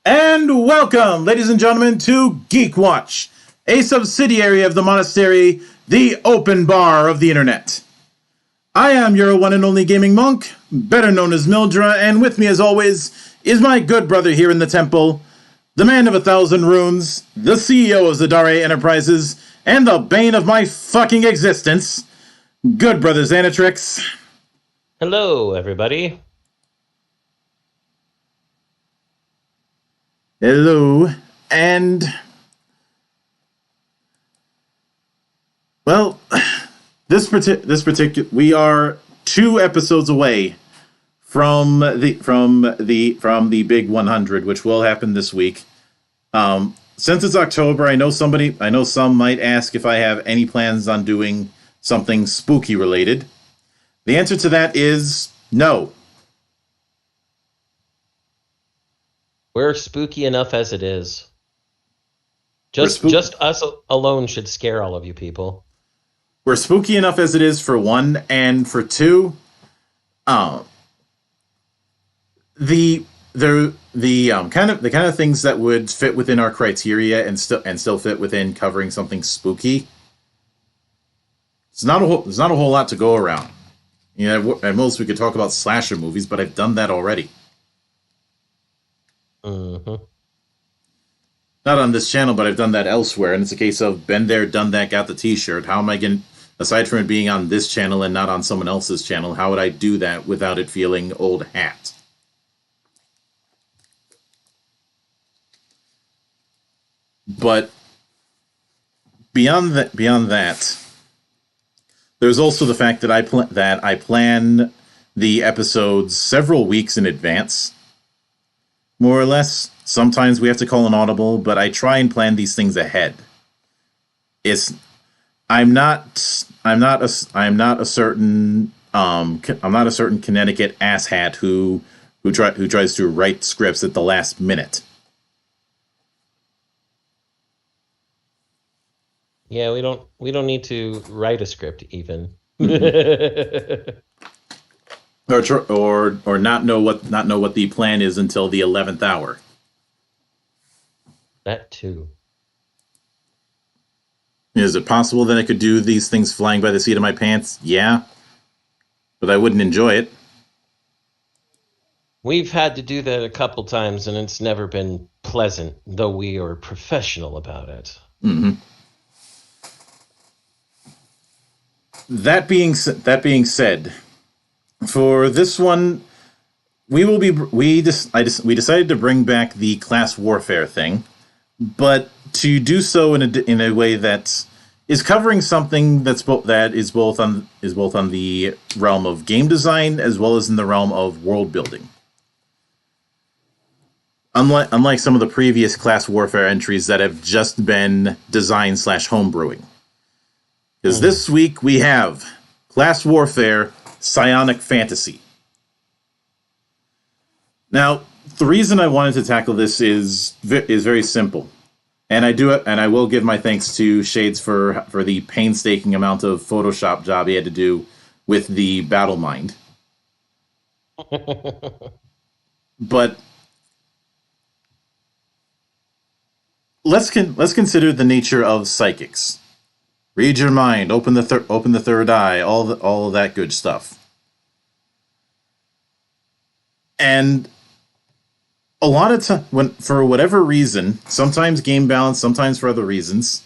And welcome, ladies and gentlemen, to GeekWatch, a subsidiary of the Monastery, the open bar of the internet. I am your one and only gaming monk, better known as Mildra, and with me as always is my good brother here in the temple, the man of 1,000 runes, the CEO of Zadare Enterprises, and the bane of my fucking existence, good brother Xanatrix. Hello, everybody. Hello, and, well, this particular, we are 2 episodes away from the big 100, which will happen this week. Since it's October, I know some might ask if I have any plans on doing something spooky related? The answer to that is no. We're spooky enough as it is. Just us alone should scare all of you people. We're spooky enough as it is, for one, and for two, the kind of things that would fit within our criteria and still fit within covering something spooky. There's not a whole lot to go around. You know, at most we could talk about slasher movies, but I've done that already. Mm-hmm. Not on this channel, but I've done that elsewhere, and it's a case of been there, done that, got the t-shirt. How am I going, aside from it being on this channel and not on someone else's channel, how would I do that without it feeling old hat? But beyond that, there's also the fact that I plan the episodes several weeks in advance, more or less. Sometimes we have to call an audible, but I try and plan these things ahead. I'm not a certain Connecticut asshat who tries to write scripts at the last minute. Yeah, we don't need to write a script even. Mm-hmm. or not know what the plan is until the 11th hour. That too. Is it possible that I could do these things flying by the seat of my pants? Yeah. But I wouldn't enjoy it. We've had to do that a couple times, and it's never been pleasant, though we are professional about it. Mm-hmm. That being said, for this one, we decided to bring back the class warfare thing, but to do so in a way that is covering something that is both on the realm of game design as well as in the realm of world building. Unlike some of the previous class warfare entries that have just been design / homebrewing. Because this week we have Class Warfare Psionic Fantasy. Now, the reason I wanted to tackle this is very simple. And I will give my thanks to Shades for the painstaking amount of Photoshop job he had to do with the battle mind. But let's consider the nature of psychics. Read your mind, open the third eye, all of that good stuff. And a lot of time, for whatever reason, sometimes game balance, sometimes for other reasons,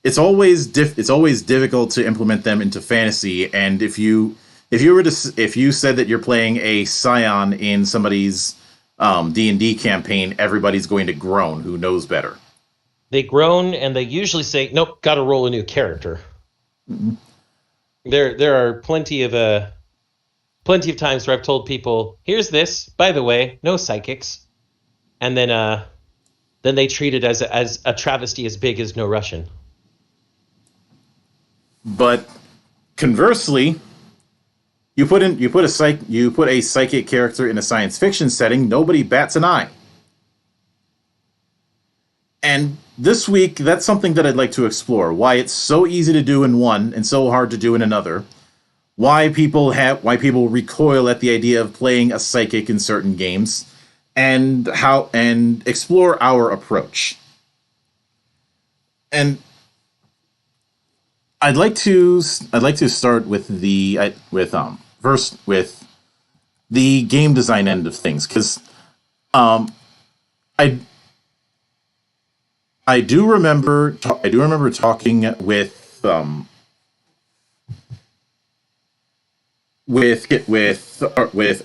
it's always difficult to implement them into fantasy. And if you said that you're playing a Scion in somebody's D&D campaign, everybody's going to groan. Who knows better? They groan, and they usually say, "Nope, got to roll a new character." Mm-hmm. There are plenty of times where I've told people, "Here's this, by the way, no psychics," and then they treat it as a travesty as big as no Russian. But conversely, you put a psychic character in a science fiction setting, nobody bats an eye. And this week, that's something that I'd like to explore. Why it's so easy to do in one and so hard to do in another. Why people recoil at the idea of playing a psychic in certain games, and explore our approach. And I'd like to start with the game design end of things, because I do remember talking with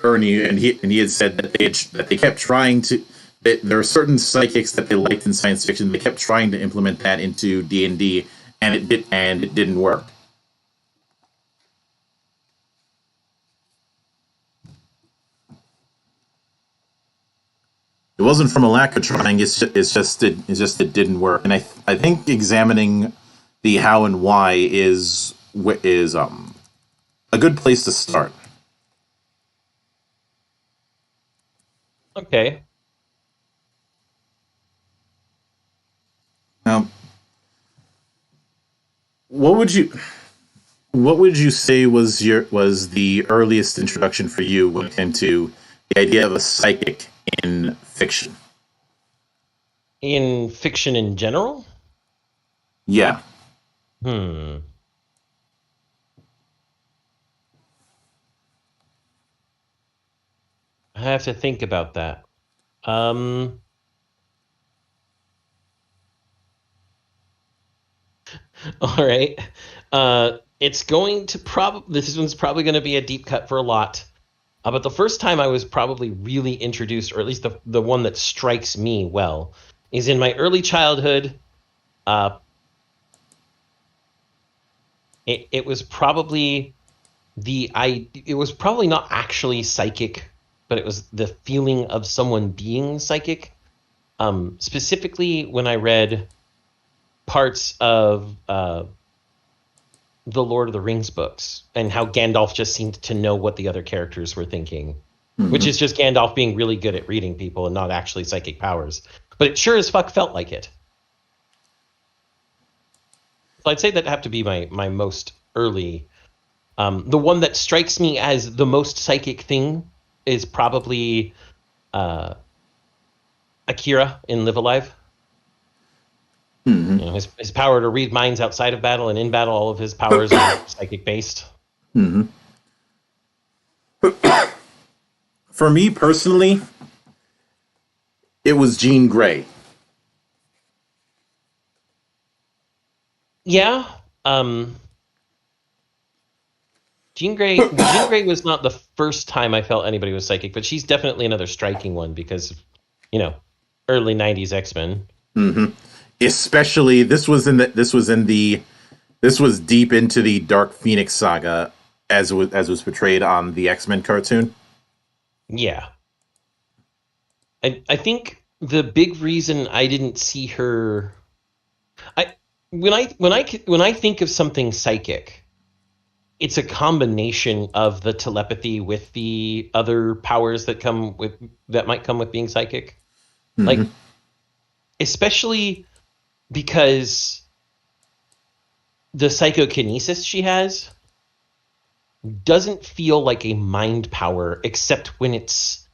Ernie, and he had said that they kept trying to. There are certain psychics that they liked in science fiction. They kept trying to implement that into D&D, and it didn't work. It wasn't from a lack of trying. It's just it didn't work. And I think examining the how and why is a good place to start. Okay. Now, what would you say was the earliest introduction for you when it came to the idea of a psychic in fiction? In fiction in general? Yeah. I have to think about that. All right. It's going to this one's probably going to be a deep cut for a lot. But the first time I was probably really introduced, or at least the one that strikes me well, is in my early childhood. It was probably it was probably not actually psychic, but it was the feeling of someone being psychic. Specifically, when I read parts of the Lord of the Rings books and how Gandalf just seemed to know what the other characters were thinking, which is just Gandalf being really good at reading people and not actually psychic powers. But it sure as fuck felt like it. So I'd say that have to be my most early. The one that strikes me as the most psychic thing is probably Akira in Live Alive. Mm-hmm. You know, his power to read minds outside of battle and in battle, all of his powers are psychic based. Mm-hmm. For me personally, it was Jean Grey. Yeah. Jean Grey was not the first time I felt anybody was psychic, but she's definitely another striking one because of, early 90s X-Men. Mm-hmm. Especially this was deep into the Dark Phoenix saga as was portrayed on the X-Men cartoon. Yeah. I think the big reason I didn't see her when I think of something psychic, it's a combination of the telepathy with the other powers that might come with being psychic. Mm-hmm. Like, especially because the psychokinesis she has doesn't feel like a mind power, except when it's,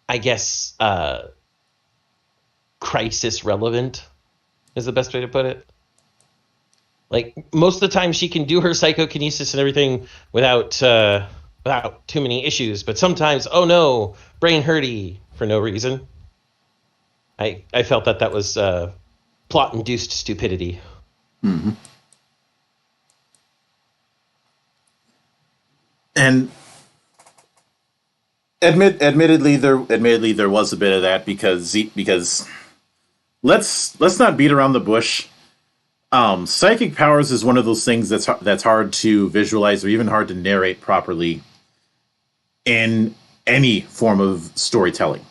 I guess, crisis relevant is the best way to put it. Like, most of the time she can do her psychokinesis and everything without too many issues, but sometimes, oh no, brain hurty for no reason. I felt that was plot-induced stupidity. Mm-hmm. And admittedly there was a bit of that because let's not beat around the bush. Psychic powers is one of those things that's hard to visualize or even hard to narrate properly in any form of storytelling.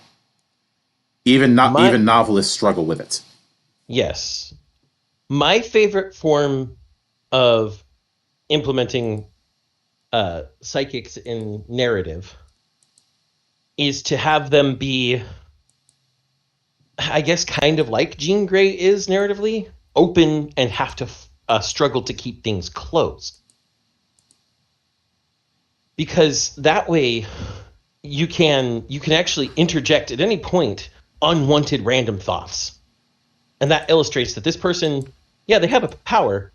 Even novelists struggle with it. Yes. My favorite form of implementing psychics in narrative is to have them be, I guess, kind of like Jean Grey is narratively, open and have to struggle to keep things closed. Because that way you can actually interject at any point unwanted random thoughts. And that illustrates that this person, yeah, they have a power,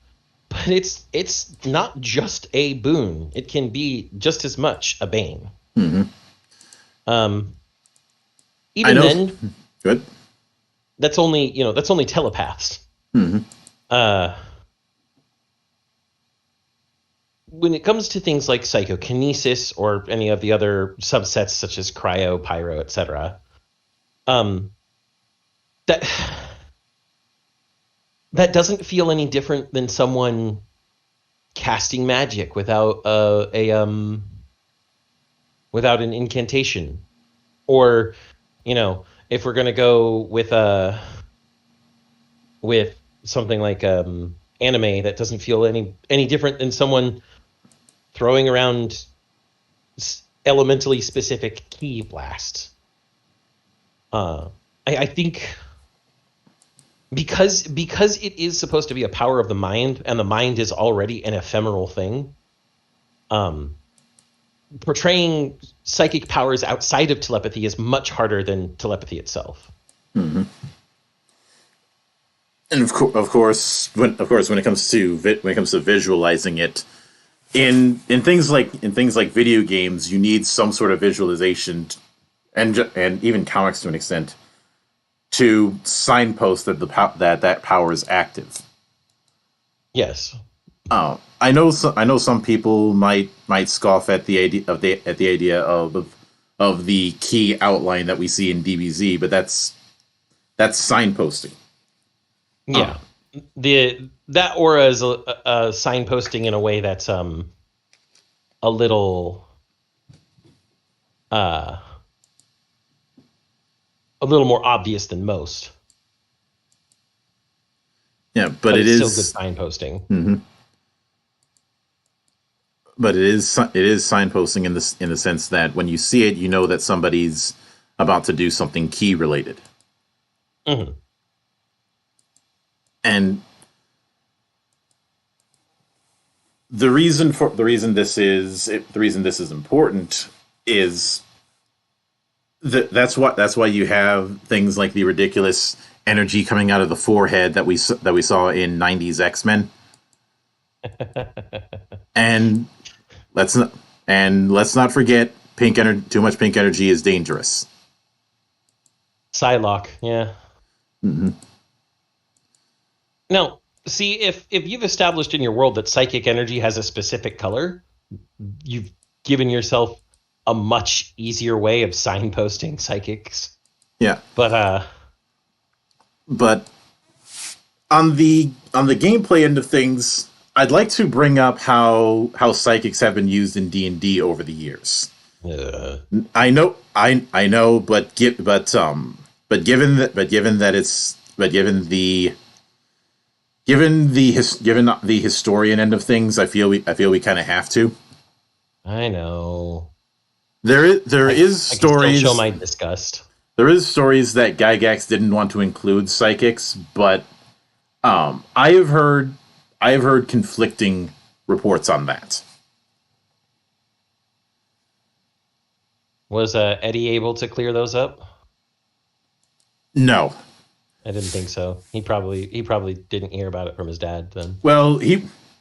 but it's not just a boon. It can be just as much a bane. Mm-hmm. Even then, good. That's only telepaths. Mm-hmm. When it comes to things like psychokinesis or any of the other subsets such as cryo, pyro, etc., that doesn't feel any different than someone casting magic without without an incantation, or if we're gonna go with something like anime that doesn't feel any different than someone throwing around elementally specific ki blasts. I think because it is supposed to be a power of the mind, and the mind is already an ephemeral thing, portraying psychic powers outside of telepathy is much harder than telepathy itself. Mm-hmm. And of course, when it comes to visualizing it, in things like video games, you need some sort of visualization, and even comics to an extent, to signpost that that power is active. Yes. I know some people might scoff at the idea of the key outline that we see in DBZ, but that's signposting. Yeah, that aura is a signposting in a way that's a little more obvious than most. Yeah, but it is still good signposting. Mm-hmm. But it is signposting in the sense that when you see it, you know that somebody's about to do something key related. Mm-hmm. And the reason this is important is that's why you have things like the ridiculous energy coming out of the forehead that we saw in 90s X-Men. And let's not forget too much pink energy is dangerous. Psylocke, yeah. Mm-hmm. Now, see, if you've established in your world that psychic energy has a specific color, you've given yourself a much easier way of signposting psychics. Yeah. But on the gameplay end of things, I'd like to bring up how psychics have been used in D&D over the years. I know, but given the historian end of things, I feel we kind of have to. I know. There is stories. I can still show my disgust. There is stories that Gygax didn't want to include psychics, but I have heard conflicting reports on that. Was Eddie able to clear those up? No, I didn't think so. He probably didn't hear about it from his dad then. Well,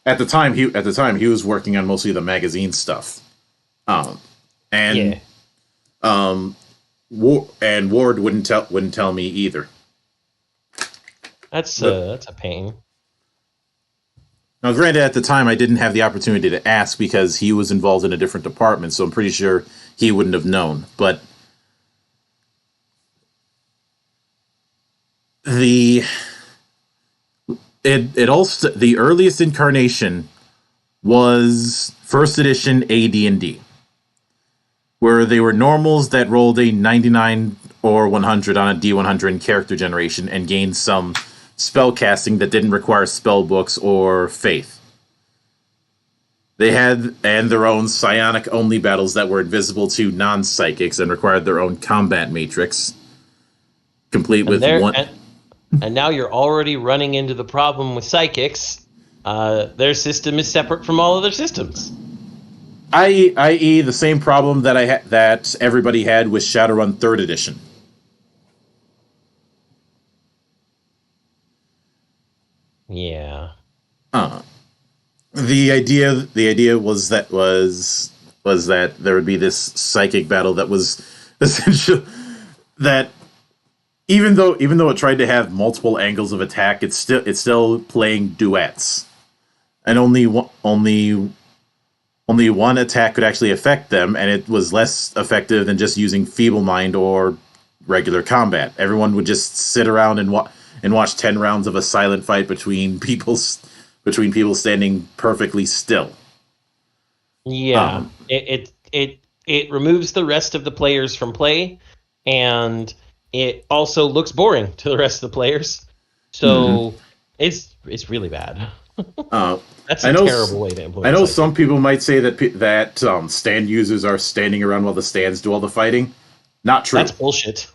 at the time he was working on mostly the magazine stuff. Ward wouldn't tell me either. That's a pain. Now, granted, at the time I didn't have the opportunity to ask because he was involved in a different department, so I'm pretty sure he wouldn't have known. But the earliest incarnation was first edition AD&D, where they were normals that rolled a 99 or 100 on a D100 in character generation and gained some spell casting that didn't require spell books or faith. They had their own psionic only battles that were invisible to non-psychics and required their own combat matrix, complete with one. And now you're already running into the problem with psychics. Their system is separate from all other systems. I.e., the same problem that that everybody had with Shadowrun 3rd Edition. Yeah. The idea was that there would be this psychic battle that was essential that even though it tried to have multiple angles of attack, it's still playing duets, and only one attack could actually affect them, and it was less effective than just using Feeble Mind or regular combat. Everyone would just sit around and watch 10 rounds of a silent fight between people standing perfectly still. Yeah, it removes the rest of the players from play, and it also looks boring to the rest of the players. So it's really bad. That's I a know, terrible way to implement. I know psychic. some people might say that stand users are standing around while the stands do all the fighting. Not true. That's bullshit.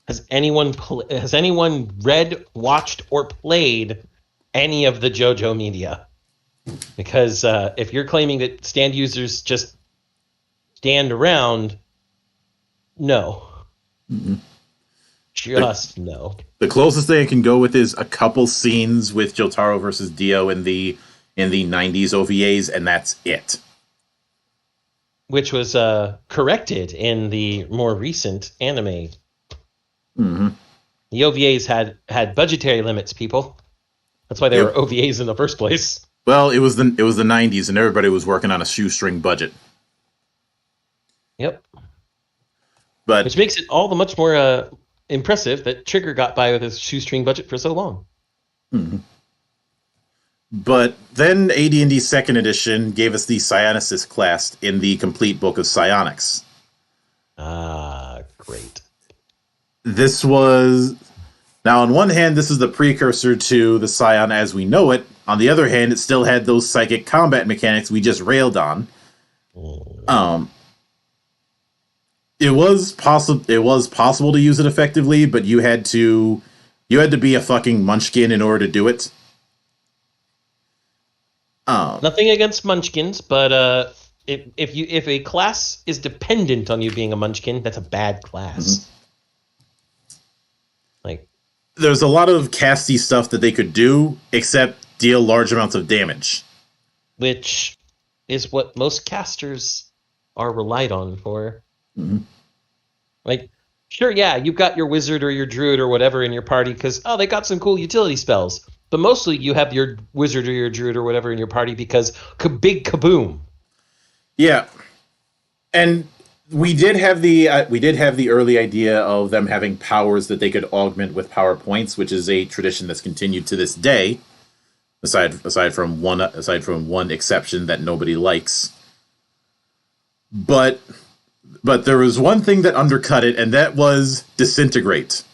Has anyone read, watched, or played any of the JoJo media? Because if you're claiming that stand users just stand around, no. Mm-hmm. Just no. The closest thing I can go with is a couple scenes with Jotaro versus Dio in the 90s OVAs, and that's it. Which was corrected in the more recent anime. Mm-hmm. The OVAs had budgetary limits, people. That's why they were OVAs in the first place. Well, it was the 90s, and everybody was working on a shoestring budget. Yep. But which makes it all the much more impressive that Trigger got by with his shoestring budget for so long. Mm-hmm. But then AD&D 2nd edition gave us the Psionicist class in the complete book of Psionics. Ah, great. This was... Now, on one hand, this is the precursor to the Psion as we know it. On the other hand, it still had those psychic combat mechanics we just railed on. It was possible to use it effectively, but you had to be a fucking munchkin in order to do it. Nothing against munchkins, but if a class is dependent on you being a munchkin, that's a bad class. Mm-hmm. Like, there's a lot of casty stuff that they could do, except deal large amounts of damage, which is what most casters are relied on for. Mm-hmm. Like, sure, yeah, you've got your wizard or your druid or whatever in your party because, they got some cool utility spells. But mostly you have your wizard or your druid or whatever in your party because big kaboom. Yeah. And we did have the early idea of them having powers that they could augment with power points, which is a tradition that's continued to this day, aside from one exception that nobody likes. But there was one thing that undercut it, and that was Disintegrate,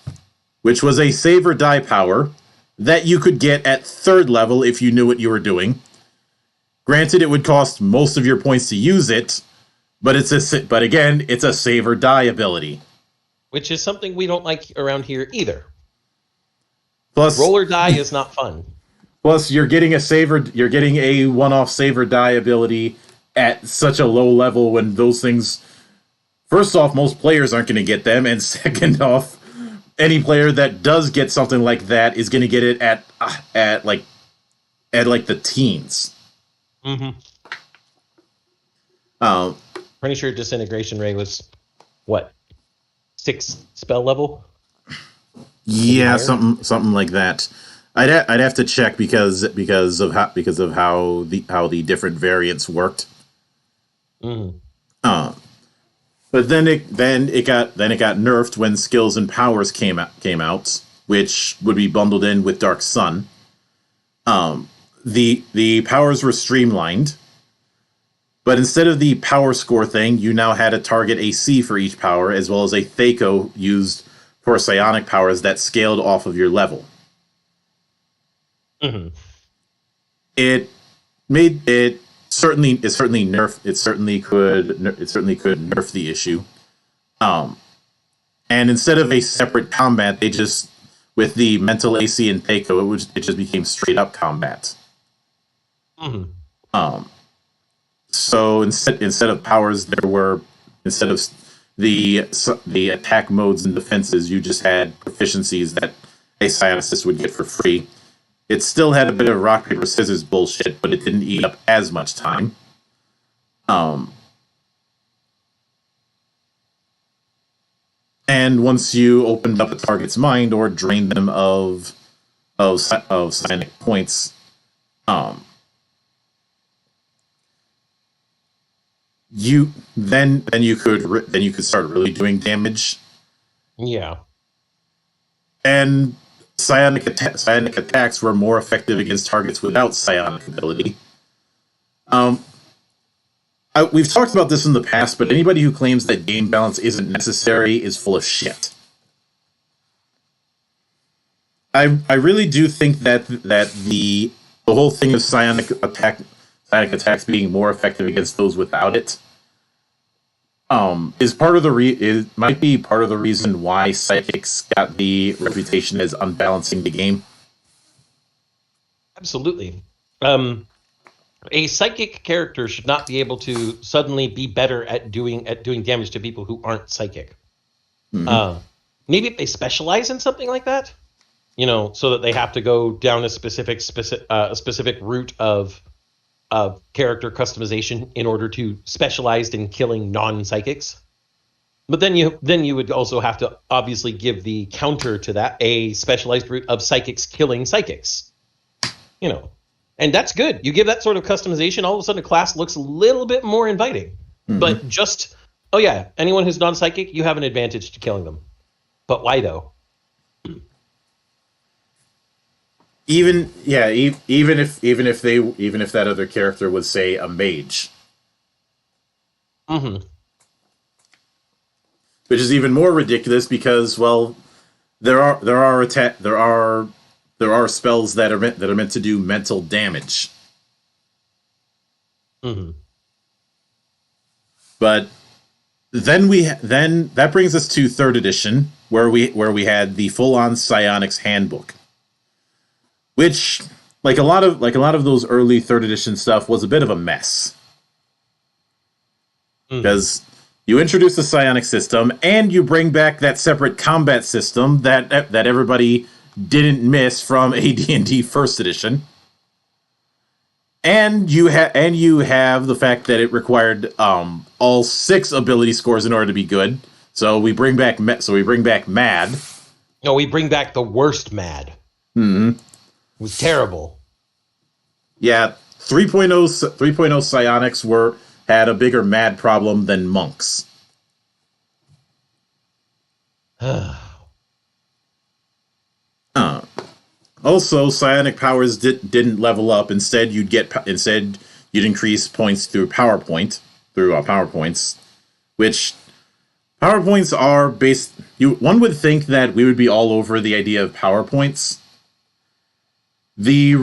which was a save or die power that you could get at 3rd level if you knew what you were doing. Granted, it would cost most of your points to use it, but it's a save or die ability, which is something we don't like around here either. Plus, roll or die is not fun. Plus, you're getting a one-off save or die ability at such a low level when those things. First off, most players aren't going to get them, and second off, any player that does get something like that is going to get it at the teens. Mm-hmm. Pretty sure disintegration ray was what, 6 spell level? Yeah, something like that. I'd have to check because of how the different variants worked. Mm-hmm. But then it got nerfed when skills and powers came out, which would be bundled in with Dark Sun. The powers were streamlined, but instead of the power score thing, you now had a target AC for each power, as well as a Thaco used for psionic powers that scaled off of your level. Mm-hmm. It certainly could nerf the issue. And instead of a separate combat, they just, with the mental AC and Thaco, it just became straight up combat. Mm-hmm. So instead of powers, instead of the attack modes and defenses, you just had proficiencies that a psionicist would get for free. It still had a bit of rock, paper, scissors bullshit, but it didn't eat up as much time. And once you opened up a target's mind or drained them of psionic points, you could start really doing damage. Yeah. And psionic attacks were more effective against targets without psionic ability. We've talked about this in the past, but anybody who claims that game balance isn't necessary is full of shit. I really do think that the whole thing of psionic attacks being more effective against those without it is part of the might be part of the reason why psychics got the reputation as unbalancing the game. Absolutely. A psychic character should not be able to suddenly be better at doing damage to people who aren't psychic. Maybe if they specialize in something like that, so that they have to go down a specific route of character customization in order to specialize in killing non-psychics. But then you would also have to obviously give the counter to that, a specialized route of psychics killing psychics. And that's good. You give that sort of customization, all of a sudden a class looks a little bit more inviting. But just, anyone who's non-psychic, you have an advantage to killing them. But why though? Even if that other character was, say, a mage, which is even more ridiculous because, well, there are spells that are meant to do mental damage. But then that brings us to 3rd edition, where we had the full-on Psionics Handbook, which, like a lot of those early 3rd edition stuff, was a bit of a mess. Because you introduce the psionic system, and you bring back that separate combat system that everybody didn't miss from AD&D 1st edition. And you have the fact that it required all 6 ability scores in order to be good. So we bring back Mad. No, we bring back the worst Mad. It was terrible. Yeah, 3.0 psionics had a bigger Mad problem than monks. Also, psionic powers didn't level up. Instead, you'd increase points through PowerPoints, which PowerPoints are based. One would think that we would be all over the idea of PowerPoints. The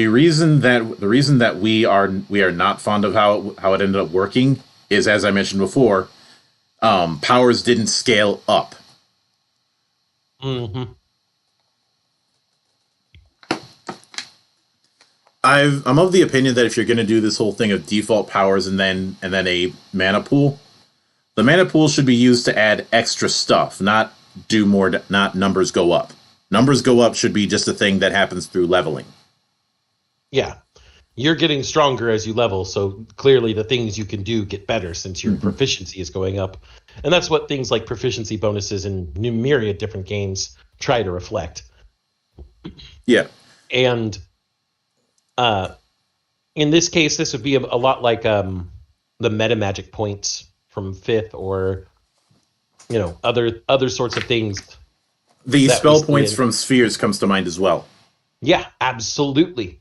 reason that we are not fond of how it ended up working is, as I mentioned before, powers didn't scale up. I'm of the opinion that if you're going to do this whole thing of default powers and then a mana pool, the mana pool should be used to add extra stuff, not numbers go up. Numbers go up should be just a thing that happens through leveling. Yeah. You're getting stronger as you level, so clearly the things you can do get better since your proficiency is going up. And that's what things like proficiency bonuses in myriad different games try to reflect. Yeah. And in this case, this would be a lot like the meta magic points from 5th, or other sorts of things. The spell points from spheres comes to mind as well. Yeah, absolutely.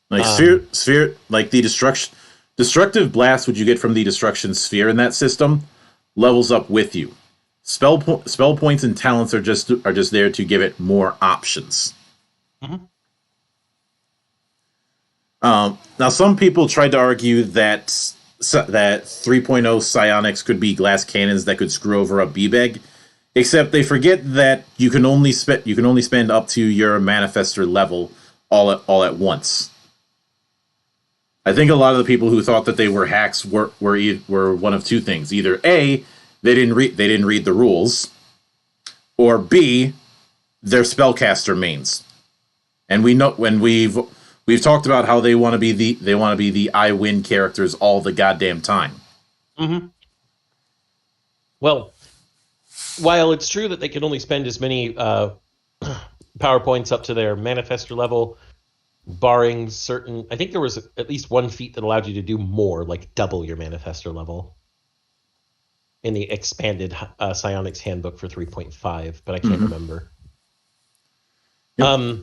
Like sphere, like the destructive blast, which you get from the destruction sphere in that system, levels up with you. Spell points and talents are just there to give it more options. Now, some people tried to argue that 3.0 psionics could be glass cannons that could screw over a B-Beg, except they forget that you can only spend up to your manifester level all at once. I think a lot of the people who thought that they were hacks were one of two things: either A, they didn't read the rules, or B, they're spellcaster mains. And we know when we've talked about how they want to be the I win characters all the goddamn time. Well, while it's true that they can only spend as many power points up to their manifester level, barring certain, I think there was at least one feat that allowed you to do more, like double your manifester level in the expanded Psionics Handbook for 3.5, but I can't remember. Yep.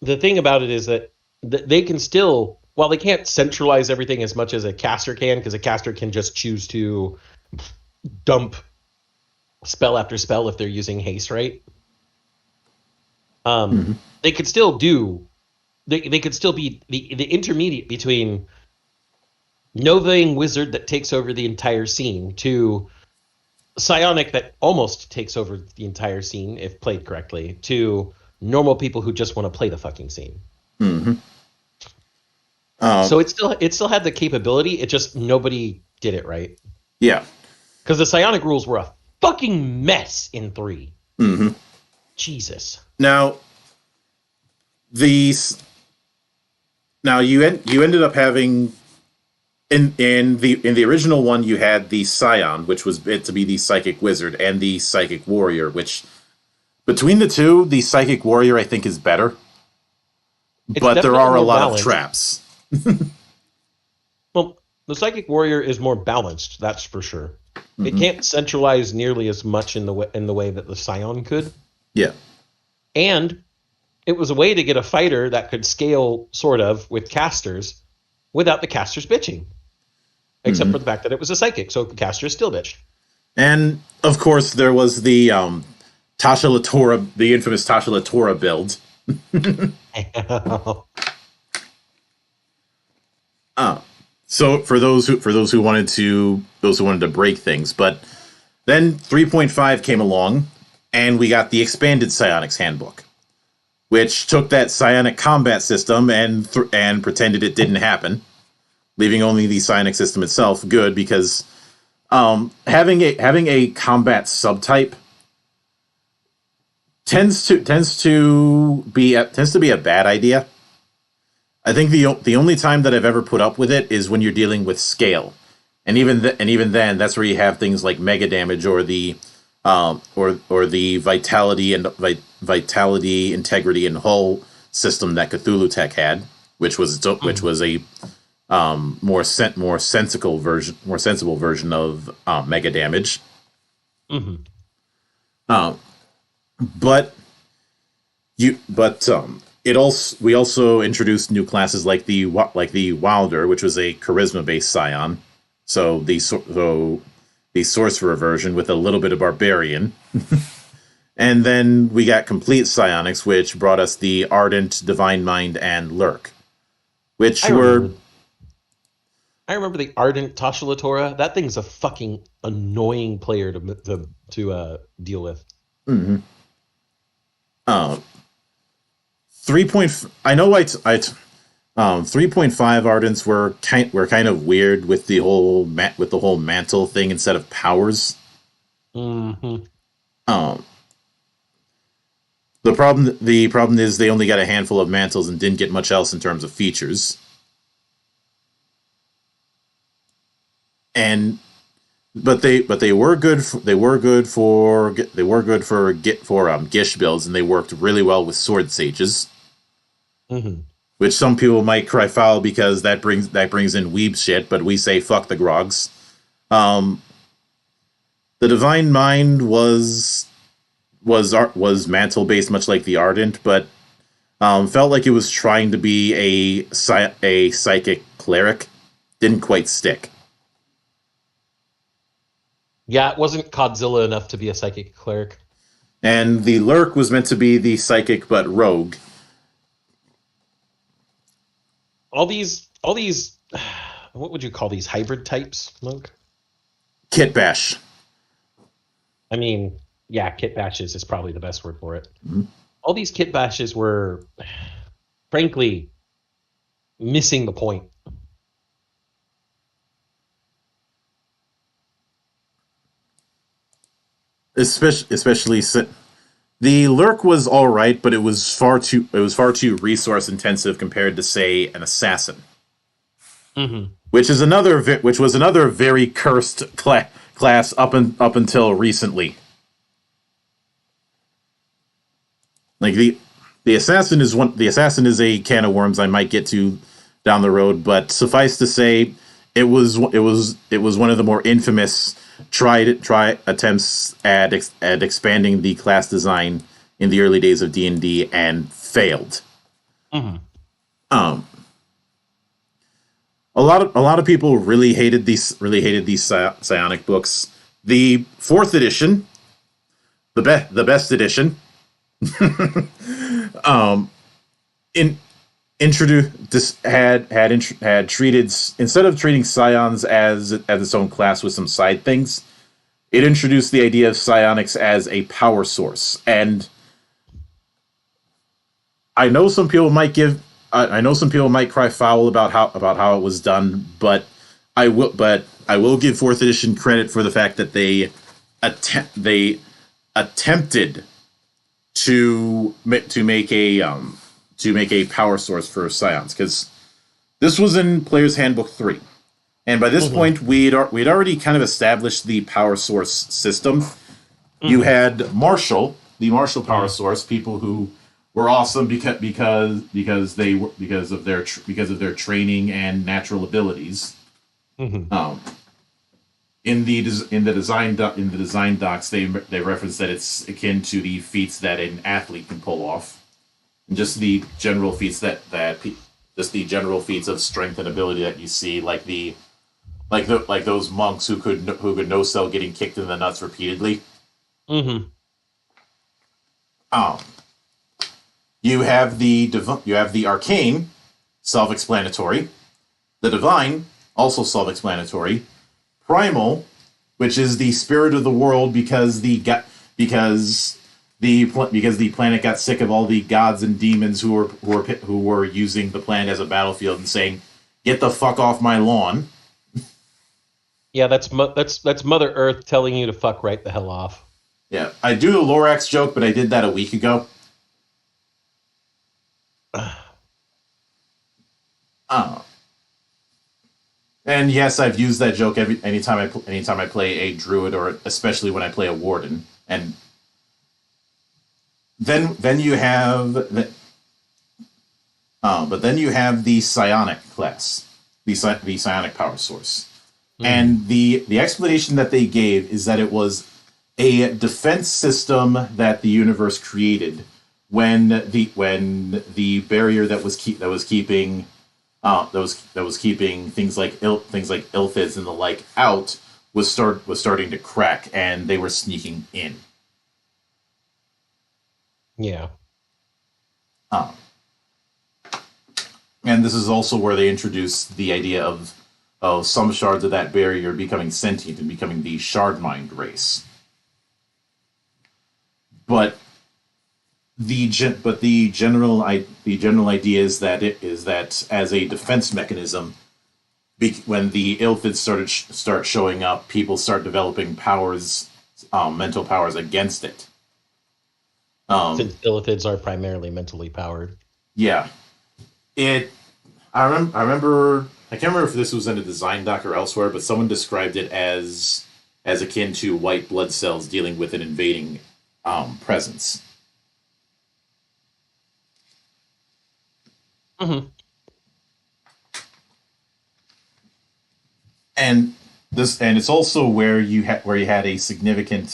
The thing about it is that they can still, while they can't centralize everything as much as a caster can, because a caster can just choose to dump spell after spell if they're using haste right. They could still do. They could still be the intermediate between Novaing Wizard that takes over the entire scene to Psionic that almost takes over the entire scene if played correctly to normal people who just want to play the fucking scene. So it still had the capability. It just nobody did it right. Yeah, because the Psionic rules were a fucking mess in 3. Jesus. Now you ended up having in the original one you had the Scion, which was meant to be the Psychic Wizard, and the Psychic Warrior, which between the two, the Psychic Warrior I think is better. But there are a lot of traps. Well, the Psychic Warrior is more balanced, that's for sure. It can't centralize nearly as much in the way that the Scion could. Yeah. And it was a way to get a fighter that could scale, sort of, with casters without the casters bitching. Except for the fact that it was a psychic, so the casters still bitched. And, of course, there was the Tasha Latora, the infamous Tasha Latora build. So for those who wanted to break things, but then 3.5 came along, and we got the expanded Psionics Handbook, which took that psionic combat system and pretended it didn't happen, leaving only the psionic system itself good, because having a combat subtype tends to be a bad idea. I think the only time that I've ever put up with it is when you're dealing with scale, and even then, that's where you have things like mega damage or the vitality, integrity, and hull system that Cthulhu Tech had, which was a more sensible version of mega damage. We also introduced new classes like the Wilder, which was a charisma based scion. So the sorcerer version with a little bit of barbarian. And then we got complete psionics, which brought us the Ardent, Divine Mind, and Lurk, which I remember the Ardent Tasha Latora. That thing's a fucking annoying player to deal with. 3.5 Ardents were kind of weird with the whole mantle thing instead of powers. The problem is they only got a handful of mantles and didn't get much else in terms of features. But they were good for Gish builds, and they worked really well with sword sages. Which some people might cry foul because that brings in weeb shit, but we say fuck the grogs. The Divine Mind was mantle based, much like the Ardent, but felt like it was trying to be a psychic cleric. Didn't quite stick. Yeah, it wasn't Godzilla enough to be a psychic cleric. And the Lurk was meant to be the psychic but rogue. All these, what would you call these hybrid types, Monk? Kit bash. I mean, yeah, kit bashes is probably the best word for it. All these kit bashes were, frankly, missing the point. Especially the Lurk was all right, but it was far too resource intensive compared to, say, an assassin, which was another very cursed class up until recently. Like the assassin is a can of worms I might get to down the road, but suffice to say, it was one of the more infamous try attempts at expanding the class design in the early days of D&D and failed. A lot of people really hated these psionic books. The 4th edition the best edition. in introduced this had treated, instead of treating psions as its own class with some side things, it introduced the idea of psionics as a power source. And I know some people might cry foul about how it was done, but I will give fourth edition credit for the fact that they attempted to make a power source for psions, because this was in Player's Handbook 3, and by this point we'd already kind of established the power source system. You had the Martial power source, people who were awesome because of their training and natural abilities. In the design docs, they reference that it's akin to the feats that an athlete can pull off, and just the general feats just the general feats of strength and ability that you see, like those monks who could no sell getting kicked in the nuts repeatedly. You have the arcane, self-explanatory. The divine, also self-explanatory. Primal, which is the spirit of the world, because the planet got sick of all the gods and demons who were using the planet as a battlefield and saying, "Get the fuck off my lawn." Yeah, that's Mother Earth telling you to fuck right the hell off. Yeah, I do the Lorax joke, but I did that a week ago. And yes, I've used that joke anytime I play a druid, or especially when I play a warden. And then you have the psionic class, the psionic power source. And the explanation that they gave is that it was a defense system that the universe created when the barrier that was keeping things like illithids and the like out was starting to crack, and they were sneaking in. Yeah. And this is also where they introduced the idea of some shards of that barrier becoming sentient and becoming the shard mind race. But the general idea is that as a defense mechanism, when the illithids start showing up, people start developing powers, mental powers against it. Since illithids are primarily mentally powered. Yeah, I remember. I can't remember if this was in a design doc or elsewhere, but someone described it as akin to white blood cells dealing with an invading presence. And it's also where you had a significant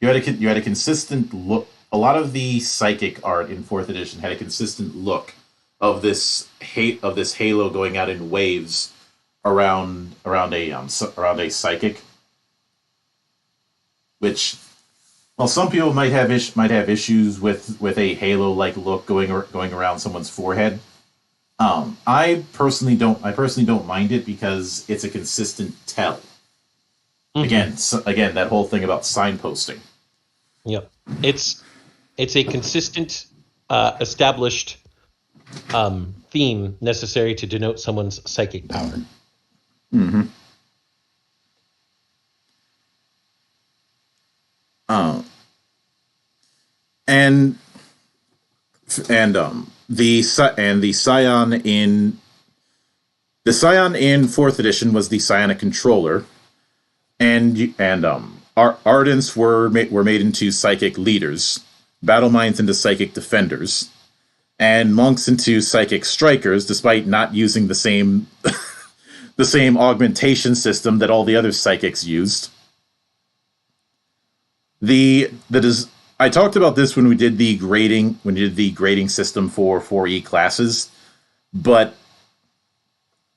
you had a consistent look. A lot of the psychic art in 4th edition had a consistent look of this halo going out in waves around a psychic, which, well, some people might have issues with a halo like look going around someone's forehead. I personally don't mind it because it's a consistent tell. Again, that whole thing about signposting. Yep, it's a consistent, established theme necessary to denote someone's psychic power. And the Scion in 4th edition was the Psionic controller, and Ardents were made into psychic leaders, battle minds into psychic defenders, and monks into psychic strikers, despite not using the same the same augmentation system that all the other psychics used. I talked about this when we did the grading system for 4E classes, but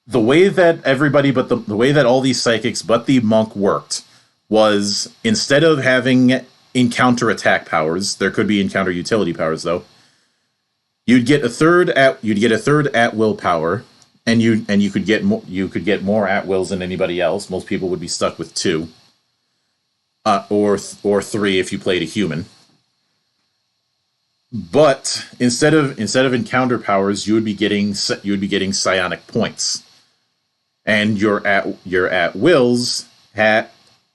the way that the way that all these psychics but the monk worked was, instead of having encounter attack powers. There could be encounter utility powers though. You'd get a third at will power, and you could get more at wills than anybody else. Most people would be stuck with 2, or 3 if you played a human. But instead of encounter powers, you would be getting psionic points, and your at wills had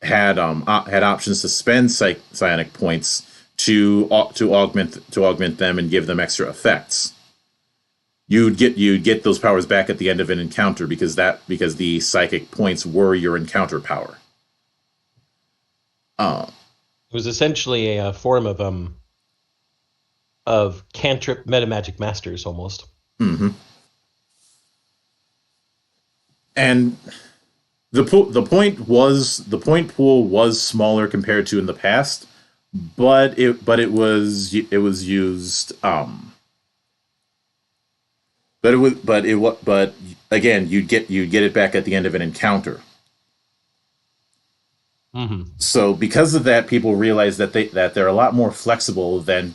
options to spend psionic points to augment them and give them extra effects. You'd get those powers back at the end of an encounter because the psychic points were your encounter power. It was essentially a form of cantrip metamagic masters almost. Mm-hmm. And the point pool was smaller compared to in the past, but it was used but again you'd get it back at the end of an encounter. Mm-hmm. So because of that, people realized that they're a lot more flexible than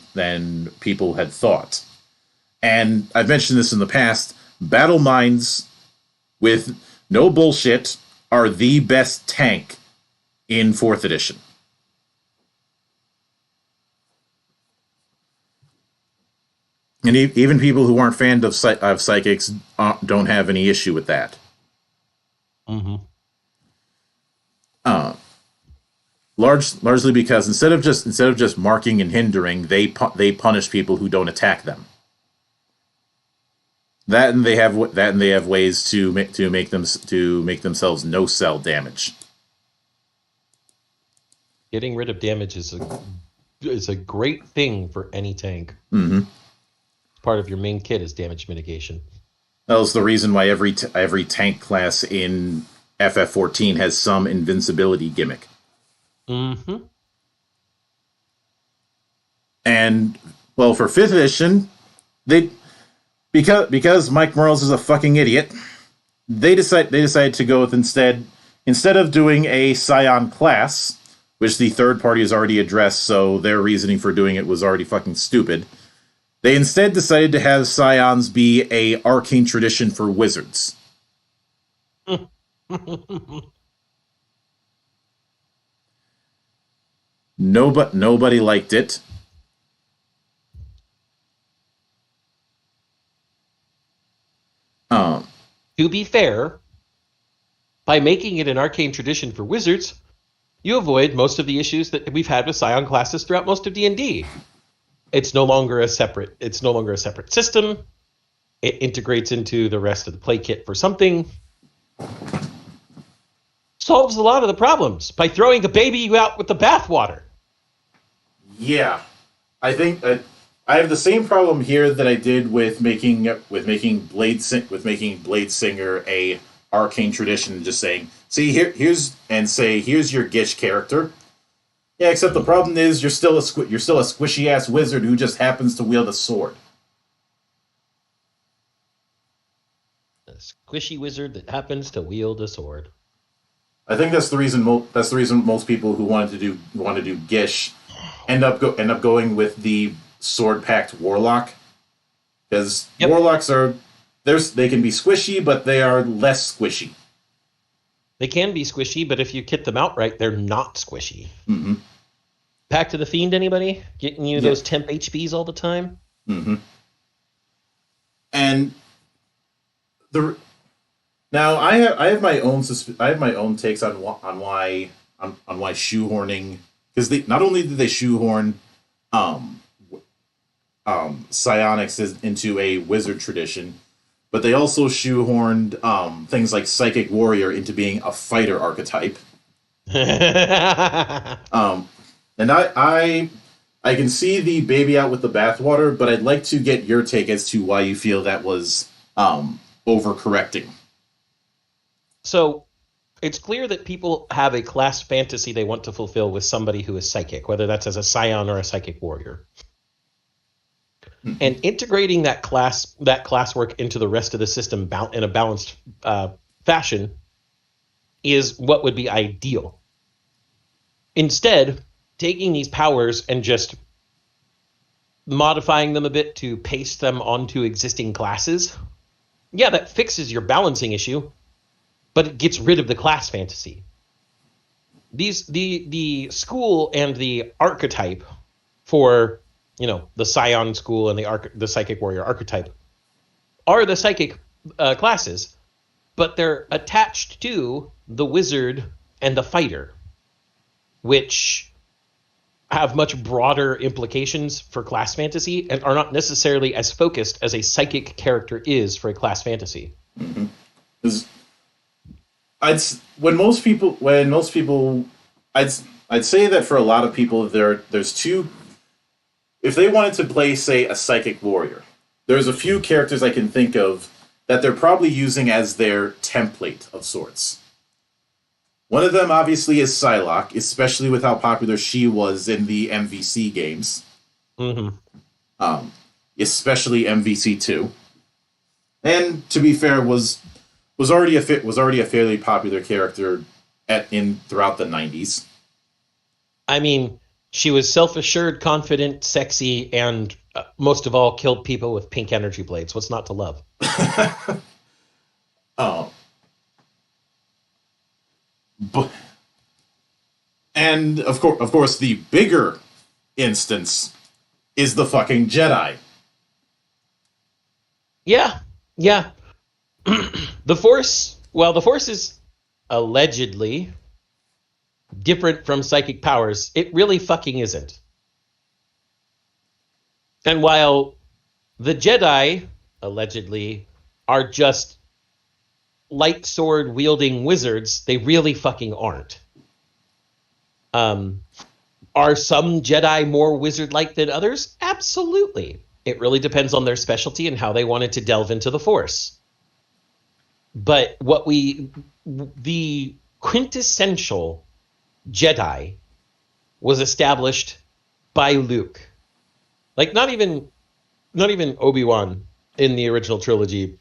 people had thought. And I've mentioned this in the past, battle minds with no bullshit are the best tank in 4th edition. And even people who aren't fans of psychics don't have any issue with that. Mm-hmm. Largely because instead of just marking and hindering, they punish people who don't attack them. That and they have ways to make themselves no cell damage. Getting rid of damage is a great thing for any tank. Mm-hmm. Part of your main kit is damage mitigation. That was the reason why every tank class in FF14 has some invincibility gimmick. Mm-hmm. And well, for 5th edition, because Mike Morales is a fucking idiot, they decided to go with instead of doing a Scion class, which the third party has already addressed, so their reasoning for doing it was already fucking stupid. They instead decided to have Scions be a arcane tradition for wizards. Nobody liked it. To be fair, by making it an arcane tradition for wizards, you avoid most of the issues that we've had with Scion classes throughout most of D&D. It's no longer a separate system. It integrates into the rest of the play kit for something. Solves a lot of the problems by throwing the baby out with the bathwater. Yeah, I think I have the same problem here that I did with making Blade Singer a arcane tradition, just saying, see here's your Gish character. Yeah, except the problem is you're still a squishy ass wizard who just happens to wield a sword. A squishy wizard that happens to wield a sword. I think that's the reason most people who want to do Gish end up going with the sword packed warlock, because warlocks they can be squishy, but they are less squishy. They can be squishy, but if you kit them outright, they're not squishy. Mm-hmm. Pact to the Fiend, anybody? Getting you those temp HPs all the time? Mm-hmm. And now I have my own takes on why shoehorning, because not only did they shoehorn psionics into a wizard tradition, but they also shoehorned things like Psychic Warrior into being a fighter archetype. And I can see the baby out with the bathwater, but I'd like to get your take as to why you feel that was overcorrecting. So, it's clear that people have a class fantasy they want to fulfill with somebody who is psychic, whether that's as a scion or a psychic warrior. Mm-hmm. And integrating that classwork into the rest of the system in a balanced fashion is what would be ideal. Instead, taking these powers and just modifying them a bit to paste them onto existing classes, yeah, that fixes your balancing issue, but it gets rid of the class fantasy. The school and the archetype for, the Scion school and the Psychic Warrior archetype are the psychic classes, but they're attached to the wizard and the fighter, which have much broader implications for class fantasy and are not necessarily as focused as a psychic character is for a class fantasy. Mm-hmm. I'd say that for a lot of people there's two. If they wanted to play, say, a psychic warrior, there's a few characters I can think of that they're probably using as their template of sorts. One of them, obviously, is Psylocke, especially with how popular she was in the MVC games. Mm-hmm. Especially MVC 2. And, to be fair, was already a fairly popular character throughout the 90s. I mean, she was self-assured, confident, sexy, and most of all, killed people with pink energy blades. What's not to love? And of course, the bigger instance is the fucking Jedi. Yeah. The Force is allegedly different from psychic powers. It really fucking isn't. And while the Jedi, allegedly, are just light sword wielding wizards, they really fucking aren't. Are some Jedi more wizard-like than others? Absolutely. It really depends on their specialty and how they wanted to delve into the Force. But the quintessential Jedi was established by Luke. Like, not even Obi-Wan in the original trilogy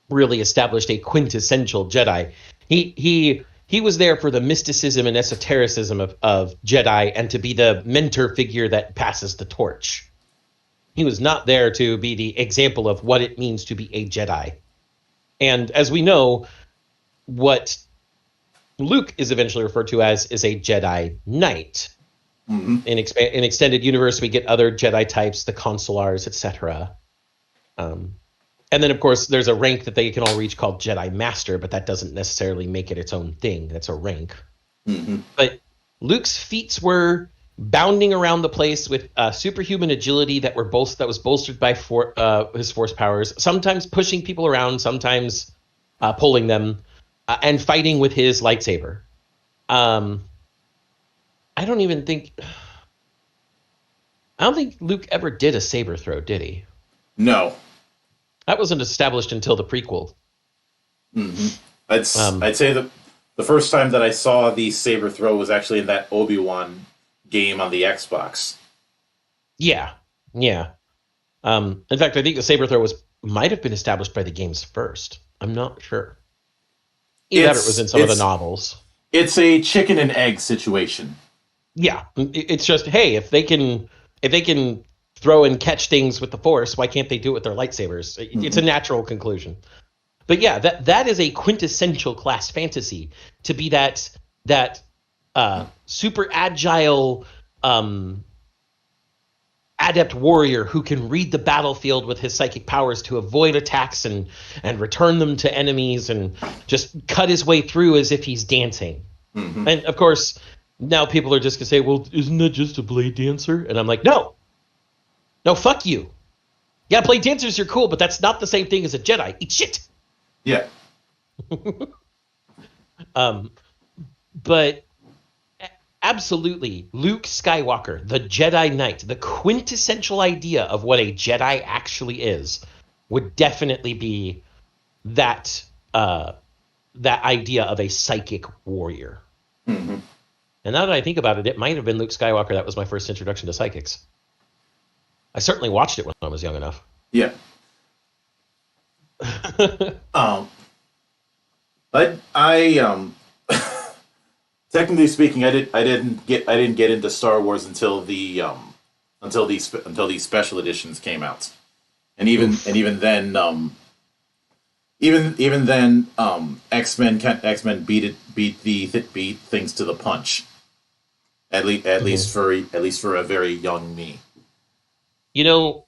really established a quintessential Jedi. He was there for the mysticism and esotericism of Jedi and to be the mentor figure that passes the torch. He was not there to be the example of what it means to be a Jedi. And as we know, what Luke is eventually referred to as is a Jedi Knight. Mm-hmm. In Extended Universe, we get other Jedi types, the Consulars, etc. And then, of course, there's a rank that they can all reach called Jedi Master, but that doesn't necessarily make it its own thing. That's a rank. Mm-hmm. But Luke's feats were bounding around the place with superhuman agility that was bolstered by his force powers, sometimes pushing people around, sometimes pulling them, and fighting with his lightsaber. I don't think Luke ever did a saber throw, did he? No. That wasn't established until the prequel. Mm-hmm. I'd say the first time that I saw the saber throw was actually in that Obi-Wan game on the Xbox. Yeah. In fact, I think the saber throw might have been established by the games first. I'm not sure. Either that or it was in some of the novels. It's a chicken and egg situation. Yeah, it's just, hey, if they can throw and catch things with the Force, why can't they do it with their lightsabers? Mm-hmm. It's a natural conclusion. But yeah, that is a quintessential class fantasy, to be that super agile adept warrior who can read the battlefield with his psychic powers to avoid attacks and return them to enemies and just cut his way through as if he's dancing. Mm-hmm. And of course, now people are just going to say, well, isn't that just a blade dancer? And I'm like, no, fuck you. Yeah, blade dancers are cool, but that's not the same thing as a Jedi. Eat shit. Yeah. But absolutely, Luke Skywalker, the Jedi Knight, the quintessential idea of what a Jedi actually is, would definitely be that idea of a psychic warrior. Mm-hmm. And now that I think about it, it might have been Luke Skywalker that was my first introduction to psychics. I certainly watched it when I was young enough. Yeah. technically speaking, I didn't get into Star Wars until these special editions came out, and even then, X-Men beat things to the punch. At least for a very young me. You know,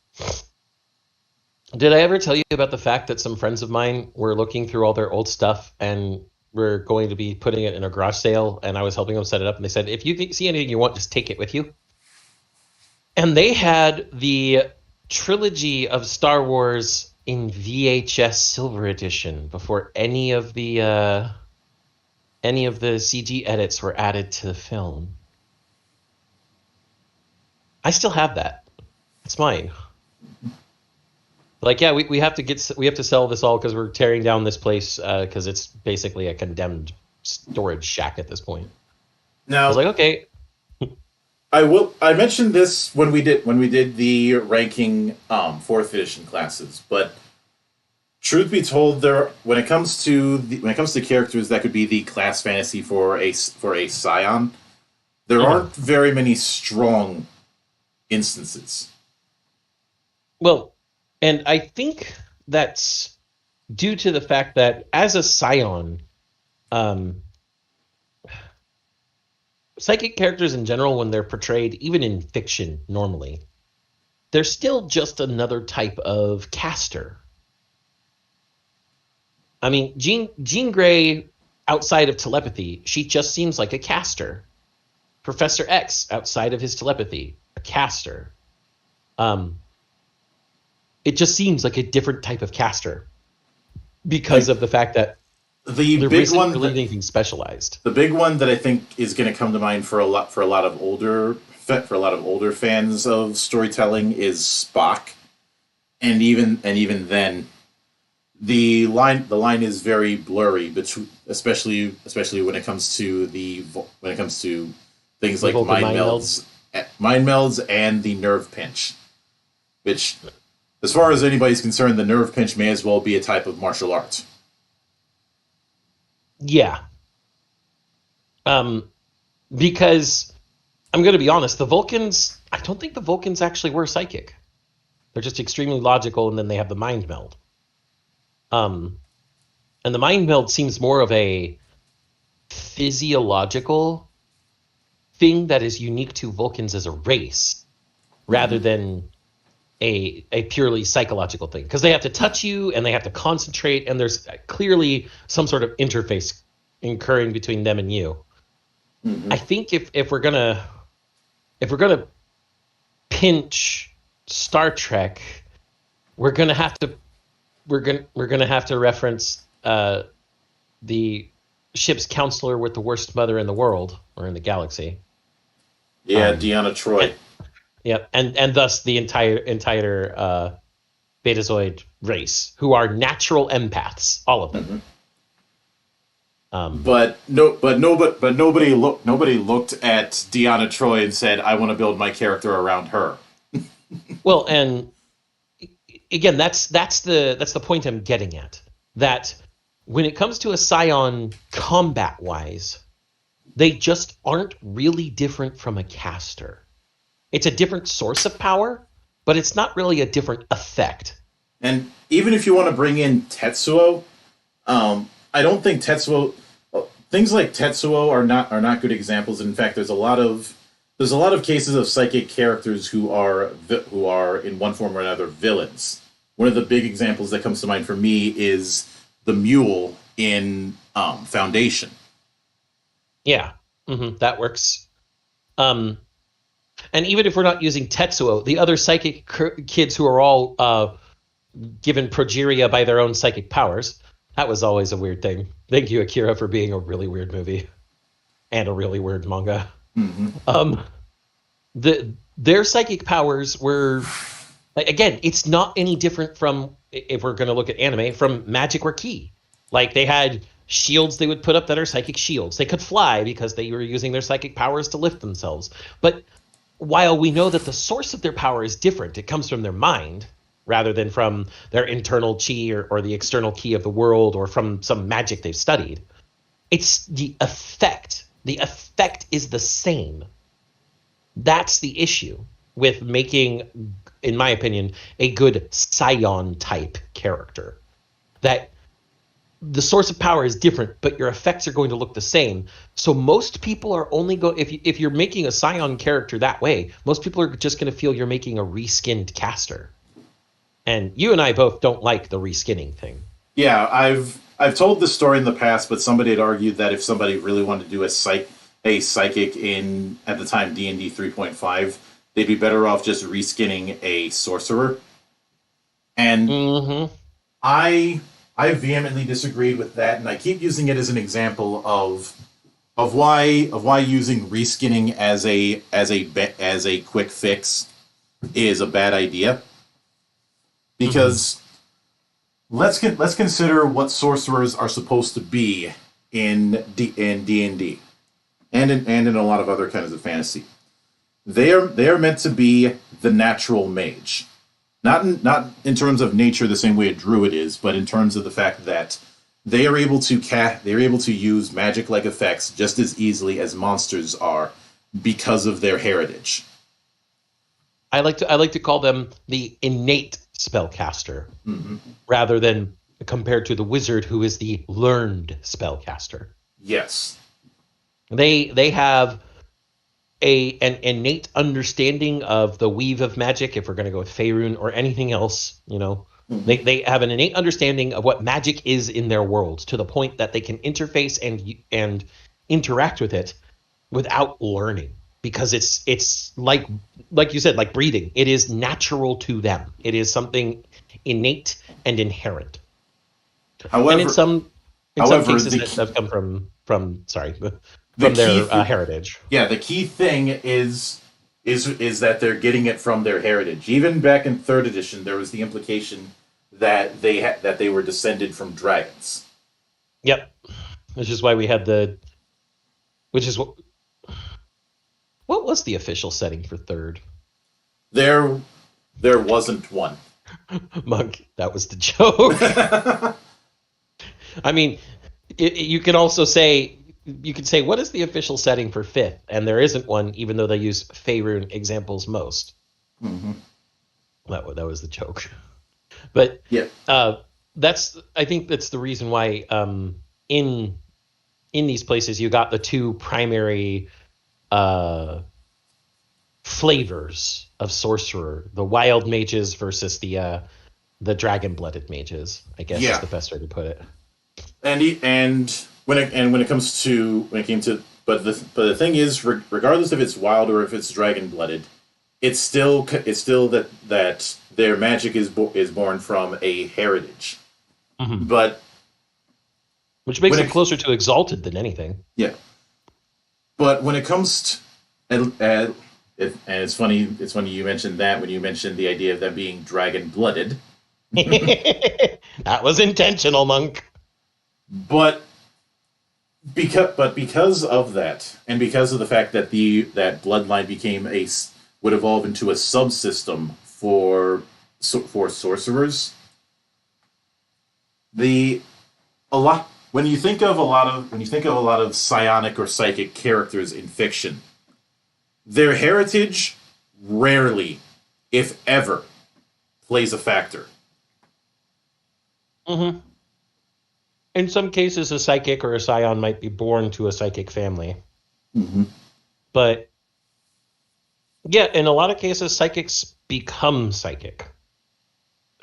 did I ever tell you about the fact that some friends of mine were looking through all their old stuff and were going to be putting it in a garage sale, and I was helping them set it up, and they said, if you see anything you want, just take it with you. And they had the trilogy of Star Wars in VHS Silver Edition before any of the CG edits were added to the film. I still have that. It's mine. Like, yeah, we have to sell this all because we're tearing down this place because it's basically a condemned storage shack at this point. Now, I was like, okay. I mentioned this when we did the ranking 4th edition classes, but truth be told, when it comes to characters that could be the class fantasy for a Scion, there aren't very many strong instances. Well, and I think that's due to the fact that as a Scion, psychic characters in general, when they're portrayed, even in fiction normally, they're still just another type of caster. I mean, Jean Grey, outside of telepathy, she just seems like a caster. Professor X, outside of his telepathy, a caster. It just seems like a different type of caster because of the fact that there isn't really anything specialized. The big one that I think is going to come to mind for a lot of older fans of storytelling is Spock, and even then, the line is very blurry between, especially when it comes to things like mind melds and the nerve pinch, which, as far as anybody's concerned, the nerve pinch may as well be a type of martial arts. Yeah. Because I'm going to be honest, the Vulcans, I don't think the Vulcans actually were psychic. They're just extremely logical, and then they have the mind meld. And the mind meld seems more of a physiological thing that is unique to Vulcans as a race, rather than a purely psychological thing, because they have to touch you and they have to concentrate, and there's clearly some sort of interface occurring between them and you. Mm-hmm. I think if we're gonna pinch Star Trek, we're gonna have to reference the ship's counselor with the worst mother in the world or in the galaxy. Yeah, Deanna Troi. And thus the entire Betazoid race, who are natural empaths, all of them. Mm-hmm. But nobody looked at Deanna Troi and said, "I want to build my character around her." Well, and again, that's the point I'm getting at. That when it comes to a Scion combat-wise, they just aren't really different from a caster. It's a different source of power, but it's not really a different effect. And even if you want to bring in Tetsuo, I don't think Tetsuo. Things like Tetsuo are not good examples. In fact, there's a lot of cases of psychic characters who are in one form or another villains. One of the big examples that comes to mind for me is the Mule in Foundation. Yeah, that works. And even if we're not using Tetsuo, the other psychic kids who are all given progeria by their own psychic powers, that was always a weird thing. Thank you, Akira, for being a really weird movie and a really weird manga. Mm-hmm. Their psychic powers were, again, it's not any different from, if we're going to look at anime, from magic or ki. Like, they had shields they would put up that are psychic shields. They could fly because they were using their psychic powers to lift themselves. But while we know that the source of their power is different, it comes from their mind rather than from their internal chi or the external ki of the world or from some magic they've studied. It's the effect The effect is the same. That's the issue with making, in my opinion, a good Psion type character. That the source of power is different, but your effects are going to look the same. So most people are only if you're making a Psion character that way, most people are just going to feel you're making a reskinned caster. And you and I both don't like the reskinning thing. Yeah, I've told this story in the past, but somebody had argued that if somebody really wanted to do a psychic in, at the time, D&D 3.5, they'd be better off just reskinning a sorcerer. And I vehemently disagreed with that, and I keep using it as an example of why using reskinning as a quick fix is a bad idea. Because let's consider what sorcerers are supposed to be in D&D and in a lot of other kinds of fantasy. They are meant to be the natural mage. Not in terms of nature the same way a druid is, but in terms of the fact that they are able to use magic-like effects just as easily as monsters are because of their heritage. I like to call them the innate spellcaster, rather than compared to the wizard who is the learned spellcaster. Yes, they have an innate understanding of the weave of magic, if we're going to go with Faerun or anything else, they have an innate understanding of what magic is in their world, to the point that they can interface and interact with it without learning, because it's like you said, like breathing. It is natural to them. It is something innate and inherent. However, and in some cases that have come from their heritage. Yeah, the key thing is that they're getting it from their heritage. Even back in 3rd edition, there was the implication that they were descended from dragons. Yep, which is why we had what was the official setting for 3rd? There wasn't one. Monk, that was the joke. I mean, you can say, what is the official setting for 5th? And there isn't one, even though they use Faerun examples most. That was the joke. But yeah, I think that's the reason why in these places you got the two primary flavors of sorcerer: the wild mages versus the dragon-blooded mages, I guess is the best way to put it. And when it came to but the thing is, regardless if it's wild or if it's dragon-blooded, it's still that their magic is born from a heritage. But which makes it closer to exalted than anything. Yeah. But when it comes to, and it's funny you mentioned that when you mentioned the idea of them being dragon-blooded. That was intentional, Monk. But because of that, and because of the fact that that bloodline would evolve into a subsystem for sorcerers, when you think of a lot of psionic or psychic characters in fiction, their heritage rarely, if ever, plays a factor. In some cases, a psychic or a psion might be born to a psychic family. But yeah, in a lot of cases, psychics become psychic.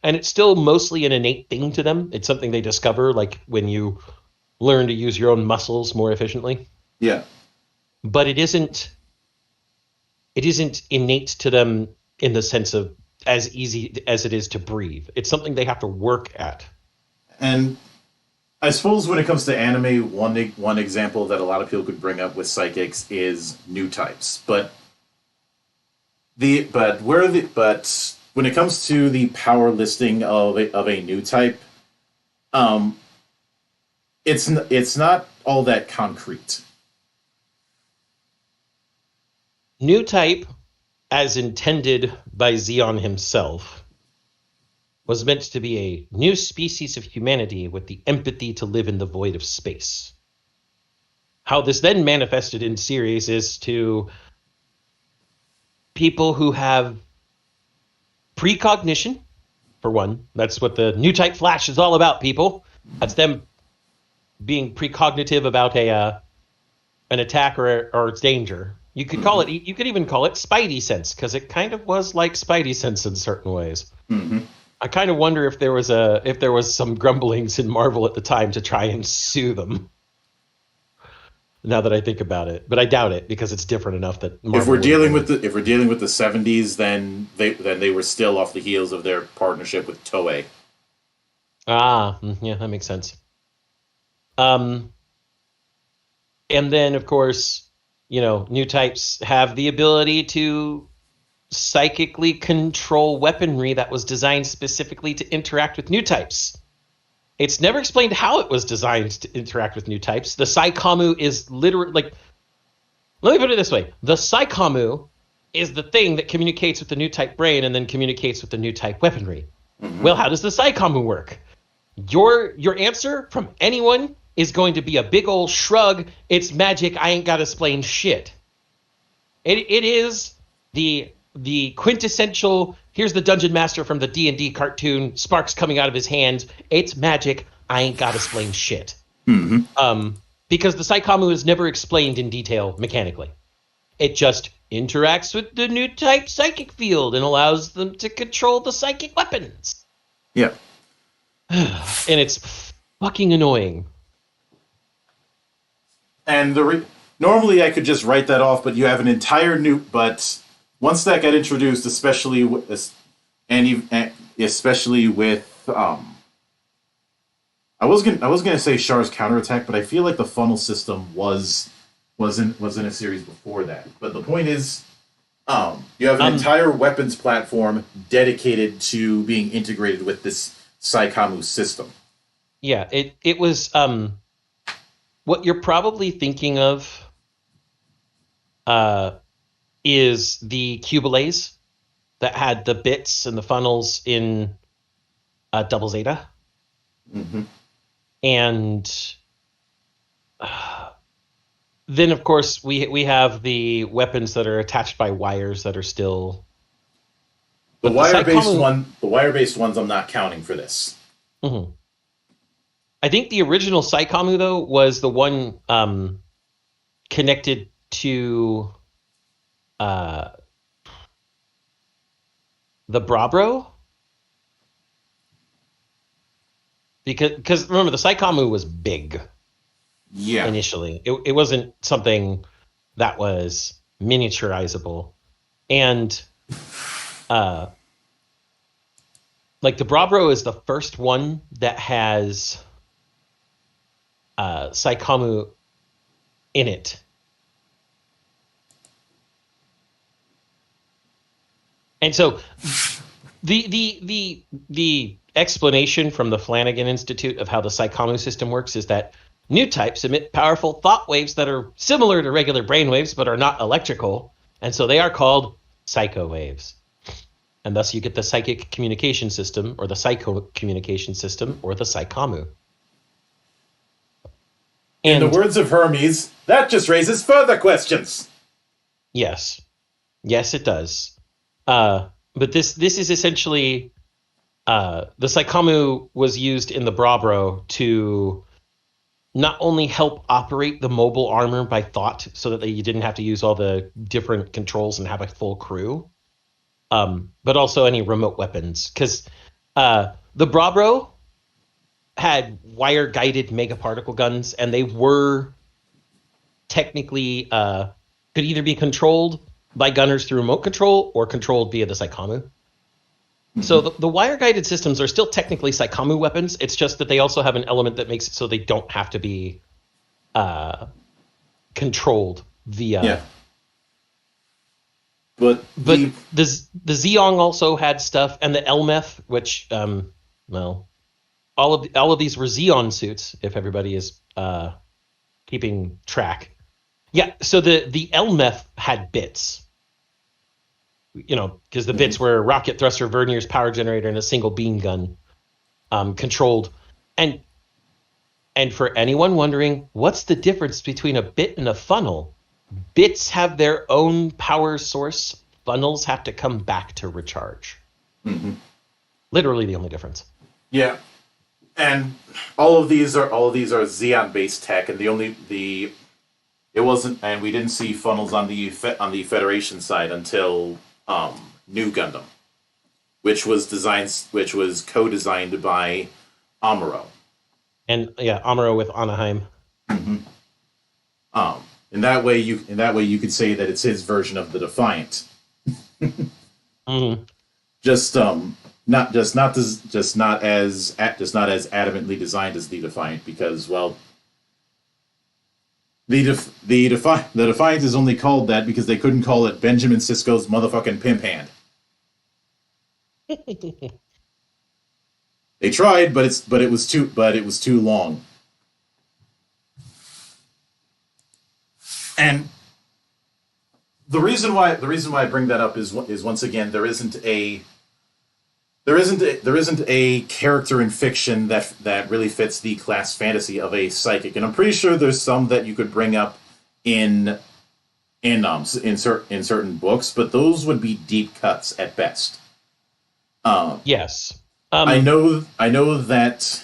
And it's still mostly an innate thing to them. It's something they discover, like when you learn to use your own muscles more efficiently. Yeah. But it isn't innate to them in the sense of as easy as it is to breathe. It's something they have to work at. And I suppose when it comes to anime, one example that a lot of people could bring up with psychics is new types. But when it comes to the power listing of a new type, it's not all that concrete. New type, as intended by Xeon himself, was meant to be a new species of humanity with the empathy to live in the void of space. how this then manifested in series is to people who have precognition, for one. That's what the new type Flash is all about, people. That's them being precognitive about an attack or its danger. You could call it. You could even call it Spidey sense, because it kind of was like Spidey sense in certain ways. Mm-hmm. I kind of wonder if there was some grumblings in Marvel at the time to try and sue them. Now that I think about it, but I doubt it, because it's different enough that Marvel if we're dealing with the 70s, then they were still off the heels of their partnership with Toei. Yeah, that makes sense. And then of course, new types have the ability to psychically control weaponry that was designed specifically to interact with new types. It's never explained how it was designed to interact with new types. The Psykamu is literally, let me put it this way. The Psykamu is the thing that communicates with the new type brain and then communicates with the new type weaponry. Mm-hmm. Well, how does the Psykamu work? Your answer from anyone is going to be a big old shrug. It's magic. I ain't got to explain shit. It is the quintessential, here's the dungeon master from the D&D cartoon, sparks coming out of his hands. It's magic. I ain't got to explain shit. Mm-hmm. Because the Psykamu is never explained in detail mechanically. It just interacts with the new type psychic field and allows them to control the psychic weapons. Yeah. And it's fucking annoying. And normally I could just write that off, but you have an entire but once that got introduced, especially with I was gonna say Char's counterattack, but I feel like the funnel system was in a series before that. But the point is, you have an entire weapons platform dedicated to being integrated with this Psykamu system. Yeah, it was what you're probably thinking of is the Cubelays that had the bits and the funnels in Double Zeta. Mm-hmm. And then, of course, we have the weapons that are attached by wires that are still... The wire-based ones I'm not counting for this. Mm-hmm. I think the original Psykamu, though, was the one connected to the Brabro. Because remember, the Psykamu was big. Yeah. Initially. It wasn't something that was miniaturizable. And the Brabro is the first one that has Psykamu in it. And so the explanation from the Flanagan Institute of how the Psykamu system works is that new types emit powerful thought waves that are similar to regular brain waves but are not electrical, and so they are called psycho waves. And thus you get the psychic communication system, or the psycho communication system, or the Psykamu. In the words of Hermes, that just raises further questions. Yes. Yes, it does. But this is essentially the Psykamu was used in the Brabro to not only help operate the mobile armor by thought so that you didn't have to use all the different controls and have a full crew, but also any remote weapons. Because the Brabro had wire-guided megaparticle guns, and they were technically could either be controlled by gunners through remote control or controlled via the Psykamu. Mm-hmm. So the wire-guided systems are still technically Psykamu weapons. It's just that they also have an element that makes it so they don't have to be controlled via... Yeah. But the Zeong also had stuff, and the Elmeth, which, all of these were Zeon suits, if everybody is keeping track. Yeah, so the Elmeth had bits. Because the bits were rocket thruster, Verniers, power generator, and a single beam gun controlled. And And for anyone wondering, what's the difference between a bit and a funnel? Bits have their own power source. Funnels have to come back to recharge. Mm-hmm. Literally the only difference. Yeah. And all of these are Xeon-based tech, and it wasn't, and we didn't see funnels on the Federation side until New Gundam, which was co-designed by Amuro. And yeah, Amuro with Anaheim. Mm-hmm. In that way you could say that it's his version of the Defiant. Mm-hmm. Just not as adamantly designed as the Defiant, because, well, the Defiant is only called that because they couldn't call it Benjamin Sisko's motherfucking pimp hand. They tried, but it was too long. And the reason why I bring that up is once again there isn't a character in fiction that really fits the class fantasy of a psychic, and I'm pretty sure there's some that you could bring up in certain books, but those would be deep cuts at best. Yes. I know that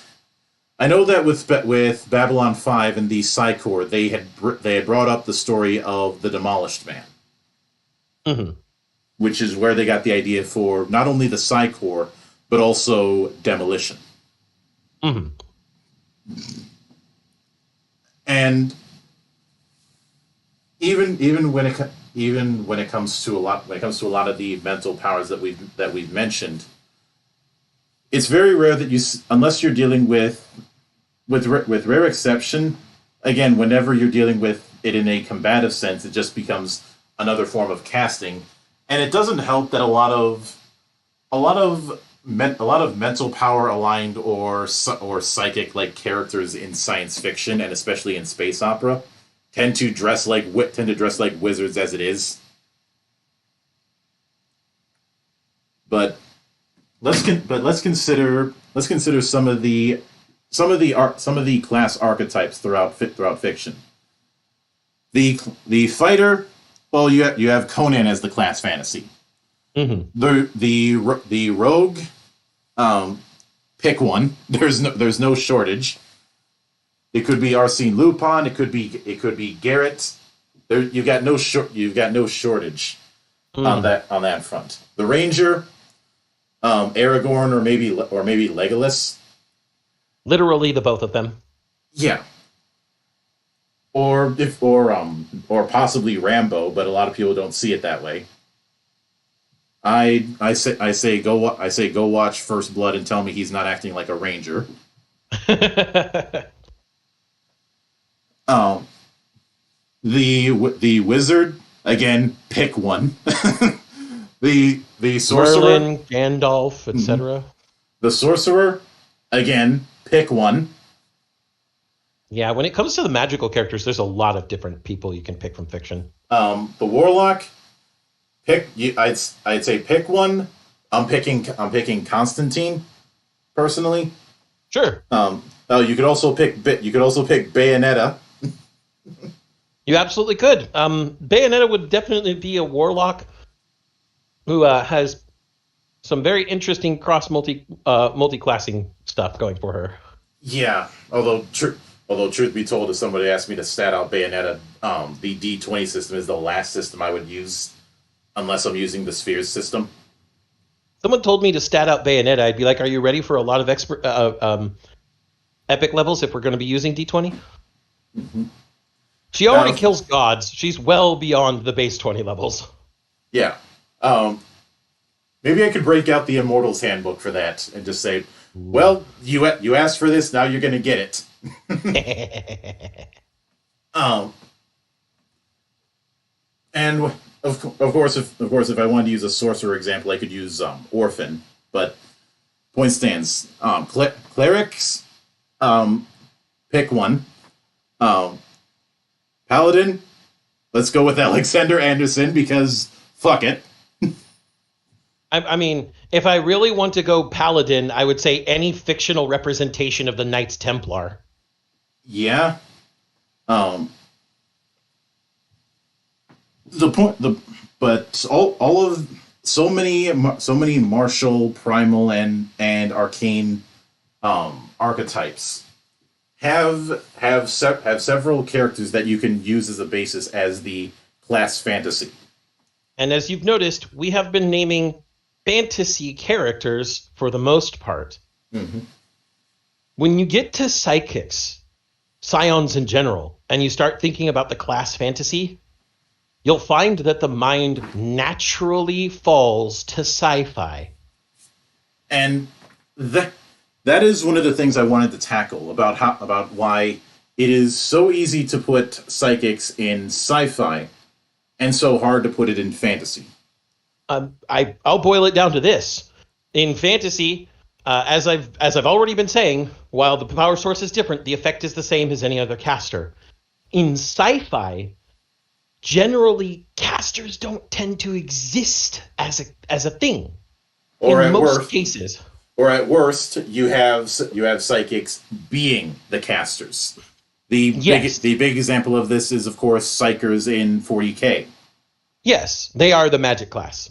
with Babylon 5 and the Psi Corps, they had brought up the story of the Demolished Man, mm-hmm. which is where they got the idea for not only the Psi Corps but also demolition. Mm-hmm. And even when it comes to a lot of the mental powers that we've mentioned, it's very rare that unless you're dealing with rare exception, again, whenever you're dealing with it in a combative sense, it just becomes another form of casting, and it doesn't help that a lot of mental power aligned or psychic like characters in science fiction and especially in space opera tend to dress like wizards as it is. But let's consider some of the class archetypes throughout fiction. The fighter, well, you have Conan as the class fantasy. Mm-hmm. The rogue, pick one. There's no shortage. It could be Arsene Lupin. It could be Garrett. You've got no shortage on that front. The ranger, Aragorn or maybe Legolas. Literally the both of them. Yeah. Or possibly Rambo, but a lot of people don't see it that way. I say go watch First Blood and tell me he's not acting like a ranger. The wizard, again, pick one. the sorcerer, Merlin, Gandalf, etc. The sorcerer, again, pick one. Yeah, when it comes to the magical characters, there's a lot of different people you can pick from fiction. The warlock, I'd say pick one. I'm picking Constantine, personally. Sure. You could also pick Bayonetta. You absolutely could. Bayonetta would definitely be a warlock who has some very interesting multi-classing stuff going for her. Yeah, although truth be told, if somebody asked me to stat out Bayonetta, the D20 system is the last system I would use, unless I'm using the Spheres system. Someone told me to stat out Bayonetta. I'd be like, "Are you ready for a lot of epic levels if we're going to be using D20?" Mm-hmm. She already kills gods. She's well beyond the base 20 levels. Yeah. Maybe I could break out the Immortals Handbook for that and just say, well, you asked for this, now you're going to get it. And of course, if I wanted to use a sorcerer example, I could use Orphan. But point stands. Clerics, pick one. Paladin, let's go with Alexander Anderson because fuck it. I mean, if I really want to go Paladin, I would say any fictional representation of the Knights Templar. Yeah. Um, the point the but all of so many martial, primal, and arcane archetypes have several characters that you can use as a basis as the class fantasy. And as you've noticed, we have been naming fantasy characters for the most part. Mm-hmm. When you get to psychics, scions in general, and you start thinking about the class fantasy, you'll find that the mind naturally falls to sci-fi. And that is one of the things I wanted to tackle about why it is so easy to put psychics in sci-fi and so hard to put it in fantasy. I'll boil it down to this: in fantasy, as I've already been saying, while the power source is different, the effect is the same as any other caster. In sci-fi, generally casters don't tend to exist as a thing. Or in most cases. Or at worst, you have psychics being the casters. The big example of this is, of course, psychers in 40K. Yes, they are the magic class.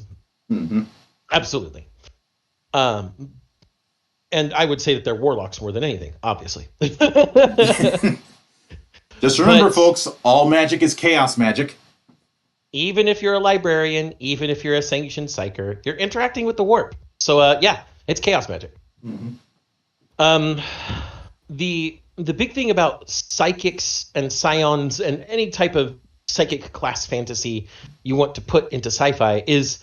Mm-hmm. Absolutely. And I would say that they're warlocks more than anything, obviously. Just remember, folks, all magic is chaos magic. Even if you're a librarian, even if you're a sanctioned psyker, you're interacting with the warp. So, yeah, it's chaos magic. Mm-hmm. The big thing about psychics and scions and any type of psychic class fantasy you want to put into sci-fi is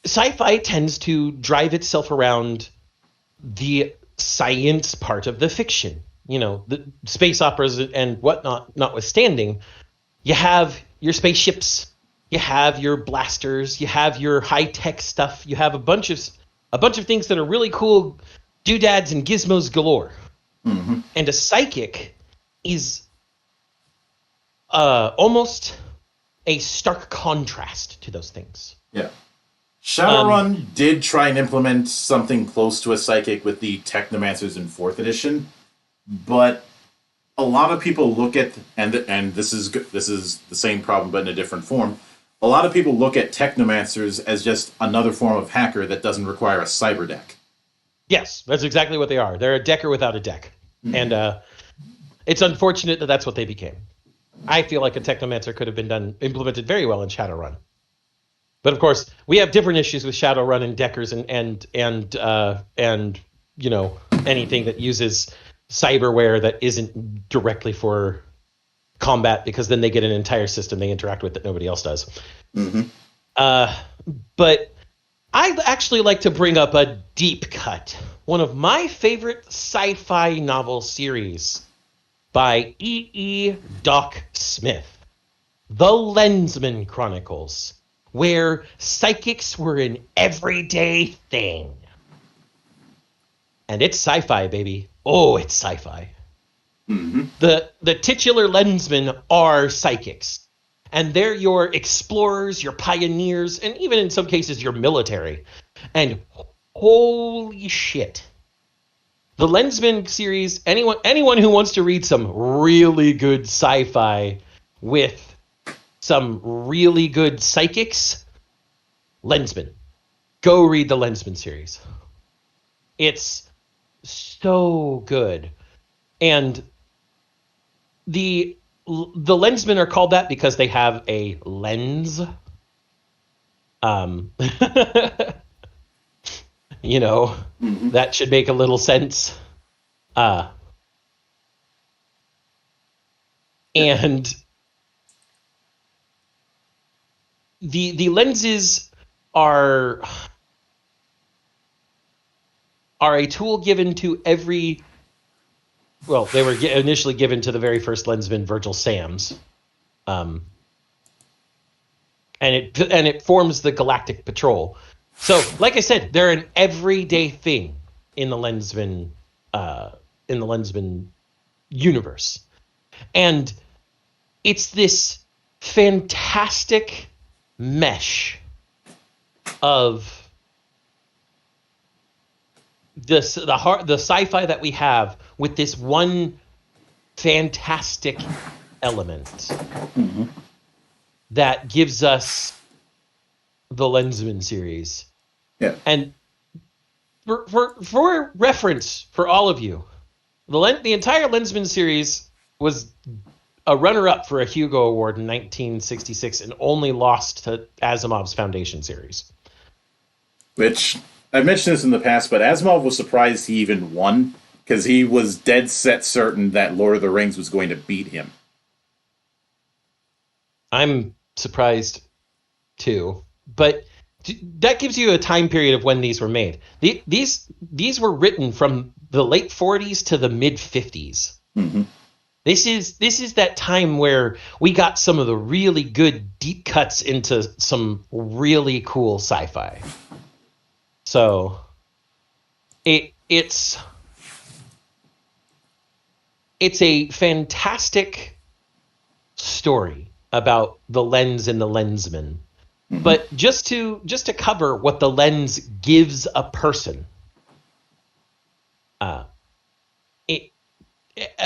sci-fi tends to drive itself around the science part of the fiction. You know, the space operas and whatnot notwithstanding, you have your spaceships, you have your blasters, you have your high-tech stuff, you have a bunch of things that are really cool, doodads and gizmos galore. Mm-hmm. And a psychic is almost a stark contrast to those things. Yeah. Shadowrun did try and implement something close to a psychic with the Technomancers in 4th edition, but a lot of people look at and this is the same problem but in a different form. A lot of people look at Technomancers as just another form of hacker that doesn't require a cyber deck. Yes, that's exactly what they are. They're a decker without a deck. Mm-hmm. And it's unfortunate that that's what they became. I feel like a Technomancer could have been implemented very well in Shadowrun. But of course, we have different issues with Shadowrun and deckers and you know, anything that uses cyberware that isn't directly for combat, because then they get an entire system they interact with that nobody else does. Mm-hmm. But I'd actually like to bring up a deep cut, one of my favorite sci-fi novel series by E. Doc Smith, The Lensman Chronicles, where psychics were an everyday thing. And it's sci-fi, baby. Oh, it's sci-fi. Mm-hmm. The titular lensmen are psychics. And they're your explorers, your pioneers, and even in some cases your military. And holy shit. The Lensman series, anyone who wants to read some really good sci-fi with some really good psychics, Lensman. Go read the Lensman series. It's so good. And the Lensmen are called that because they have a lens. You know, mm-hmm. That should make a little sense. And the lenses are a tool given to every. Well, they were initially given to the very first lensman, Virgil Sams, and it forms the Galactic Patrol. So, like I said, they're an everyday thing in the lensman universe, and it's this fantastic mesh of the sci-fi that we have with this one fantastic element that gives us the Lensman series. Yeah. And for reference for all of you, the entire Lensman series was a runner-up for a Hugo Award in 1966 and only lost to Asimov's Foundation series. Which, I've mentioned this in the past, but Asimov was surprised he even won, because he was dead set certain that Lord of the Rings was going to beat him. I'm surprised, too. But that gives you a time period of when these were made. These were written from the late 40s to the mid 50s. Mm-hmm. This is that time where we got some of the really good deep cuts into some really cool sci-fi. So it's a fantastic story about the lens and the lensman. Mm-hmm. But just to cover what the lens gives a person, a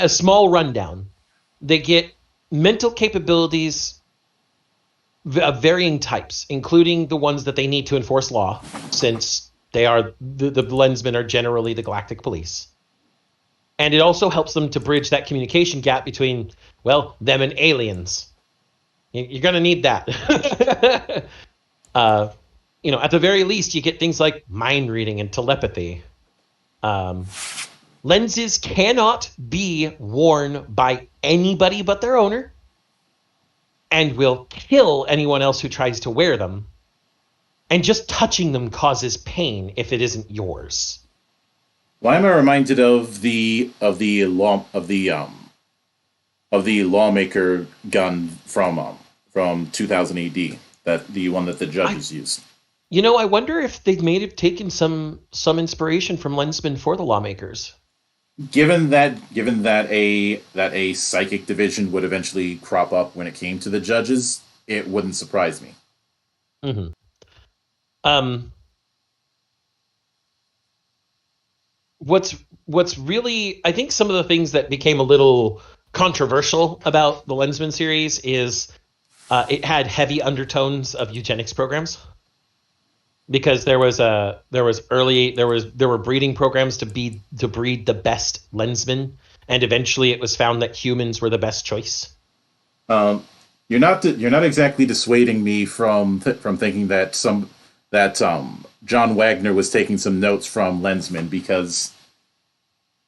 small rundown. They get mental capabilities of varying types, including the ones that they need to enforce law, since they are the lensmen are generally the galactic police. And it also helps them to bridge that communication gap between, well, them and aliens. You're going to need that. At the very least, you get things like mind reading and telepathy. Lenses cannot be worn by anybody but their owner, and will kill anyone else who tries to wear them. And just touching them causes pain if it isn't yours. Why am I reminded of the lawmaker gun from 2000 AD, the one that the judges used? I wonder if they may have taken some inspiration from Lensman for the lawmakers. Given that a psychic division would eventually crop up when it came to the judges, it wouldn't surprise me. Mm-hmm. What's really, I think some of the things that became a little controversial about the Lensman series is it had heavy undertones of eugenics programs. Because there were breeding programs to breed the best lensmen, and eventually it was found that humans were the best choice. You're not exactly dissuading me from thinking that John Wagner was taking some notes from Lensman, because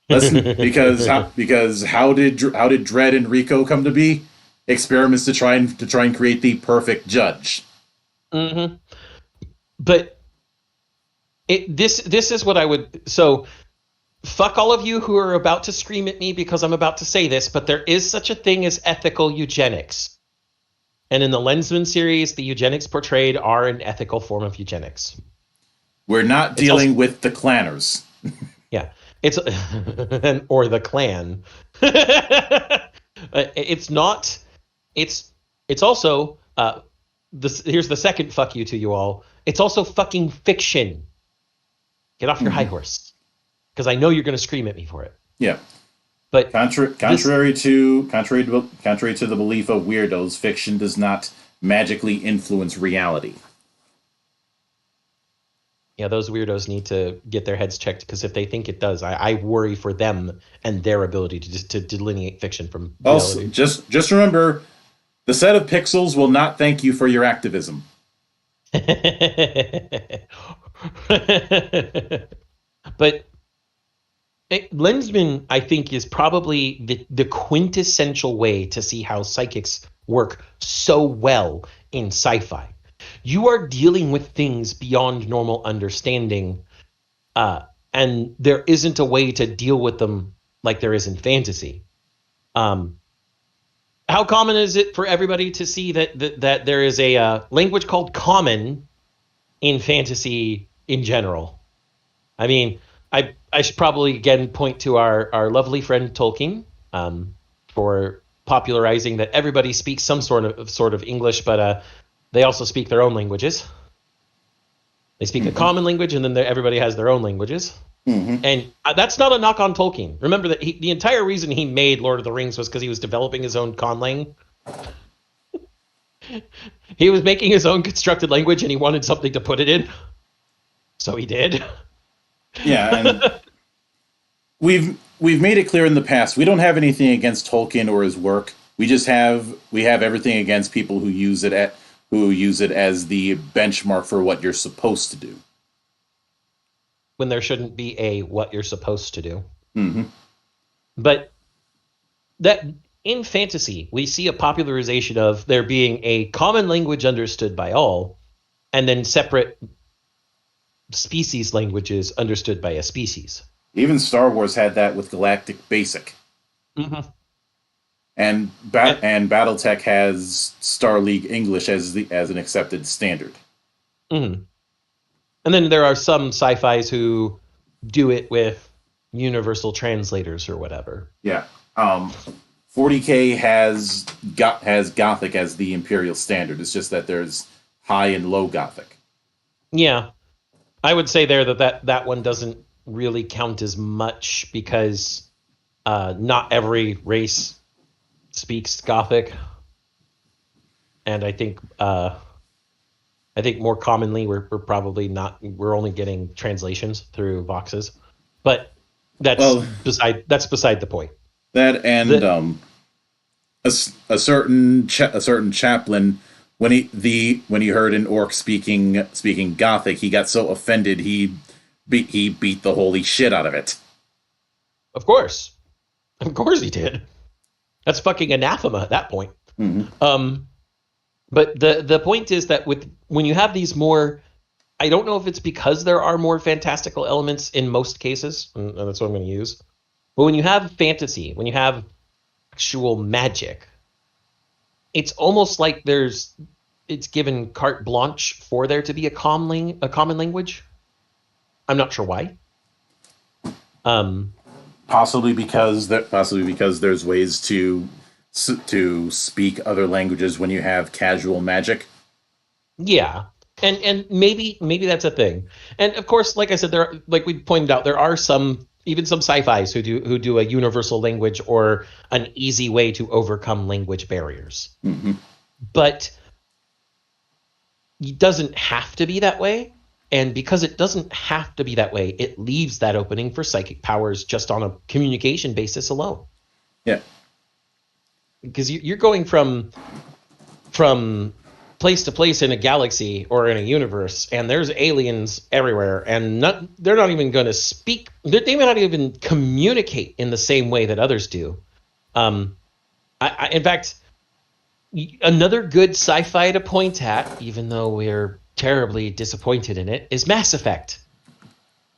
how did Dredd and Rico come to be? Experiments to try and create the perfect judge. Mm-hmm. But this is what I would... So, fuck all of you who are about to scream at me because I'm about to say this, but there is such a thing as ethical eugenics. And in the Lensman series, the eugenics portrayed are an ethical form of eugenics. We're not dealing with the clanners. Yeah. Or the clan. It's not... It's also... here's the second fuck you to you all. It's also fucking fiction. Get off your high horse, because I know you're going to scream at me for it. Yeah, but contrary to the belief of weirdos, fiction does not magically influence reality. Yeah, those weirdos need to get their heads checked, because if they think it does, I worry for them and their ability to delineate fiction from reality. Also, just remember, the set of pixels will not thank you for your activism. But Lensman, I think, is probably the quintessential way to see how psychics work so well in sci-fi. You are dealing with things beyond normal understanding, and there isn't a way to deal with them like there is in fantasy. How common is it for everybody to see that there is a language called common in fantasy in general? I mean, I should probably again point to our lovely friend Tolkien for popularizing that everybody speaks some sort of English, but they also speak their own languages. They speak a common language, and then everybody has their own languages. And that's not a knock on Tolkien. Remember that the entire reason he made Lord of the Rings was because he was developing his own conlang. He was making his own constructed language, and he wanted something to put it in. So he did. Yeah, and we've made it clear in the past we don't have anything against Tolkien or his work. We have everything against people who use it as the benchmark for what you're supposed to do. When there shouldn't be a what you're supposed to do. Mm-hmm. But that in fantasy, we see a popularization of there being a common language understood by all, and then separate species languages understood by a species. Even Star Wars had that with Galactic Basic. Mm-hmm. And BattleTech has Star League English as an accepted standard. Mm-hmm. And then there are some sci-fis who do it with universal translators or whatever. Yeah. 40K has Gothic as the Imperial standard. It's just that there's high and low Gothic. Yeah. I would say there that one doesn't really count as much because not every race speaks Gothic. And I think more commonly we're probably not. We're only getting translations through Voxes, but that's beside the point. That and a certain chaplain when he heard an orc speaking Gothic, he got so offended he beat the holy shit out of it. Of course he did. That's fucking anathema at that point. Mm-hmm. But the point is that when you have these more, I don't know if it's because there are more fantastical elements in most cases, and that's what I'm going to use. But when you have fantasy, when you have actual magic, it's almost like it's given carte blanche for there to be a common language. I'm not sure why. Possibly because there's ways to speak other languages when you have casual magic. Yeah, and maybe that's a thing. And of course, like I said, like we pointed out, there are some sci-fis who do a universal language or an easy way to overcome language barriers. Mm-hmm. But it doesn't have to be that way. And because it doesn't have to be that way, it leaves that opening for psychic powers just on a communication basis alone. Yeah. Because you're going from place to place in a galaxy or in a universe, and there's aliens everywhere, and they're not even going to speak. They may not even communicate in the same way that others do. In fact, another good sci-fi to point at, even though we're terribly disappointed in it, is Mass Effect.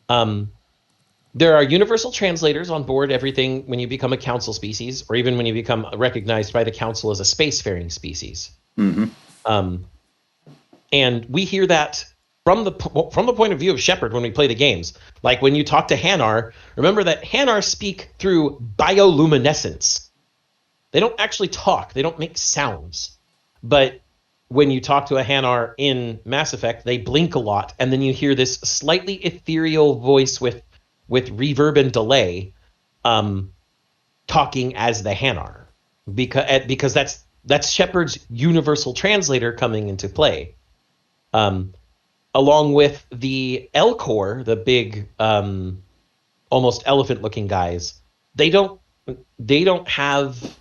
There are universal translators on board everything when you become a council species, or even when you become recognized by the council as a spacefaring species. Mm-hmm. And we hear that from the point of view of Shepard when we play the games. Like when you talk to Hanar, remember that Hanar speak through bioluminescence. They don't actually talk. They don't make sounds. But when you talk to a Hanar in Mass Effect, they blink a lot, and then you hear this slightly ethereal voice with reverb and delay, talking as the Hanar, because that's Shepard's universal translator coming into play, along with the Elcor, the big, almost elephant-looking guys. They don't have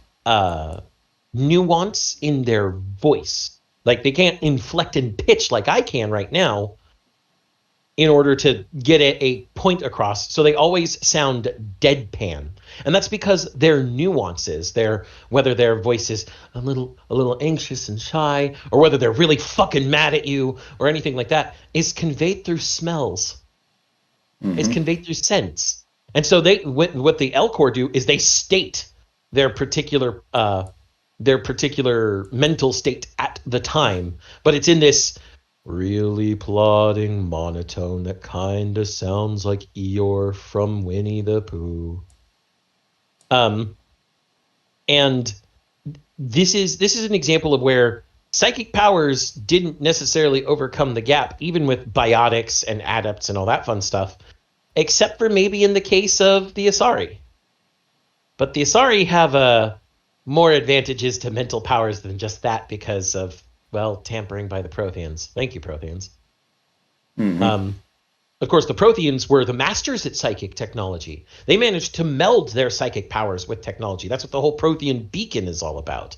nuance in their voice. Like, they can't inflect and pitch like I can right now in order to get a point across. So they always sound deadpan. And that's because their nuances, whether their voice is a little anxious and shy, or whether they're really fucking mad at you or anything like that, is conveyed through smells. Mm-hmm. It's conveyed through scents. And so what the Elcor do is they state their particular mental state at the time, but it's in this really plodding monotone that kind of sounds like Eeyore from Winnie the Pooh. And this is an example of where psychic powers didn't necessarily overcome the gap, even with biotics and adepts and all that fun stuff. except for maybe in the case of the Asari. But the Asari have more advantages to mental powers than just that because of, well, tampering by the Protheans. Thank you, Protheans. Of course, the Protheans were the masters at psychic technology. They managed to meld their psychic powers with technology. That's what the whole Prothean beacon is all about.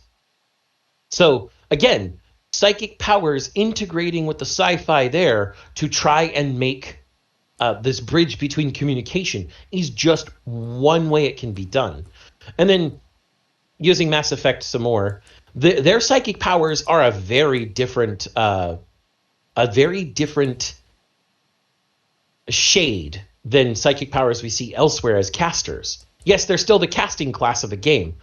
So, again, psychic powers integrating with the sci-fi there to try and make this bridge between communication is just one way it can be done. And then, using Mass Effect some more, their psychic powers are a very different shade than psychic powers we see elsewhere as casters. Yes, they're still the casting class of the game,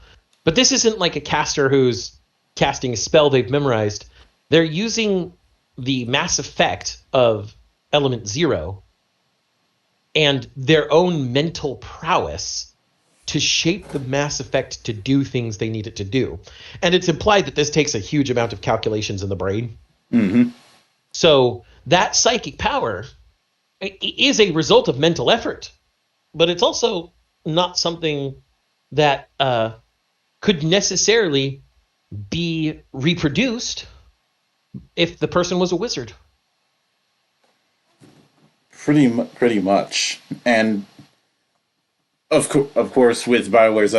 but this isn't like a caster who's casting a spell they've memorized. They're using the mass effect of Element Zero and their own mental prowess to shape the mass effect to do things they need it to do. And it's implied that this takes a huge amount of calculations in the brain. So that psychic power is a result of mental effort, but it's also not something that could necessarily be reproduced if the person was a wizard. Pretty much, and of course, with BioWare's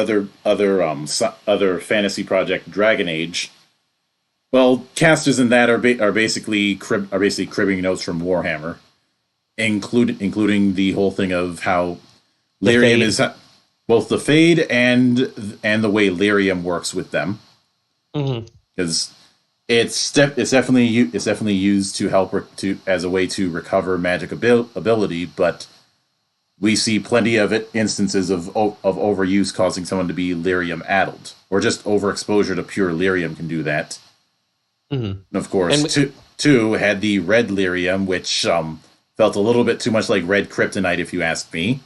other fantasy project, Dragon Age. Well, casters in that are basically cribbing notes from Warhammer, including the whole thing of how lyrium is both the fade and the way lyrium works with them, because it's definitely used to help as a way to recover magic ability, but we see plenty of instances of overuse causing someone to be lyrium addled, or just overexposure to pure lyrium can do that. And of course, two had the red lyrium, which felt a little bit too much like red kryptonite, if you ask me.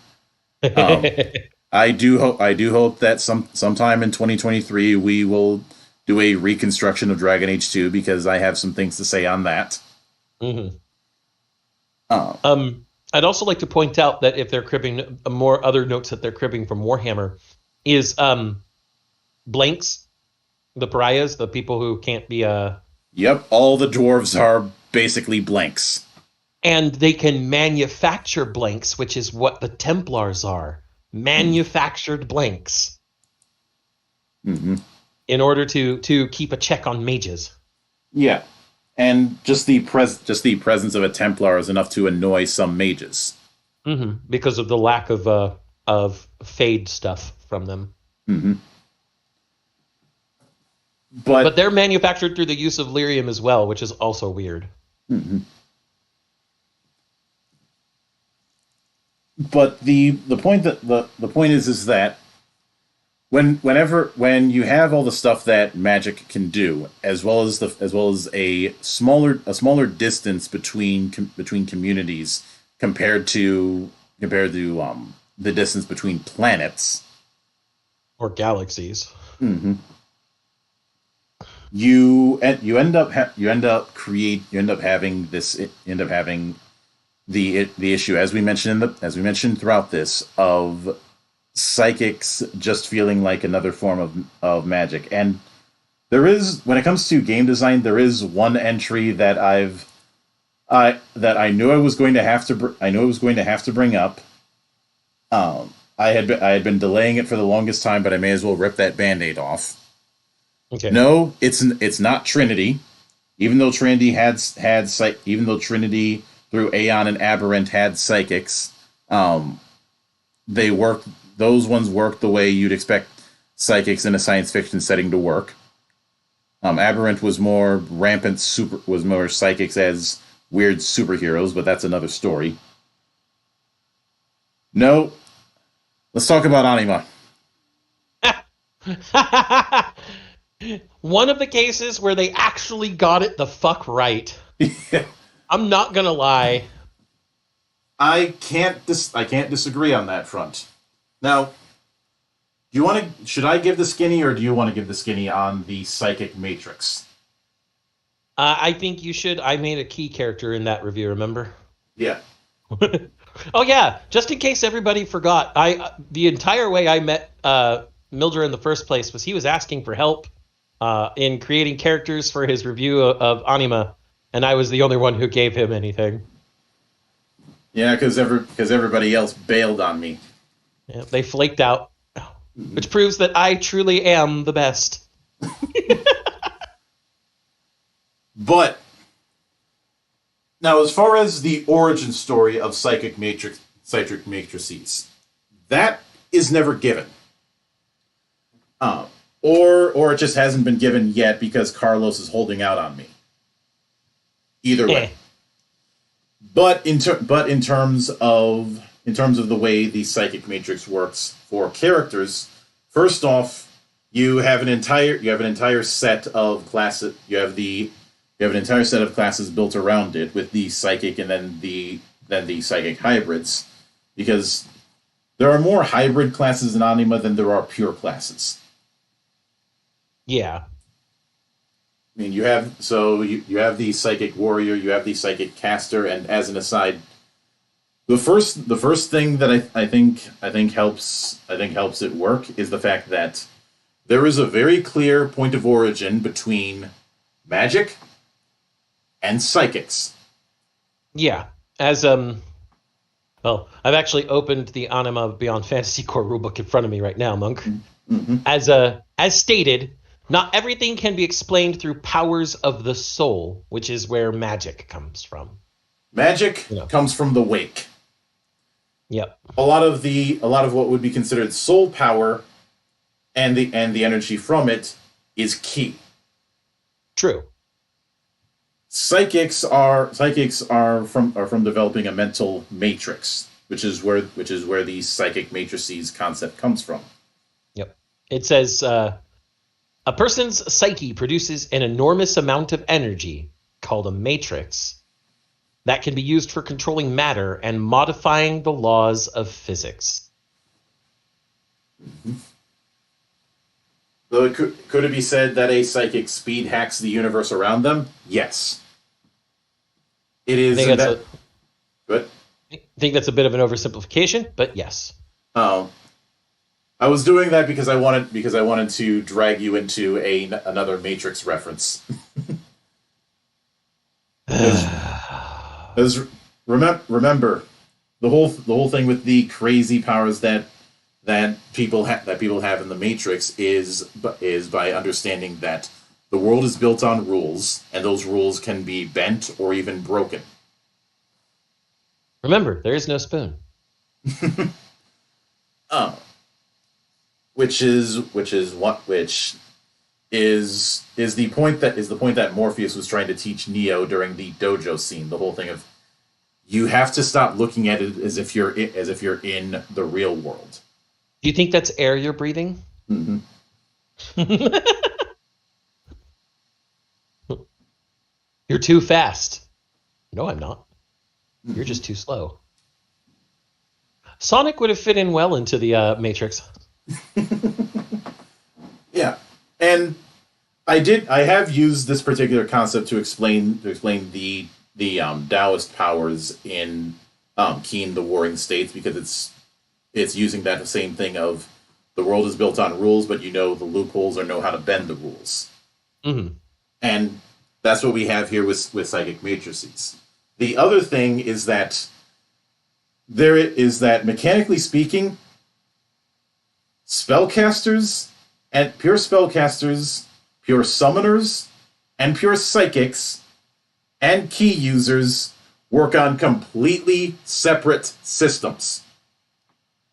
I do hope that sometime in 2023 we will do a reconstruction of Dragon Age 2, because I have some things to say on that. I'd also like to point out that if they're cribbing more other notes that they're cribbing from Warhammer is blanks, the pariahs, the people who can't be Yep, all the dwarves are basically blanks. And they can manufacture blanks, which is what the Templars are. Manufactured blanks. In order to keep a check on mages. Yeah. And just the presence of a Templar is enough to annoy some mages. Because of the lack of fade stuff from them. But they're manufactured through the use of lyrium as well, which is also weird. But the point is that when you have all the stuff that magic can do, as well as a smaller distance between communities compared to the distance between planets or galaxies. You end up having the issue, as we mentioned throughout this, of psychics just feeling like another form of magic. And there is, when it comes to game design, there is one entry that I knew I was going to have to bring up. I had been delaying it for the longest time, but I may as well rip that Band-Aid off. Okay. No, it's not Trinity, even though Trinity through Aeon and Aberrant had psychics. Those ones work the way you'd expect psychics in a science fiction setting to work. Aberrant was more psychics as weird superheroes, but that's another story. No, let's talk about Anima. One of the cases where they actually got it the fuck right. Yeah. I'm not gonna lie. I can't disagree on that front. Now, should I give the skinny, or do you want to give the skinny on the psychic matrix? I think you should. I made a key character in that review, remember? Yeah. Oh yeah, just in case everybody forgot, the entire way I met Mildred in the first place was he was asking for help in creating characters for his review of Anima, and I was the only one who gave him anything. Yeah, because everybody else bailed on me. Yeah, they flaked out, which proves that I truly am the best. But now, as far as the origin story of psychic matrices, that is never given, or it just hasn't been given yet because Carlos is holding out on me. Either way, but in terms of the way the psychic matrix works for characters, first off, you have an entire set of classes. You have an entire set of classes built around it with the psychic and then the psychic hybrids, because there are more hybrid classes in Anima than there are pure classes. Yeah. I mean, you have the psychic warrior, you have the psychic caster, and as an aside, the first thing that I think helps it work is the fact that there is a very clear point of origin between magic and psychics. Yeah. As well, I've actually opened the Anima Beyond Fantasy Core rulebook in front of me right now, Monk. Mm-hmm. As stated, not everything can be explained through powers of the soul, which is where magic comes from. Magic comes from the wake. Yep. A lot of what would be considered soul power and the energy from it is ki. True. Psychics are from developing a mental matrix, which is where the psychic matrices concept comes from. Yep. It says a person's psyche produces an enormous amount of energy called a matrix that can be used for controlling matter and modifying the laws of physics. Mm-hmm. So could it be said that a psychic speed hacks the universe around them? Yes. It is. Good. I think that's a bit of an oversimplification, but yes. Oh, I was doing that because I wanted to drag you into another Matrix reference. Because remember, the whole thing with the crazy powers that people have in the Matrix is by understanding that the world is built on rules, and those rules can be bent or even broken. Remember, there is no spoon. Which is the point that Morpheus was trying to teach Neo during the dojo scene. The whole thing of you have to stop looking at it as if you're in the real world. Do you think that's air you're breathing? Mm-hmm. You're too fast. No, I'm not. You're just too slow. Sonic would have fit in well into the Matrix. Yeah, and I have used this particular concept to explain the Taoist powers in Keen the Warring States, because it's using that same thing of the world is built on rules, but you know the loopholes or know how to bend the rules. Mm-hmm. And that's what we have here with psychic matrices. The other thing is that mechanically speaking, spellcasters and pure spellcasters, pure summoners, and pure psychics and key users work on completely separate systems.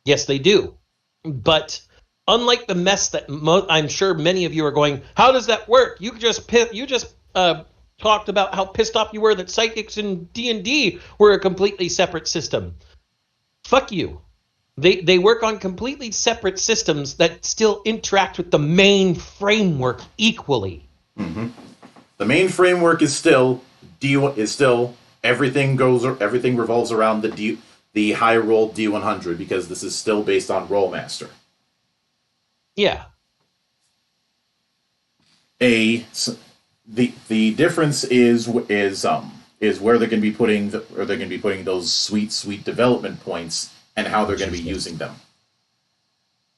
Yes, they do. But unlike the mess that I'm sure many of you are going, how does that work? You just talked about how pissed off you were that psychics in D&D were a completely separate system. Fuck you. They work on completely separate systems that still interact with the main framework equally. Mm-hmm. The main framework is still everything revolves around the high roll D100, because this is still based on Rollmaster. Yeah. The difference is where they're going to be putting those sweet development points and how they're going to be using them.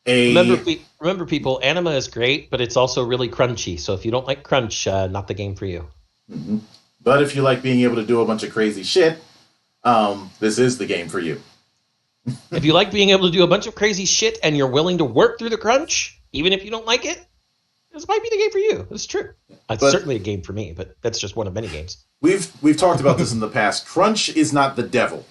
Remember, people, anima is great, but it's also really crunchy. So if you don't like crunch, not the game for you. Mm-hmm. But if you like being able to do a bunch of crazy shit, this is the game for you. If you like being able to do a bunch of crazy shit and you're willing to work through the crunch, even if you don't like it, this might be the game for you. It's true. It's certainly a game for me, but that's just one of many games. We've talked about this in the past. Crunch is not the devil.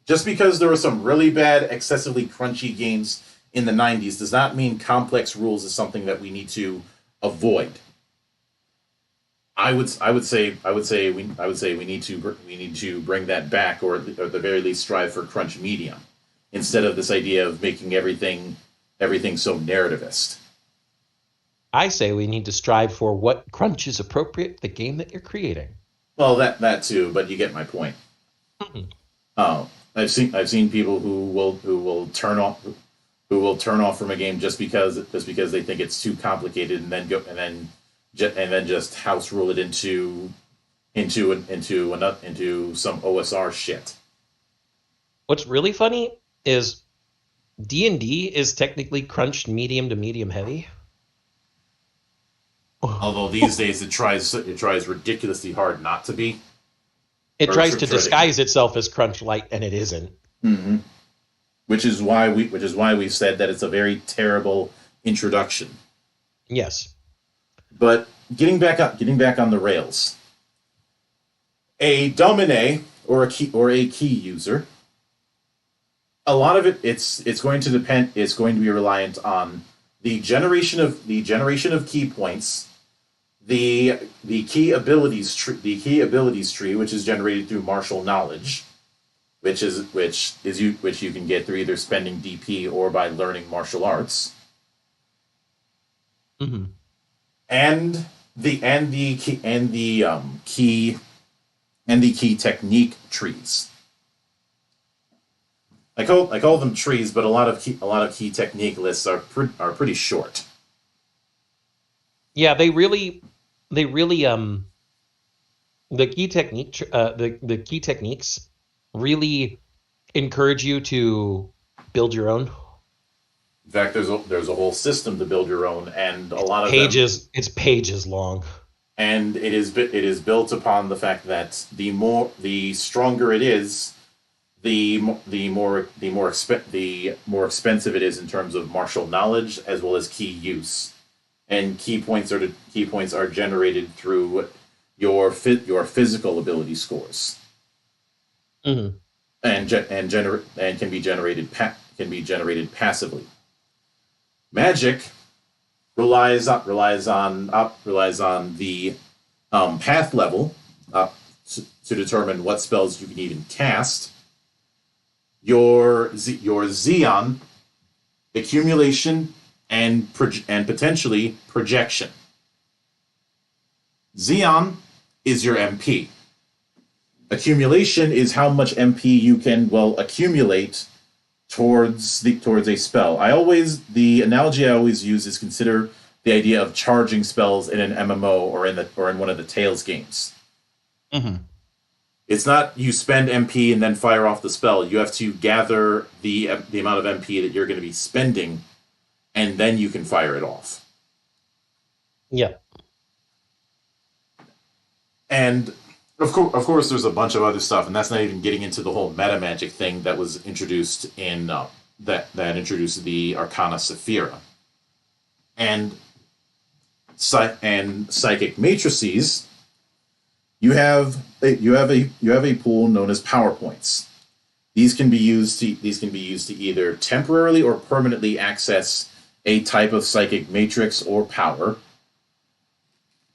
Just because there were some really bad, excessively crunchy games in the 90s does not mean complex rules is something that we need to avoid. I would say we need to bring that back, or at the very least strive for crunch medium, instead of this idea of making everything so narrativist. I say we need to strive for what crunch is appropriate for the game that you're creating. Well, that too, but you get my point. I've seen people who will turn off from a game just because they think it's too complicated, and then just house rule it into some OSR shit. What's really funny is D&D is technically crunched medium to medium heavy. Although these days it tries ridiculously hard not to be. It tries to disguise itself as crunch light, and it isn't. Mm-hmm. Which is why we've said that it's a very terrible introduction. Yes. But getting back on the rails, a domine or a key user, a lot of it's going to depend. It's going to be reliant on the generation of key points, the key abilities tree, which is generated through martial knowledge, which you can get through either spending DP or by learning martial arts. Mm-hmm. And the key technique trees. I call them trees, but a lot of key technique lists are pretty short. Yeah, they really the key techniques really encourage you to build your own. In fact, there's a whole system to build your own, and a lot of pages. It's pages long, and it is built upon the fact that the stronger it is, the more expensive it is in terms of martial knowledge as well as key use, and key points are generated through your physical ability scores, mm-hmm. and can be generated passively. Magic relies on the path level to determine what spells you can even cast. Your Xeon, accumulation, and potentially projection. Xeon is your MP. Accumulation is how much MP you can accumulate towards a spell. The analogy I always use is consider the idea of charging spells in an MMO or in one of the Tales games. Mm-hmm. It's not you spend MP and then fire off the spell. You have to gather the amount of MP that you're going to be spending, and then you can fire it off. Yeah. And of course, there's a bunch of other stuff, and that's not even getting into the whole meta magic thing that was introduced in that introduced the Arcana Sephira, and psychic matrices. You have a pool known as power points. These can be used to either temporarily or permanently access a type of psychic matrix or power,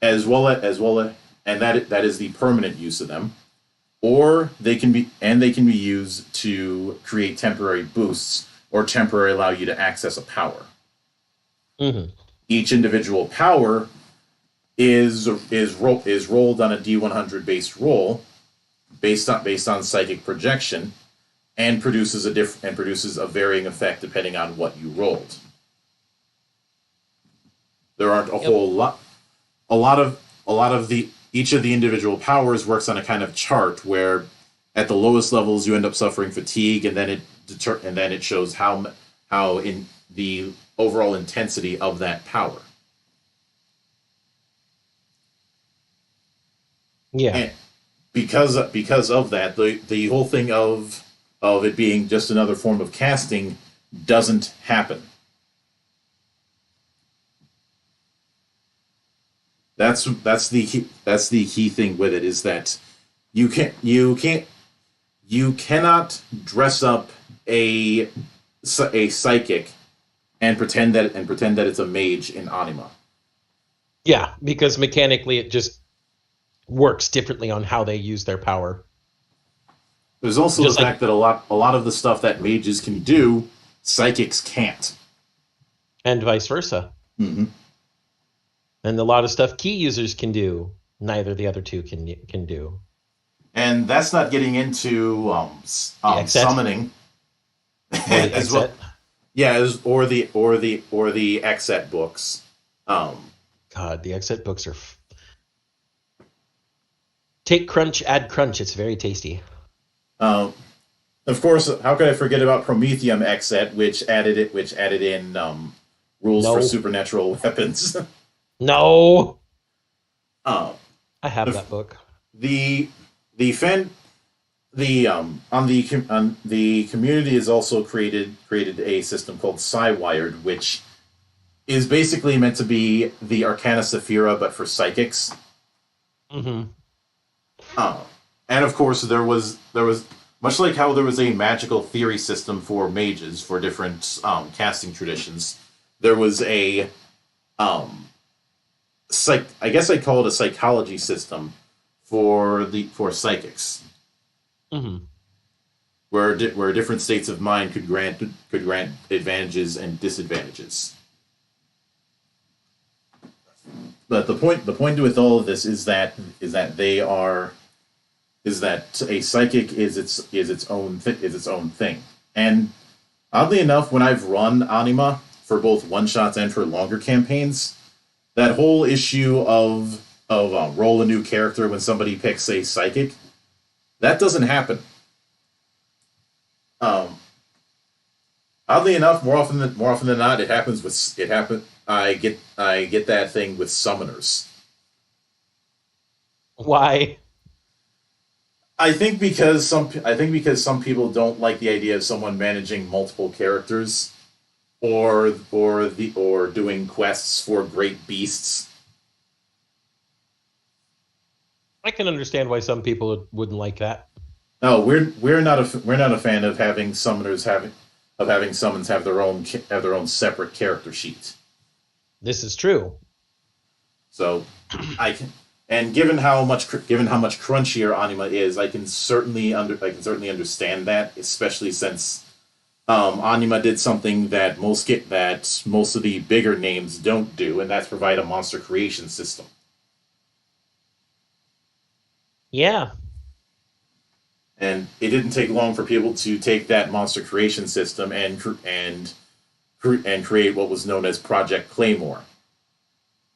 as well as and that is the permanent use of them, or they can be used to create temporary boosts or temporarily allow you to access a power. Mm-hmm. Each individual power is rolled on a D100 based roll based on psychic projection, and produces a varying effect depending on what you rolled. There aren't a whole lot. A lot of the each of the individual powers works on a kind of chart where at the lowest levels you end up suffering fatigue, and then it shows how in the overall intensity of that power. Yeah. And because of that, the whole thing of it being just another form of casting doesn't happen. That's the key thing with it, is that you cannot dress up a psychic and pretend that it's a mage in Anima. Yeah, because mechanically it just works differently on how they use their power. There's also just the fact that a lot of the stuff that mages can do, psychics can't, and vice versa. Mm-hmm. And a lot of stuff key users can do, neither the other two can do. And that's not getting into summoning as well. Yeah, or the exet books. God, the exet books are. Take crunch, add crunch. It's very tasty. Of course, how could I forget about Prometheum exet, which added in rules for supernatural weapons. No. I have that book. The community has also created a system called Psywired, which is basically meant to be the Arcana Sephira, but for psychics. Mm-hmm. And of course, there was much like how there was a magical theory system for mages for different casting traditions. There was a I guess I'd call it a psychology system for psychics, mm-hmm. where different states of mind could grant advantages and disadvantages. But the point with all of this is that a psychic is its own thing. And oddly enough, when I've run Anima for both one shots and for longer campaigns, that whole issue of roll a new character when somebody picks a psychic, that doesn't happen. Oddly enough, more often than not, it happens. I get that thing with summoners. Why? I think because some people don't like the idea of someone managing multiple characters, or doing quests for great beasts. I can understand why some people wouldn't like that. No, we're not a fan of having summons have their own separate character sheet. This is true. So given how much crunchier Anima is, I can certainly understand that, especially since Anima did something that most of the bigger names don't do, and that's provide a monster creation system. Yeah. And it didn't take long for people to take that monster creation system and create what was known as Project Claymore.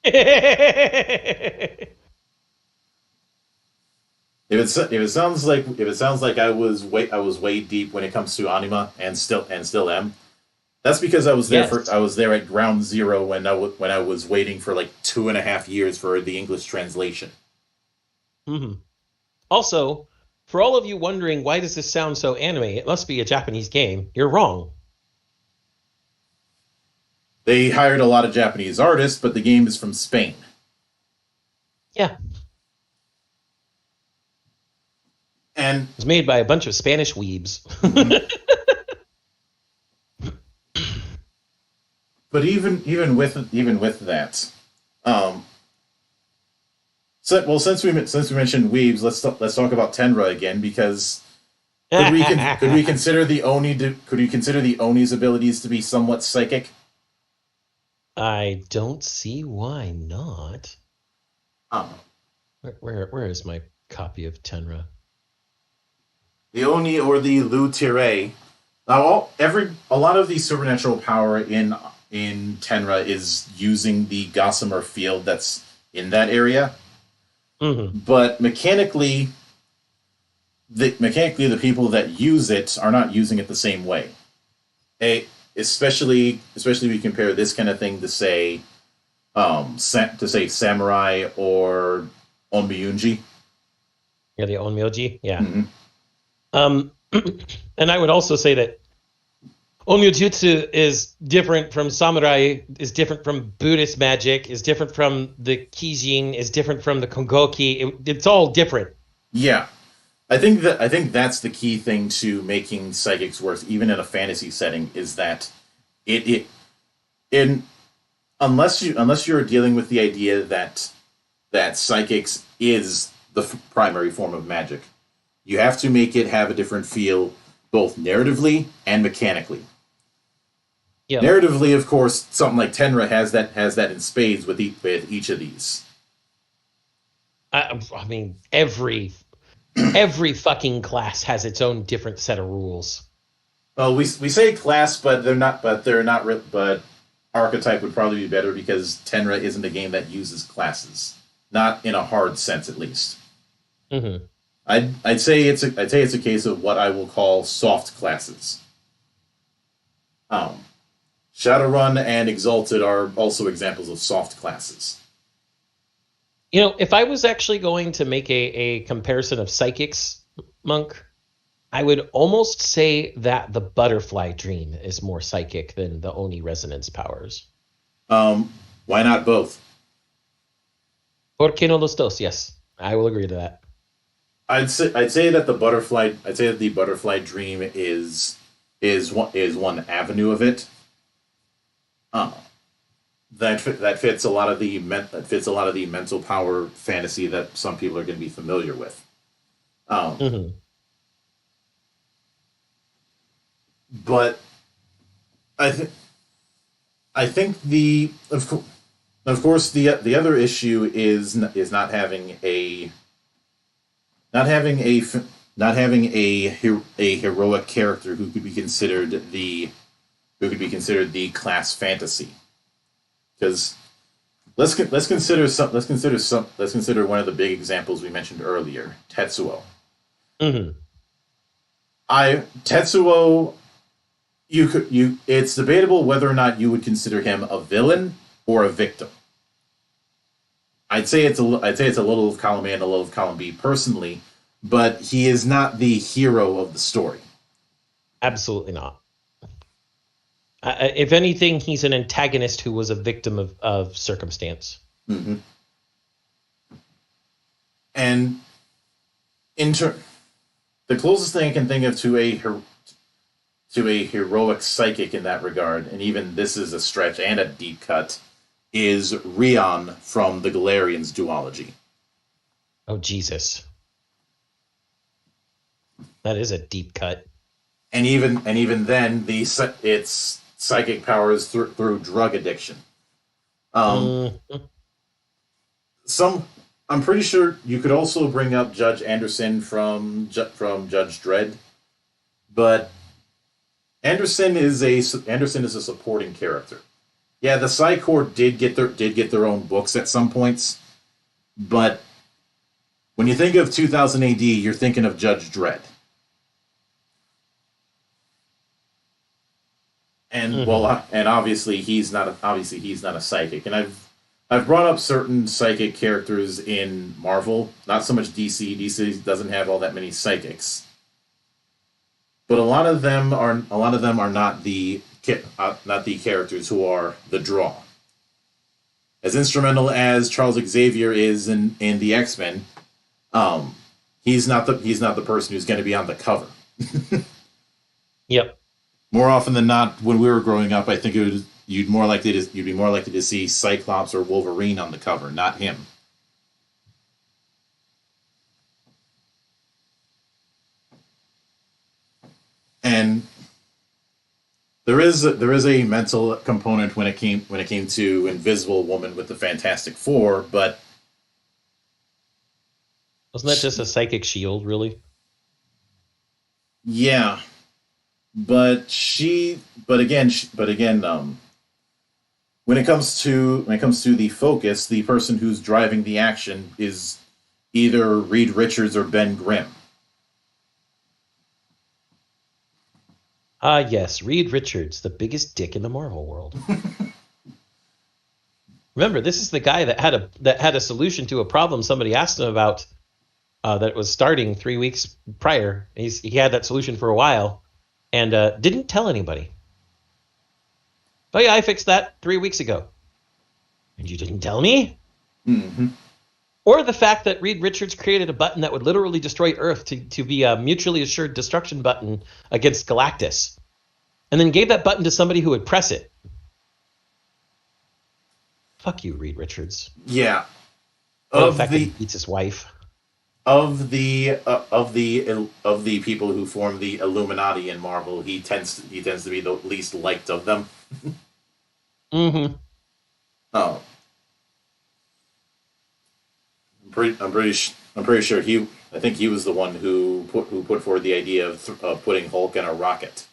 If it sounds like I was way deep when it comes to Anima and still am, that's because I was there at ground zero when I was waiting for like 2.5 years for the English translation. Mm-hmm. Also, for all of you wondering why does this sound so anime, it must be a Japanese game. You're wrong. They hired a lot of Japanese artists, but the game is from Spain. Yeah. And it was made by a bunch of Spanish weebs. But even with that, since we mentioned weebs, let's talk about Tenra again, because could we consider the Oni's abilities to be somewhat psychic? I don't see why not. Where is my copy of Tenra? The Oni or the Lu Tire. Now, a lot of the supernatural power in Tenra is using the Gossamer field that's in that area. Mm-hmm. but mechanically, the people that use it are not using it the same way. A, especially if you compare this kind of thing to say samurai or onmyunji. Yeah, the onmyoji. Yeah. Mm-hmm. And I would also say that onmyojutsu is different from samurai, is different from Buddhist magic, is different from the kijin, is different from the kongoki. It's all different. Yeah, I think that's the key thing to making psychics work, even in a fantasy setting, is that it in unless you're dealing with the idea that psychics is the primary form of magic, you have to make it have a different feel, both narratively and mechanically. Yeah. Narratively, of course, something like Tenra has that in spades with each of these. I mean, every fucking class has its own different set of rules. Well, we say class, but they're not. But archetype would probably be better because Tenra isn't a game that uses classes, not in a hard sense, at least. Mm-hmm. I'd say it's a case of what I will call soft classes. Um, Shadowrun and Exalted are also examples of soft classes. You know, if I was actually going to make a comparison of psychics, Monk, I would almost say that the butterfly dream is more psychic than the Oni resonance powers. Why not both? ¿Por qué no los dos? Yes, I will agree to that. I'd say that the butterfly dream is one avenue of it. Uh, that fits a lot of the mental power fantasy that some people are going to be familiar with. Mm-hmm. But I think I think of course the other issue is not having a not having a heroic character who could be considered the class fantasy. Because let's consider one of the big examples we mentioned earlier, Tetsuo. Mm-hmm. Tetsuo, it's debatable whether or not you would consider him a villain or a victim. I'd say it's a little of column A and a little of column B personally, but he is not the hero of the story. Absolutely not. If anything, he's an antagonist who was a victim of circumstance. Mm-hmm. And the closest thing I can think of to a heroic psychic in that regard, and even this is a stretch and a deep cut, is Rion from the Galarian's duology. Oh, Jesus. That is a deep cut. And even then, its psychic powers through drug addiction. I'm pretty sure you could also bring up Judge Anderson from Judge Dredd, but Anderson is a supporting character. Yeah, the Psi Corps did get their own books at some points, but when you think of 2000 AD, you're thinking of Judge Dredd. And and obviously he's not a psychic. And I've brought up certain psychic characters in Marvel, not so much DC. DC doesn't have all that many psychics, but a lot of them are not the characters who are the draw. As instrumental as Charles Xavier is in the X-Men, he's not the person who's going to be on the cover. Yep. More often than not, when we were growing up, I think you'd be more likely to see Cyclops or Wolverine on the cover, not him. And there is a mental component when it came to Invisible Woman with the Fantastic Four, but wasn't that just a psychic shield, really? Yeah. But again, when it comes to the focus, the person who's driving the action is either Reed Richards or Ben Grimm. Yes, Reed Richards, the biggest dick in the Marvel world. Remember, this is the guy that had a solution to a problem somebody asked him about that was starting 3 weeks prior. He had that solution for a while and didn't tell anybody. Oh yeah, I fixed that 3 weeks ago. And you didn't tell me? Mm-hmm. Or the fact that Reed Richards created a button that would literally destroy Earth to be a mutually assured destruction button against Galactus. And then gave that button to somebody who would press it. Fuck you, Reed Richards. Yeah. The fact that he beats his wife. Of the people who form the Illuminati in Marvel, he tends to be the least liked of them. Mm-hmm. Oh. I'm pretty sure I think he was the one who put forward the idea of putting Hulk in a rocket.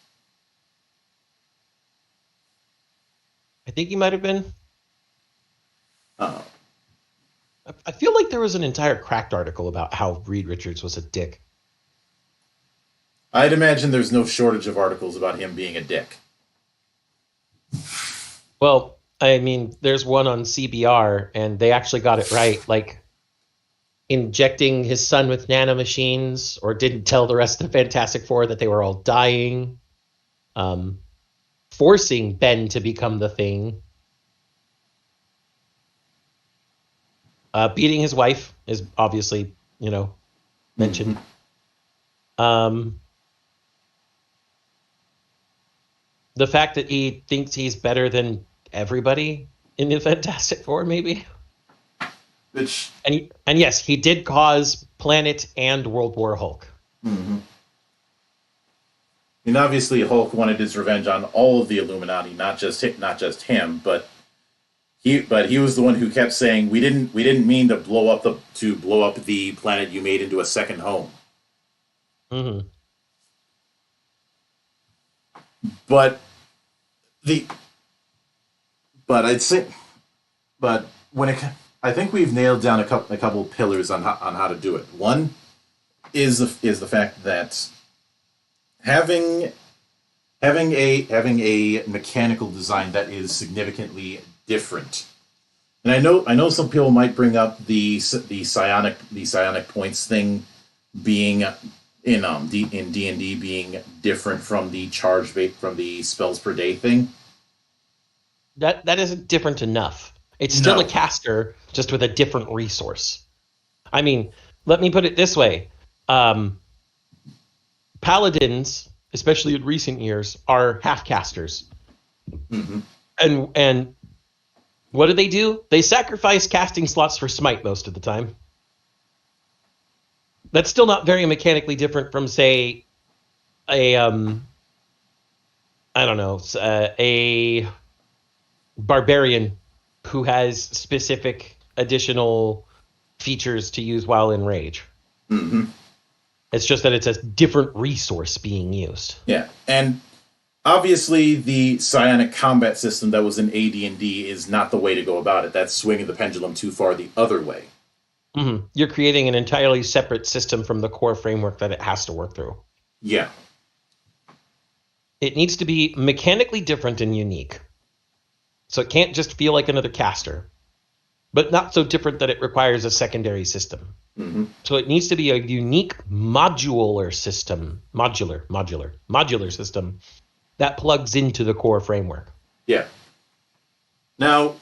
I think he might have been. Oh. I feel like there was an entire Cracked article about how Reed Richards was a dick. I'd imagine there's no shortage of articles about him being a dick. Well, I mean, there's one on CBR, and they actually got it right. Like, injecting his son with nanomachines, or didn't tell the rest of the Fantastic Four that they were all dying. Forcing Ben to become the Thing. Beating his wife is obviously, mentioned. Mm-hmm. The fact that he thinks he's better than everybody in the Fantastic Four, maybe. And yes, he did cause Planet and World War Hulk. Mm-hmm. I mean, obviously, Hulk wanted his revenge on all of the Illuminati, not just him, but he was the one who kept saying, "We didn't mean to blow up the planet you made into a second home." Mm-hmm. But I think we've nailed down a couple pillars on how to do it. One is the fact that having a mechanical design that is significantly different. And I know some people might bring up the psionic points thing being in D&D being different from the from the spells per day thing. That isn't different enough. It's still a caster, just with a different resource. I mean, let me put it this way. Paladins, especially in recent years, are half casters. Mm-hmm. And what do? They sacrifice casting slots for smite most of the time. That's still not very mechanically different from, say, a barbarian who has specific additional features to use while in rage. Mm-hmm. It's just that it's a different resource being used. Yeah, and obviously the psionic combat system that was in AD&D is not the way to go about it. That's swinging the pendulum too far the other way. Mm-hmm. You're creating an entirely separate system from the core framework that it has to work through. Yeah. It needs to be mechanically different and unique. So it can't just feel like another caster, but not so different that it requires a secondary system. Mm-hmm. So it needs to be a unique modular system system that plugs into the core framework. Yeah. Now,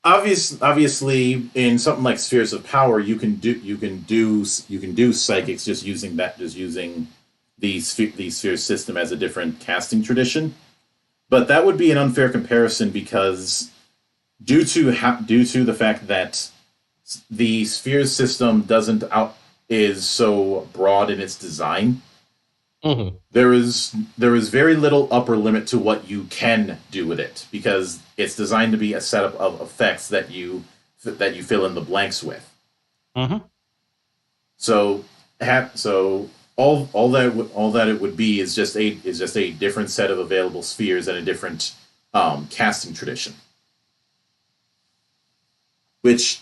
obviously, in something like Spheres of Power, you can do psychics just using the sphere system as a different casting tradition. But that would be an unfair comparison because due to the fact that the sphere system is so broad in its design, mm-hmm. there is very little upper limit to what you can do with it because it's designed to be a setup of effects that you fill in the blanks with. Mm-hmm. So all that it would be is just a different set of available spheres and a different casting tradition. Which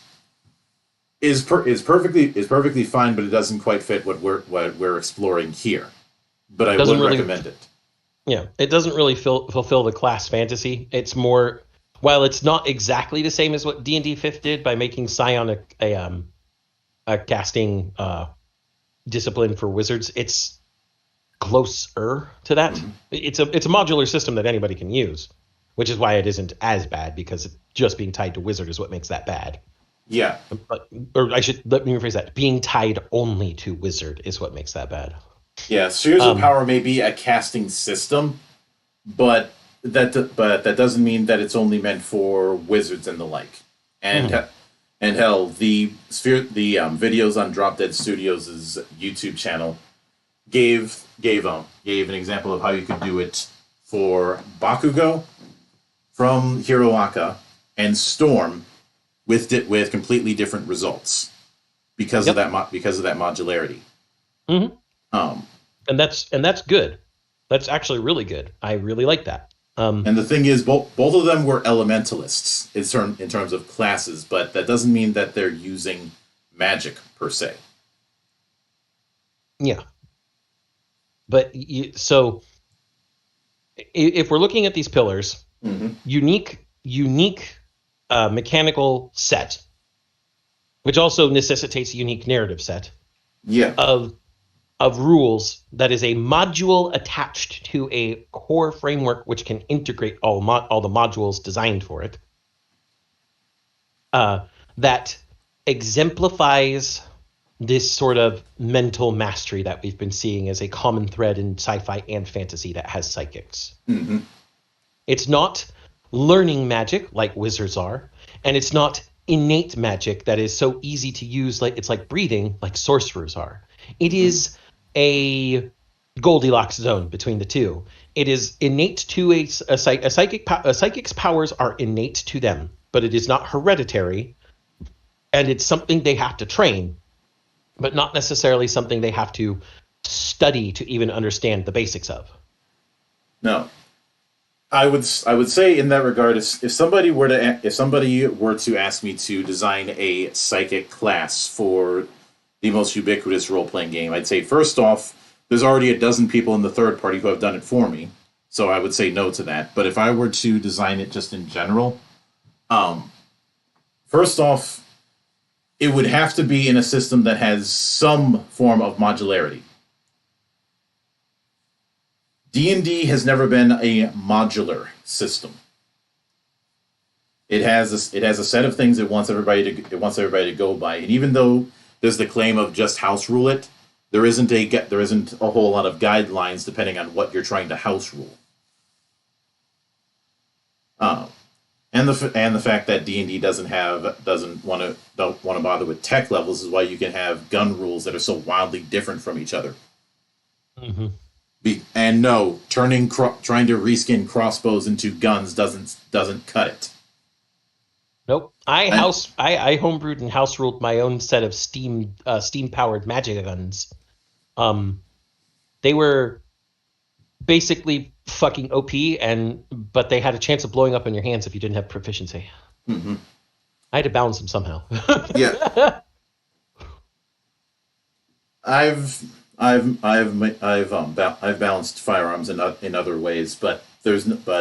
is perfectly fine, but it doesn't quite fit what we're exploring here. But I would recommend it. Yeah, it doesn't really fulfill the class fantasy. It's more, while it's not exactly the same as what D&D 5th did by making Psionic a casting discipline for wizards, it's closer to that. Mm-hmm. It's a modular system that anybody can use, which is why it isn't as bad, because just being tied to wizard is what makes that bad. Yeah. Or let me rephrase that. Being tied only to wizard is what makes that bad. Yeah, Spheres of Power may be a casting system, but that doesn't mean that it's only meant for wizards and the like. And hell, the videos on Drop Dead Studios' YouTube channel gave an example of how you could do it for Bakugo from Hiroaka and Storm with completely different results because of that modularity. Mm-hmm. And that's good. That's actually really good. I really like that. And the thing is, both of them were elementalists in terms of classes, but that doesn't mean that they're using magic per se. Yeah. But so if we're looking at these pillars, unique mechanical set, which also necessitates a unique narrative set. Yeah. Of rules that is a module attached to a core framework which can integrate all the modules designed for it. That exemplifies this sort of mental mastery that we've been seeing as a common thread in sci-fi and fantasy that has psychics. Mm-hmm. It's not learning magic like wizards are, and it's not innate magic that is so easy to use, like it's like breathing, like sorcerers are. It is a Goldilocks zone between the two. It is innate to a psychic's powers are innate to them, but it is not hereditary, and it's something they have to train, but not necessarily something they have to study to even understand the basics of. No, I would say in that regard, if somebody were to ask me to design a psychic class for the most ubiquitous role-playing game, I'd say, first off, there's already a dozen people in the third party who have done it for me, so I would say no to that. But if I were to design it just in general, first off, it would have to be in a system that has some form of modularity. D&D has never been a modular system. It has a set of things it wants everybody to go by, and even though there's the claim of just house rule it, there isn't a whole lot of guidelines depending on what you're trying to house rule. And the fact that D&D don't want to bother with tech levels is why you can have gun rules that are so wildly different from each other. Mm-hmm. And no, trying to reskin crossbows into guns doesn't cut it. Nope. I homebrewed and house ruled my own set of steam powered magic guns. They were basically fucking OP, but they had a chance of blowing up in your hands if you didn't have proficiency. Mm-hmm. I had to balance them somehow. Yeah. I've balanced firearms in other ways, but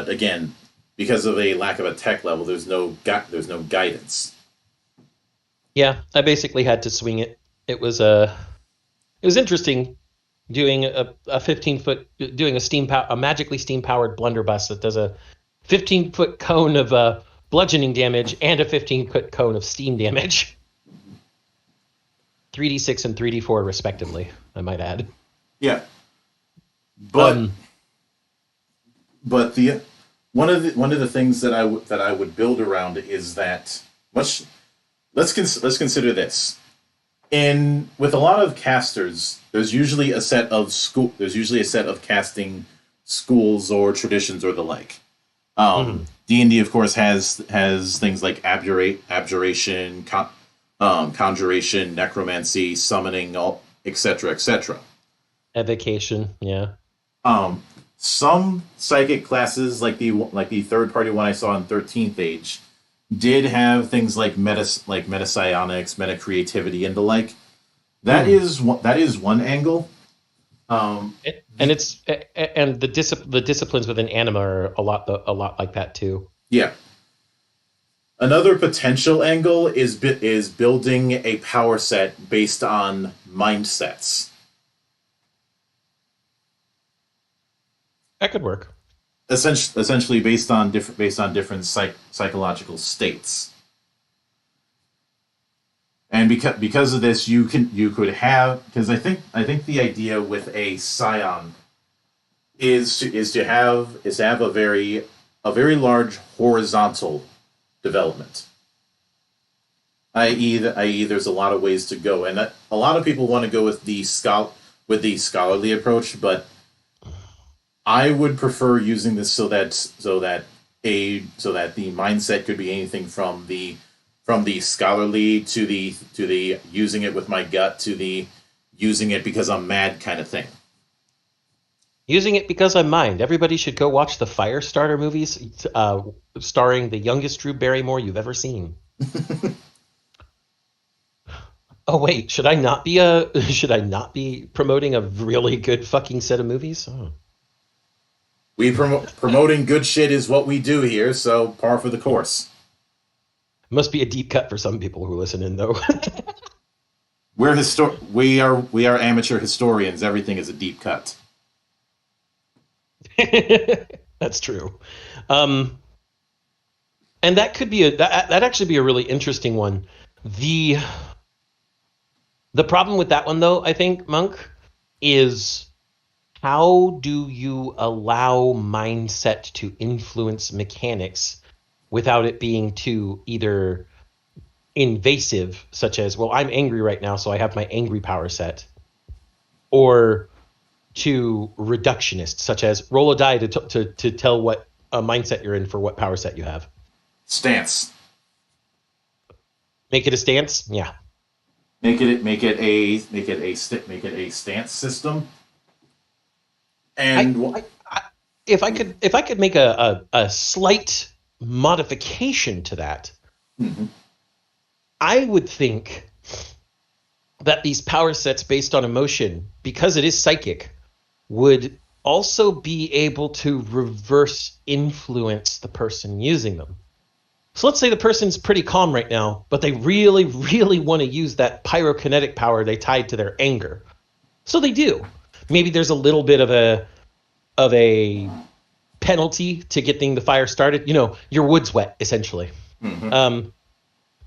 again, because of a lack of a tech level, there's no guidance. Yeah, I basically had to swing it. It was interesting doing a 15-foot, doing a magically steam-powered blunderbuss that does a 15-foot cone of bludgeoning damage and a 15-foot cone of steam damage. 3d6 and 3d4 respectively, I might add. Yeah. But the one of the things that I would build around is that let's consider this. With a lot of casters, there's usually a set of casting schools or traditions or the like. D&D, of course, has things like abjuration, conjuration, necromancy, summoning, etc., etc. Evocation, yeah. Some psychic classes, like the third party one I saw in 13th Age, did have things like meta psionics, meta creativity, and the like. That is one angle. And it's and the disciplines within anima are a lot like that too. Yeah. Another potential angle is building a power set based on mindsets. That could work. Essentially based on different psychological states. And because of this, you could have, because I think the idea with a scion is to have a very large horizontal development. I.e., there's a lot of ways to go, and a lot of people want to go with the scholarly approach, but I would prefer using this so that the mindset could be anything from the scholarly to the using it with my gut to the using it because I'm mad kind of thing. Using it because I'm mind. Everybody should go watch the Firestarter movies, starring the youngest Drew Barrymore you've ever seen. Oh wait, should I not be promoting a really good fucking set of movies? Oh. Promoting good shit is what we do here, so par for the course. Must be a deep cut for some people who listen in, though. We are amateur historians. Everything is a deep cut. That's true. And that could be that actually be a really interesting one. The problem with that one, though, I think, Monk, is how do you allow mindset to influence mechanics without it being too either invasive, such as, well, I'm angry right now, so I have my angry power set, or too reductionist, such as roll a die to tell what mindset you're in for what power set you have. Stance. Make it a stance? Yeah. Make it a stance system. And if I could make a slight modification to that, mm-hmm. I would think that these power sets based on emotion, because it is psychic, would also be able to reverse influence the person using them. So let's say the person's pretty calm right now, but they really, really want to use that pyrokinetic power they tied to their anger. So they do. Maybe there's a little bit of a penalty to getting the fire started. You know, your wood's wet, essentially. Mm-hmm.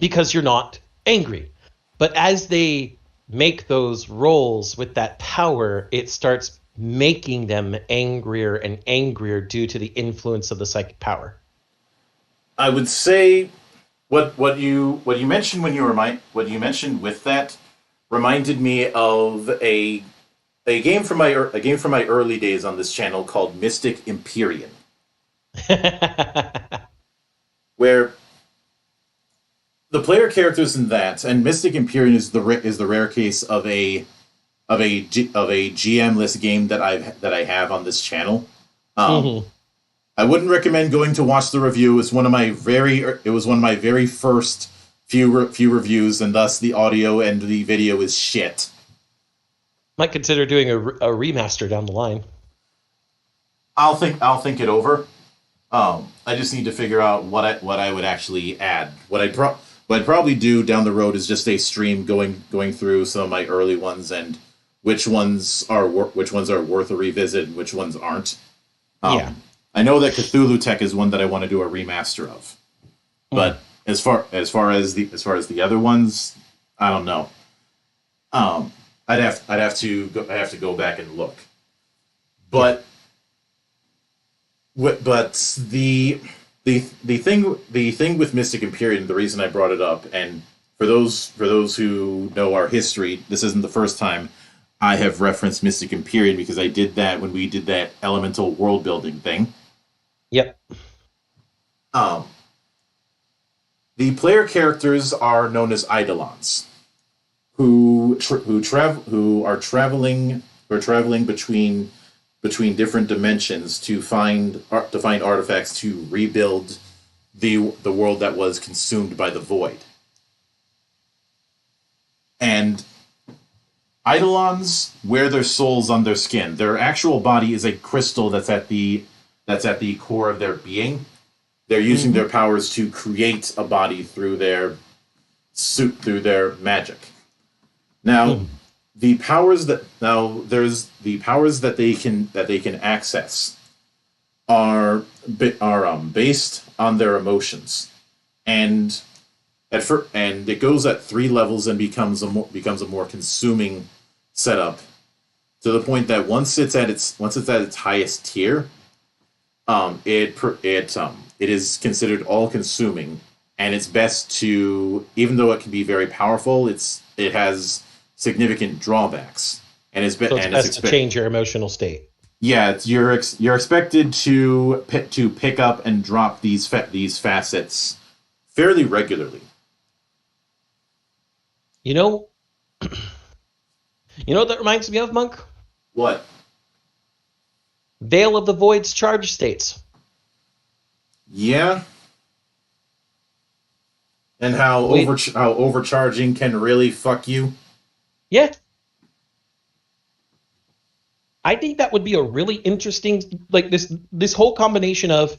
Because you're not angry. But as they make those rolls with that power, it starts making them angrier and angrier due to the influence of the psychic power. I would say what you mentioned what you mentioned with that reminded me of a game from my early days on this channel called Mystic Imperium, where the player characters in that, and Mystic Imperium is the rare case of a GM-less game that I have on this channel. Mm-hmm. I wouldn't recommend going to watch the review. It was one of my very first few reviews, and thus the audio and the video is shit. Might consider doing a remaster down the line. I'll think it over. I just need to figure out what I would actually add. What I'd probably do down the road is just a stream going through some of my early ones and which ones are worth a revisit and which ones aren't. Yeah. I know that Cthulhu Tech is one that I want to do a remaster of, but as far as the other ones, I don't know. I'd have to go back and look, but the thing with Mystic Imperium, the reason I brought it up, and for those who know our history, this isn't the first time I have referenced Mystic Imperium because I did that when we did that elemental world building thing. Yep. The player characters are known as Eidolons, who are traveling between different dimensions to find artifacts to rebuild the world that was consumed by the void. And Eidolons wear their souls on their skin. Their actual body is a crystal that's at the core of their being. They're using their powers to create a body through their magic. Now, the powers that they can access are based on their emotions, and it goes at 3 levels and becomes a more consuming setup, to the point that once it's at its highest tier, it is considered all consuming, and it's best to, even though it can be very powerful, it has significant drawbacks, and it's best to change your emotional state. Yeah, you're expected to pick up and drop these facets fairly regularly. You know what that reminds me of, Monk? What? Veil of the Void's charge states. Yeah. And how overcharging can really fuck you. Yeah. I think that would be a really interesting, like, this whole combination of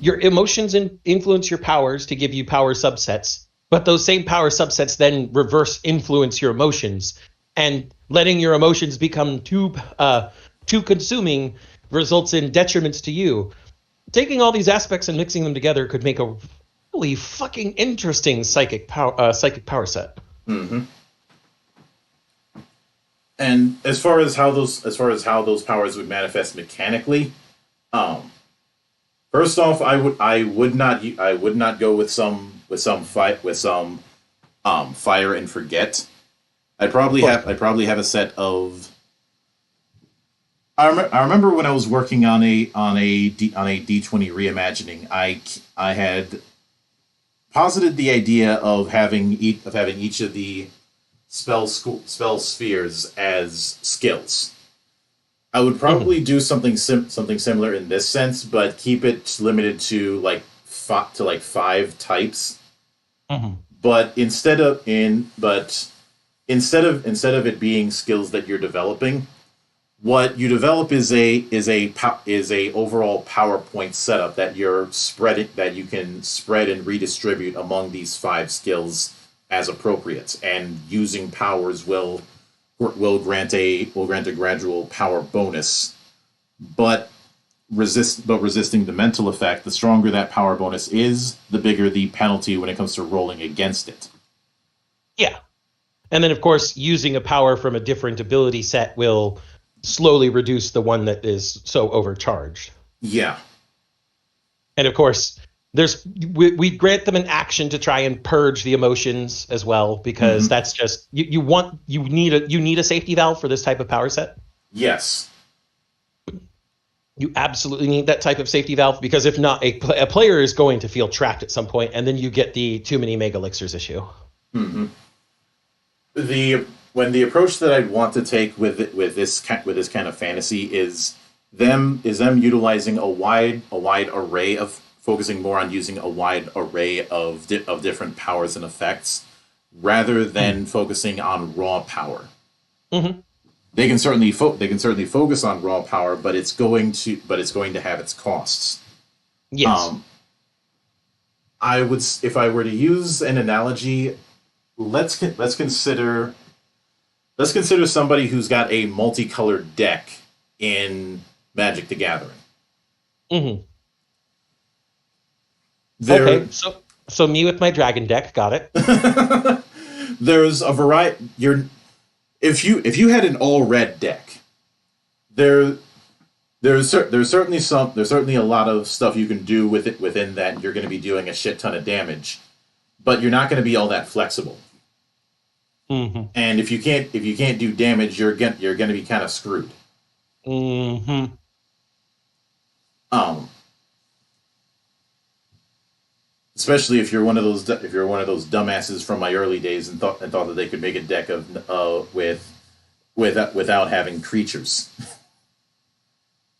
your emotions influence your powers to give you power subsets, but those same power subsets then reverse influence your emotions, and letting your emotions become too consuming results in detriments to you. Taking all these aspects and mixing them together could make a really fucking interesting psychic power set. Mm-hmm. And as far as how those powers would manifest mechanically, first off, I would not go with some fire and forget. I'd probably have a set of. I remember when I was working on a D20 reimagining, I had posited the idea of having each of the spell spheres as skills. I would probably do something similar in this sense, but keep it limited to like 5 types. But instead of it being skills that you're developing, what you develop is a overall PowerPoint setup that you can spread and redistribute among these 5 skills as appropriate, and using powers will grant a gradual power bonus, but resisting the mental effect. The stronger that power bonus is, the bigger the penalty when it comes to rolling against it. Yeah. And then, of course, using a power from a different ability set will slowly reduce the one that is so overcharged. Yeah. And of course, we grant them an action to try and purge the emotions as well, because that's just you need a safety valve for this type of power set. Yes. You absolutely need that type of safety valve, because if not, a player is going to feel trapped at some point, and then you get the too many mega elixirs issue. Mm-hmm. When the approach that I'd want to take with this kind of fantasy is them utilizing a wide array of, focusing more on using a wide array of different powers and effects, rather than focusing on raw power. They can certainly focus on raw power, but it's going to have its costs. Yes. If I were to use an analogy, let's consider somebody who's got a multicolored deck in Magic the Gathering. Okay, so me with my dragon deck, got it. There's a variety. If you had an all red deck, there's certainly a lot of stuff you can do with it within that. You're going to be doing a shit ton of damage, but you're not going to be all that flexible. And if you can't do damage, you're going to be kind of screwed. Especially if you're one of those dumbasses from my early days and thought that they could make a deck of without having creatures.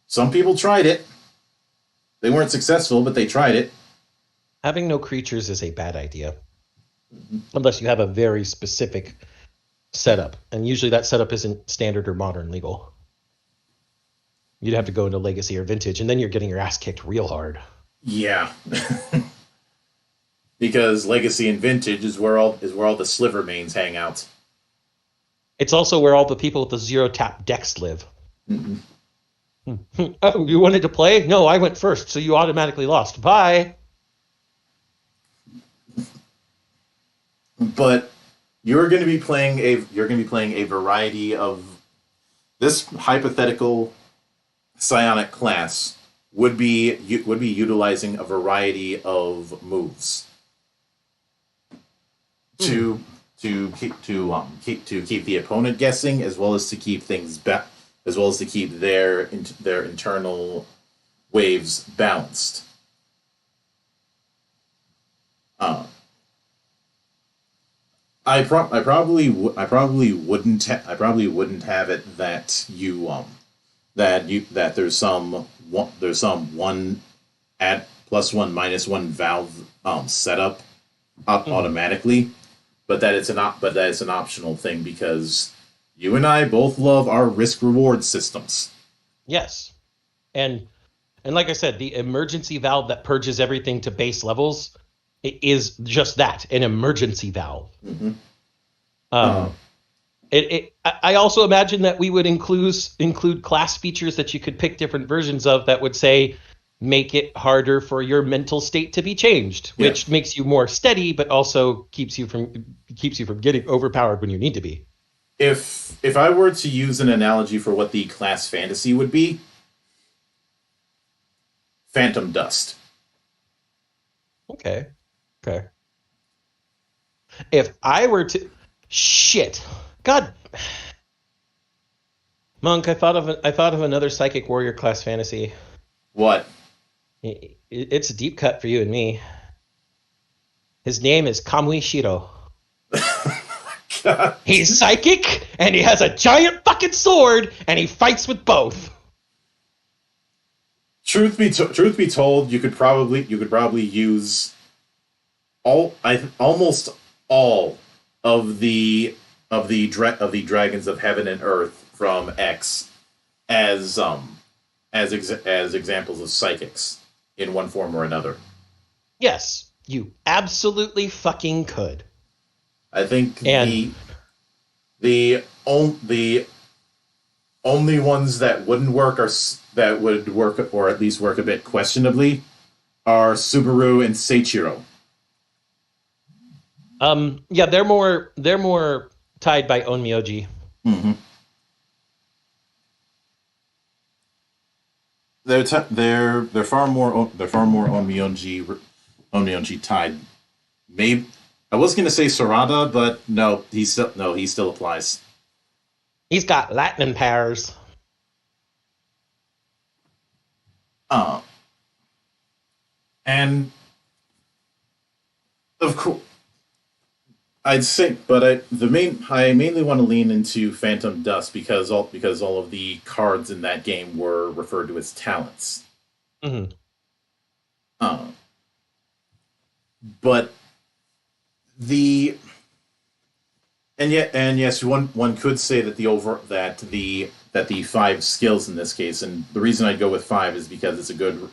Some people tried it. They weren't successful, but they tried it. Having no creatures is a bad idea. Unless you have a very specific setup. And usually that setup isn't standard or modern legal. You'd have to go into Legacy or Vintage, and then you're getting your ass kicked real hard. Yeah. Because Legacy and Vintage is where all the sliver mains hang out. It's also where all the people with the 0-tap decks live. Mm-hmm. Oh, you wanted to play? No, I went first, so you automatically lost. Bye. But you're going to be playing a variety of this hypothetical psionic class would be utilizing a variety of moves to keep the opponent guessing, as well as to keep things as well as to keep their internal waves balanced. I probably wouldn't have it that there's some one add +1 -1 valve setup automatically, but that it's an optional thing, because you and I both love our risk reward systems. Yes. And like I said, the emergency valve that purges everything to base levels, it is just that, an emergency valve. Mm-hmm. I also imagine that we would include class features that you could pick different versions of that would say, make it harder for your mental state to be changed, which makes you more steady, but also keeps you from getting overpowered when you need to be. If I were to use an analogy for what the class fantasy would be, Phantom Dust. Okay. If I were to... Shit. God. Monk, I thought of another Psychic Warrior class fantasy. What? It's a deep cut for you and me. His name is Kamui Shiro. God. He's psychic, and he has a giant fucking sword, and he fights with both. Truth be told, you could probably use almost all of the dragons of heaven and earth from X as examples of psychics in one form or another. Yes, you absolutely fucking could. I think the only ones that wouldn't work that would work, or at least work a bit questionably, are Subaru and Seiichiro. Yeah, they're more tied by Onmyoji. Mm-hmm. They're far more Onmyoji tied. Maybe I was going to say Sarada, but no, he still applies. He's got lightning powers. And of course, I'd say, but I mainly want to lean into Phantom Dust because all of the cards in that game were referred to as talents. Mm-hmm. But yes, one could say that the 5 skills in this case, and the reason I'd go with 5 is because it's a good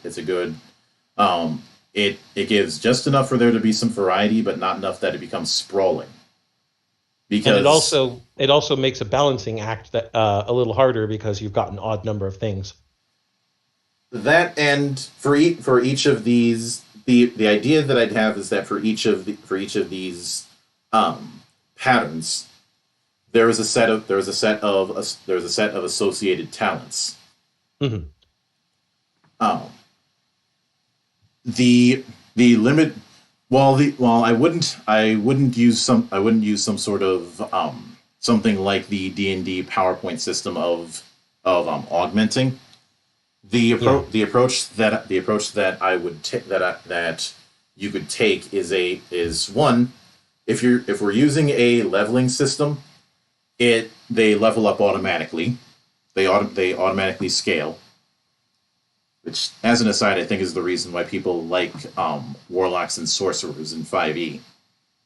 it gives just enough for there to be some variety, but not enough that it becomes sprawling. Because and it also makes a balancing act that a little harder because you've got an odd number of things. That, and for each of these, the idea that I'd have is that for each of these patterns, there is a set of associated talents. Mm-hmm. The limit, while I wouldn't use some sort of something like the D&D PowerPoint system of augmenting. The approach that I would that you could take is one, if we're using a leveling system, they level up automatically. They automatically scale. which, as an aside, I think is the reason why people like warlocks and sorcerers in 5e,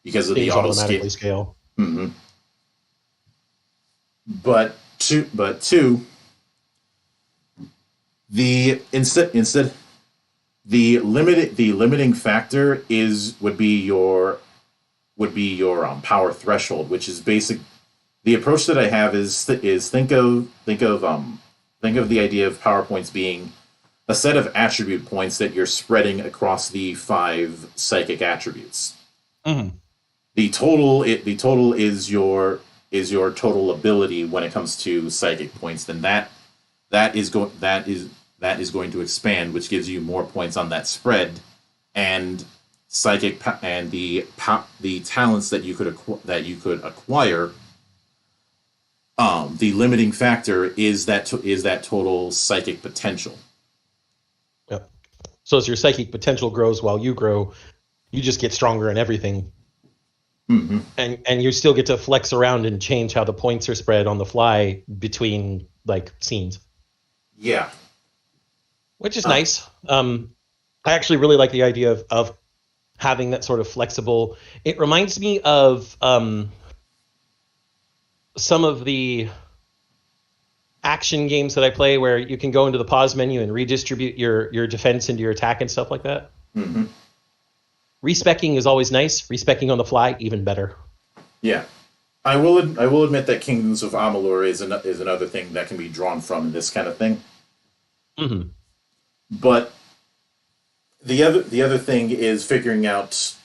because of the Things auto automatically scale. Mm-hmm. But two, instead the limiting factor would be your power threshold, which is basic. The approach that I have is think of the idea of power points being a set of attribute points that you're spreading across the 5 psychic attributes. Mm-hmm. The total is your total ability when it comes to psychic points. Then that is going to expand, which gives you more points on that spread, and psychic and the talents that you could acquire. The limiting factor is that total psychic potential. Yep. So as your psychic potential grows while you grow, you just get stronger in everything. Mm-hmm. And you still get to flex around and change how the points are spread on the fly between like scenes. Yeah. Which is nice. I actually really like the idea of having that sort of flexible. It reminds me of some of the action games that I play where you can go into the pause menu and redistribute your defense into your attack and stuff like that. Mm-hmm. Respecking is always nice. Respecking on the fly, even better. Yeah. I will admit that Kingdoms of Amalur is another thing that can be drawn from this kind of thing. Mm-hmm. But the other thing is figuring out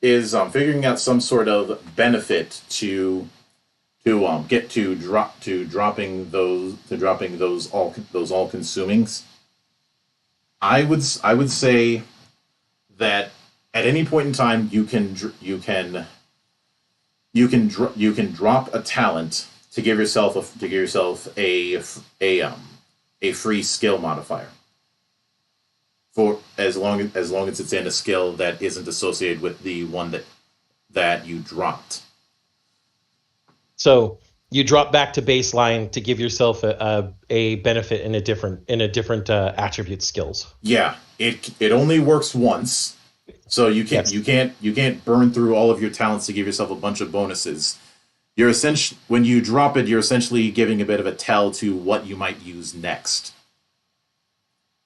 figuring out some sort of benefit to dropping those all consumings. I would say that at any point in time you can drop a talent to give yourself a free skill modifier for as long as it's in a skill that isn't associated with the one that you dropped. So you drop back to baseline to give yourself a benefit in a different attribute skills. Yeah, it only works once, so you can't burn through all of your talents to give yourself a bunch of bonuses. When you drop it, you're essentially giving a bit of a tell to what you might use next.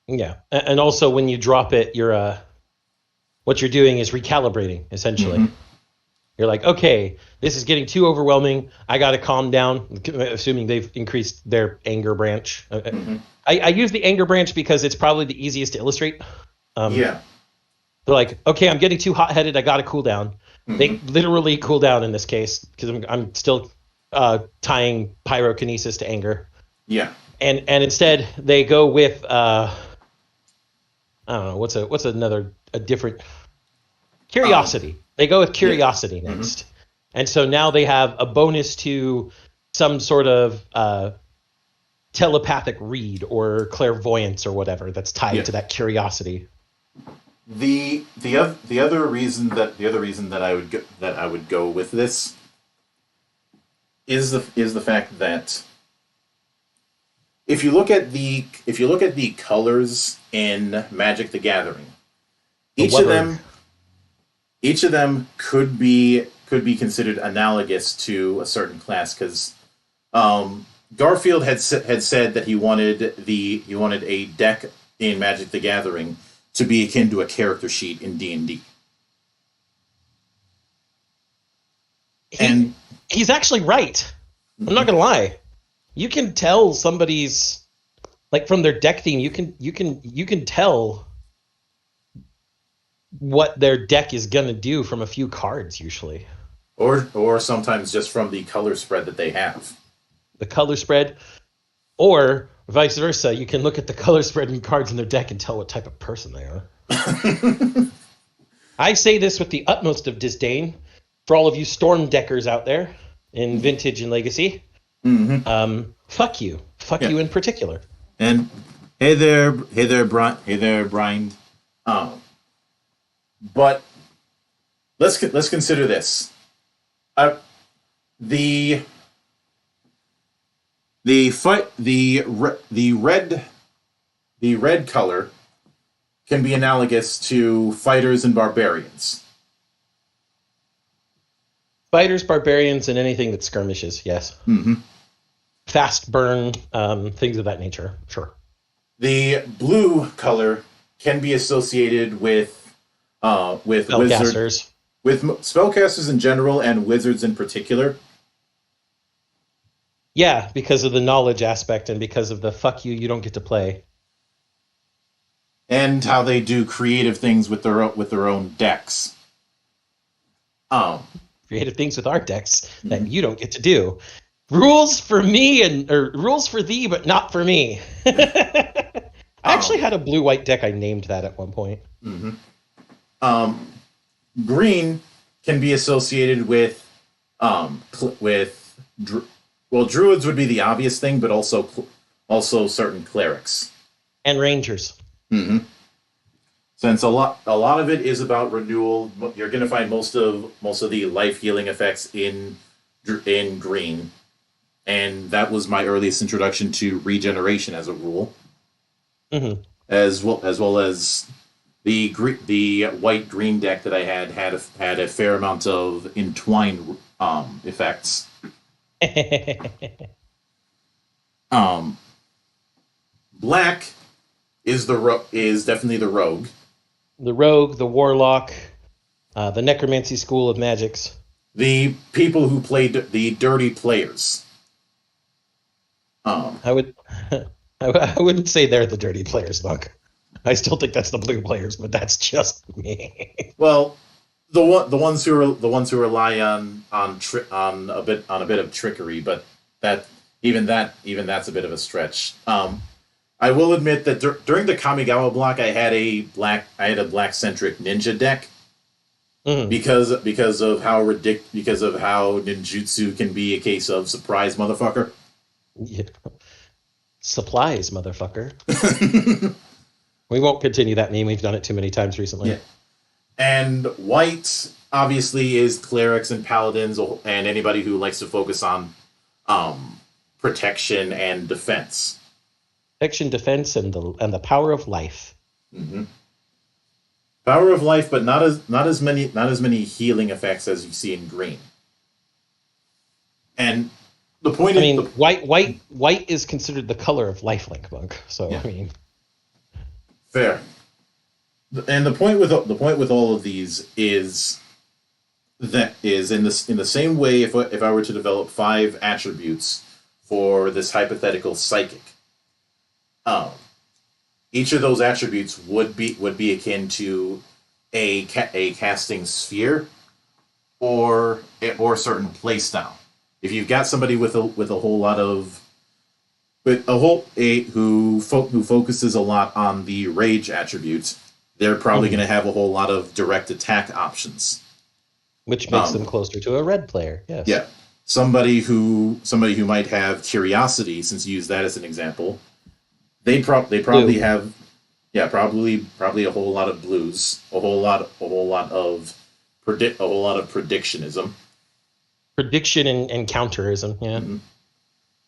Yeah, and also when you drop it, what you're doing is recalibrating essentially. Mm-hmm. You're like, okay, this is getting too overwhelming. I got to calm down, assuming they've increased their anger branch. Mm-hmm. I use the anger branch because it's probably the easiest to illustrate. Yeah. They're like, okay, I'm getting too hot-headed. I got to cool down. Mm-hmm. They literally cool down in this case because I'm still tying pyrokinesis to anger. Yeah. And instead they go with I don't know what's another different curiosity. They go with curiosity next. Mm-hmm. And so now they have a bonus to some sort of telepathic read or clairvoyance or whatever that's tied to that curiosity. The other reason that I would go with this is the fact that if you look at the colors in Magic the Gathering, each of them could be considered analogous to a certain class, because Garfield had said that he wanted a deck in Magic the Gathering to be akin to a character sheet in D&D. And he's actually right. I'm not gonna lie. You can tell somebody's, like, from their deck theme. You can tell what their deck is gonna do from a few cards usually, or sometimes just from the color spread that they have. The color spread, or vice versa. You can look at the color spread and cards in their deck and tell what type of person they are. I say this with the utmost of disdain for all of you Storm Deckers out there in Vintage and Legacy. Mm-hmm. Fuck you you in particular. And hey there, Brian. But let's consider this. The red the red color can be analogous to fighters and barbarians. Fighters, barbarians, and anything that skirmishes, yes. Mm-hmm. Fast burn, things of that nature, sure. The blue color can be associated with Spellcasters. With spellcasters in general and wizards in particular. Yeah, because of the knowledge aspect and because of the fuck you don't get to play. And how they do creative things with their own decks. Creative things with our decks that you don't get to do. Rules for me or rules for thee, but not for me. I actually had a blue-white deck. I named that at one point. Mm-hmm. Green can be associated with druids would be the obvious thing, but also certain clerics and rangers. Mm-hmm. Since a lot of it is about renewal, you're going to find most of the life healing effects in green, and that was my earliest introduction to regeneration as a rule, as well as the white green deck that I had a fair amount of entwined effects. Black is definitely the rogue. The rogue, the warlock, the necromancy school of magics. The people who played the dirty players. I wouldn't say they're the dirty players, Monk. I still think that's the blue players, but that's just me. Well, the ones who rely on a bit of trickery, but that's a bit of a stretch. I will admit that during the Kamigawa block, I had a black centric ninja deck because of how ninjutsu can be a case of surprise motherfucker. Yeah. Supplies, motherfucker. We won't continue that meme. We've done it too many times recently. Yeah. And white obviously is clerics and paladins and anybody who likes to focus on protection and defense. Protection, defense, and the power of life. Mm-hmm. Power of life, but not as many healing effects as you see in green. And the point white is considered the color of lifelink, Monk. So yeah. I mean, fair. And the point with all of these is in the same way if I were to develop 5 attributes for this hypothetical psychic. Each of those attributes would be akin to a casting sphere or certain playstyle. If you've got somebody who focuses a lot on the rage attribute, they're probably going to have a whole lot of direct attack options, which makes them closer to a red player. Yes. Yeah. Somebody who might have curiosity, since you use that as an example. They probably have, probably a whole lot of blues, a whole lot of predictionism, prediction and counterism. Yeah,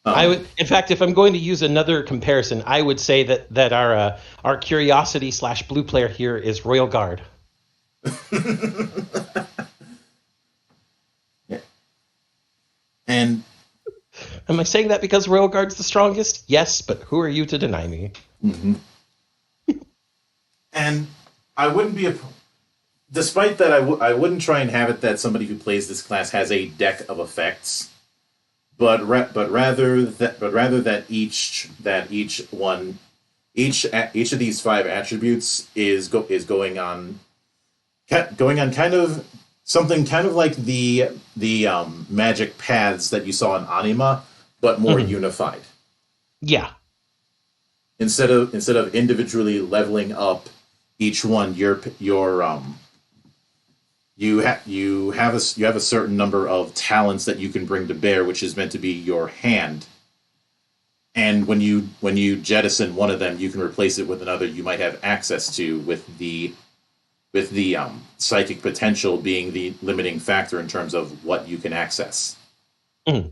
I would. In fact, if I'm going to use another comparison, I would say that our curiosity / blue player here is Royal Guard. Yeah, and. Am I saying that because Royal Guard's the strongest? Yes, but who are you to deny me? Mm-hmm. And I wouldn't be despite that, I wouldn't try and have it that somebody who plays this class has a deck of effects, but rather that each of these 5 attributes is going on kind of something kind of like the magic paths that you saw in Anima, but more unified. Yeah. Instead of individually leveling up each one, you have a certain number of talents that you can bring to bear, which is meant to be your hand. And when you jettison one of them, you can replace it with another you might have access to, with the psychic potential being the limiting factor in terms of what you can access. And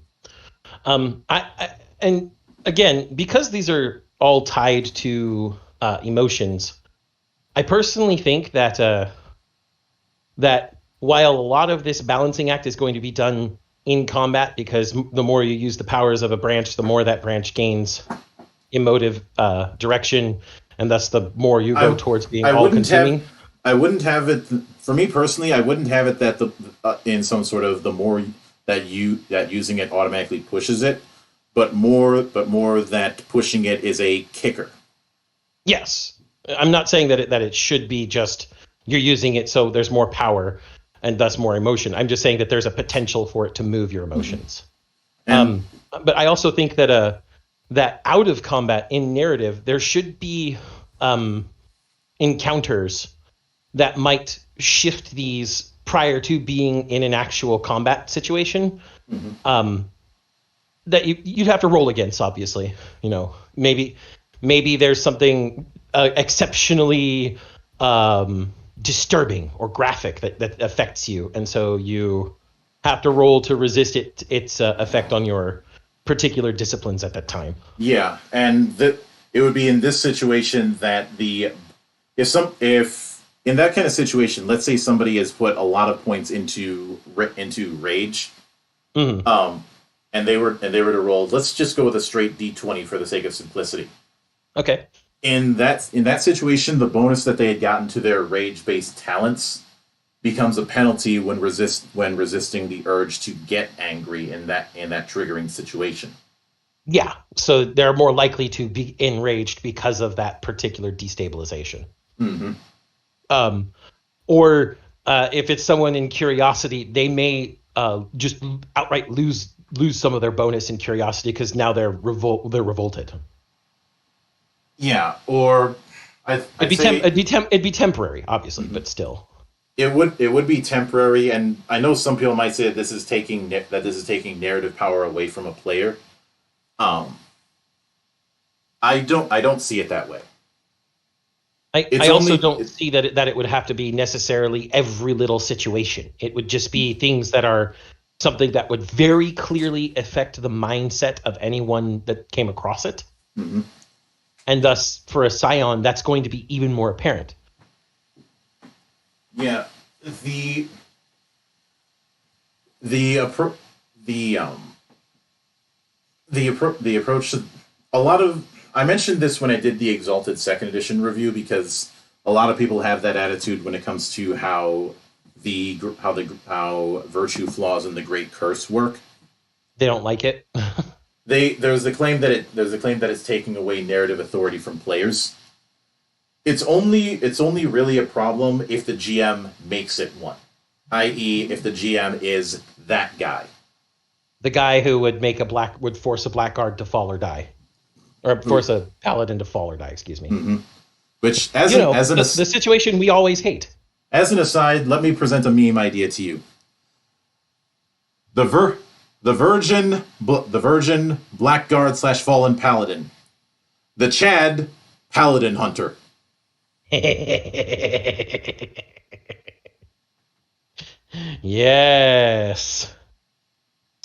again, because these are all tied to emotions. I personally think that that while a lot of this balancing act is going to be done in combat, because the more you use the powers of a branch, the more that branch gains emotive direction, and thus the more you go towards being all-consuming. I wouldn't have it. For me personally, I wouldn't have it that in some sort of the more that using it automatically pushes it, but more that pushing it is a kicker. Yes, I'm not saying that it should be just you're using it so there's more power and thus more emotion. I'm just saying that there's a potential for it to move your emotions. But I also think that that out of combat in narrative, there should be encounters that might shift these prior to being in an actual combat situation. That you'd have to roll against, obviously. Maybe there's something exceptionally disturbing or graphic that affects you, and so you have to roll to resist its effect on your particular disciplines at that time. Yeah, and it would be in this situation that if in that kind of situation, let's say somebody has put a lot of points into rage, and they were to roll. Let's just go with a straight D20 for the sake of simplicity. Okay. In that situation, the bonus that they had gotten to their rage-based talents becomes a penalty when resisting the urge to get angry in that triggering situation. Yeah, so they're more likely to be enraged because of that particular destabilization. Or if it's someone in curiosity, they may just outright lose some of their bonus in curiosity because now they're revolted. Yeah, or it'd be temporary, obviously, but still. It would be temporary, and I know some people might say that this is taking narrative power away from a player. I don't see it that way. I also don't see that it would have to be necessarily every little situation. It would just be things that are something that would very clearly affect the mindset of anyone that came across it. And thus, for a Psion, that's going to be even more apparent. Yeah, the approach to a lot of. I mentioned this when I did the Exalted Second Edition review because a lot of people have that attitude when it comes to how virtue flaws and the Great Curse work. They don't like it. There's the claim that it's taking away narrative authority from players. It's only really a problem if the GM makes it one, i.e., if the GM is that guy, the guy who would force a blackguard to fall or die, or force a paladin to fall or die. Excuse me. Which, the situation we always hate. As an aside, let me present a meme idea to you. The Virgin Blackguard / Fallen Paladin. The Chad Paladin Hunter. Yes.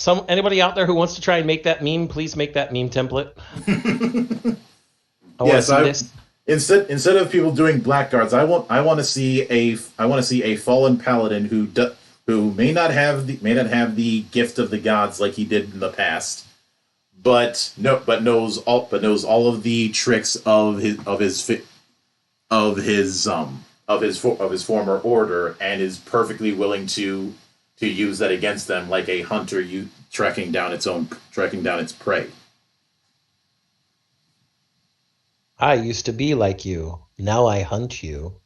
Anybody out there who wants to try and make that meme, please make that meme template. I want to see this. Instead of people doing blackguards, I want to see a fallen paladin who may not have the gift of the gods like he did in the past, but knows all of the tricks of his former order and is perfectly willing to use that against them like a hunter tracking down its prey. I used to be like you. Now I hunt you.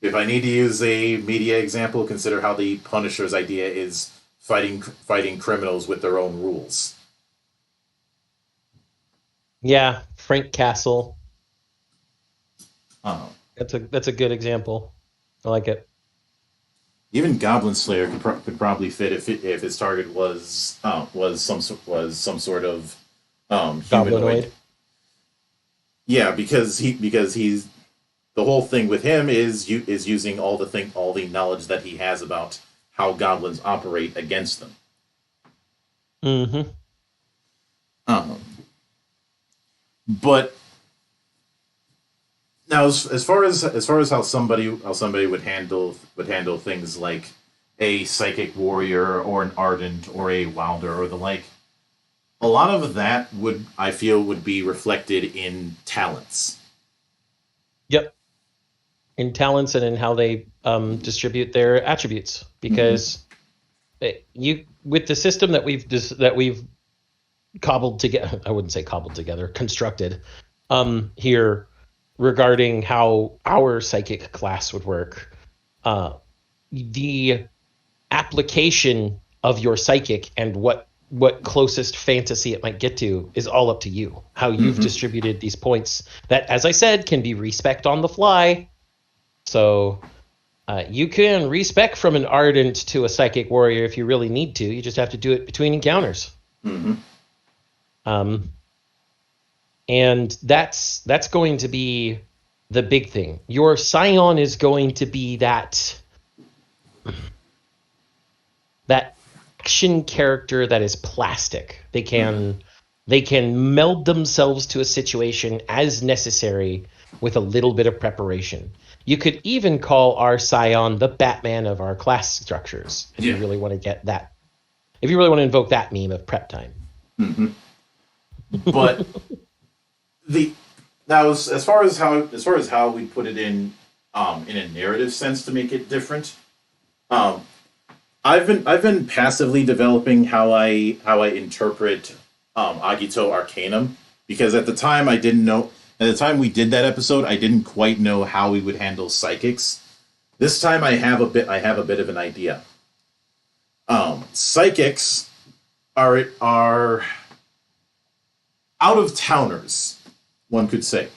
If I need to use a media example, consider how the Punisher's idea is fighting criminals with their own rules. Yeah, Frank Castle. That's a good example. I like it. Even Goblin Slayer could probably fit if his target was some sort of humanoid. Yeah, because he's the whole thing with him is using all the knowledge that he has about how goblins operate against them. But Now, as far as how somebody would handle things like a psychic warrior or an ardent or a wilder or the like, a lot of that I feel would be reflected in talents. Yep. In talents and in how they distribute their attributes, because you with the system that we've cobbled together, I wouldn't say cobbled together, constructed here regarding how our psychic class would work. The application of your psychic and what closest fantasy it might get to is all up to you. How you've distributed these points that, as I said, can be respec on the fly. So you can respec from an ardent to a psychic warrior if you really need to. You just have to do it between encounters. And that's going to be the big thing. Your Scion is going to be that action character that is plastic. They can meld themselves to a situation as necessary with a little bit of preparation. You could even call our Scion the Batman of our class structures if you really want to get that. If you really want to invoke that meme of prep time. But as far as how we put it in a narrative sense to make it different, I've been passively developing how I interpret Agito Arcanum, because at the time we did that episode, I didn't quite know how we would handle psychics. This time I have a bit of an idea. Psychics are out of towners, one could say.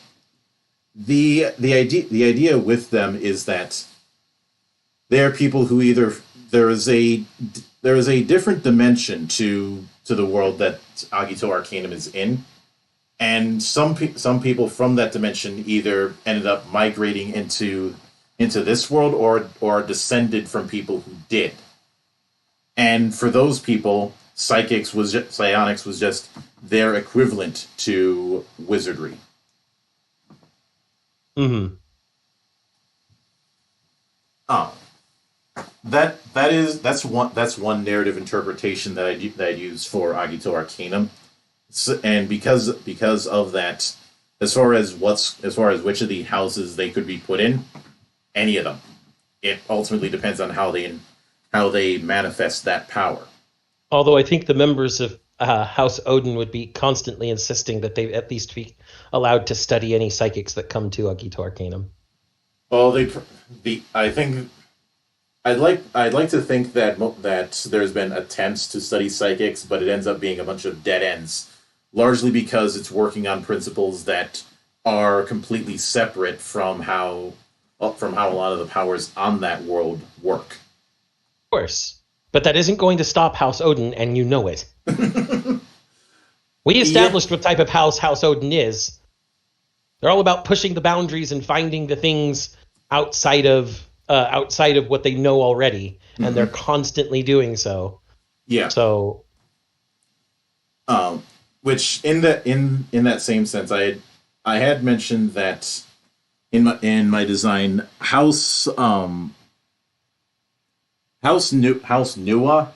The idea with them is that they are people who either there is a different dimension to the world that Agito Arcanum is in, and some people from that dimension either ended up migrating into this world or descended from people who did. And for those people, Psionics was just their equivalent to wizardry. That's one narrative interpretation that I use for Agito Arcanum. And because of that, as far as which of the houses they could be put in, any of them. It ultimately depends on how they manifest that power. Although I think the members of House Odin would be constantly insisting that they at least be allowed to study any psychics that come to Agito Arcanum. Well, I think I'd like to think that there's been attempts to study psychics, but it ends up being a bunch of dead ends, largely because it's working on principles that are completely separate from how a lot of the powers on that world work. Of course. But that isn't going to stop House Odin, and you know it. We established what type of House Odin is. They're all about pushing the boundaries and finding the things outside of what they know already, and they're constantly doing so. Yeah. So, which in that same sense, I had mentioned that in my design, House Nua,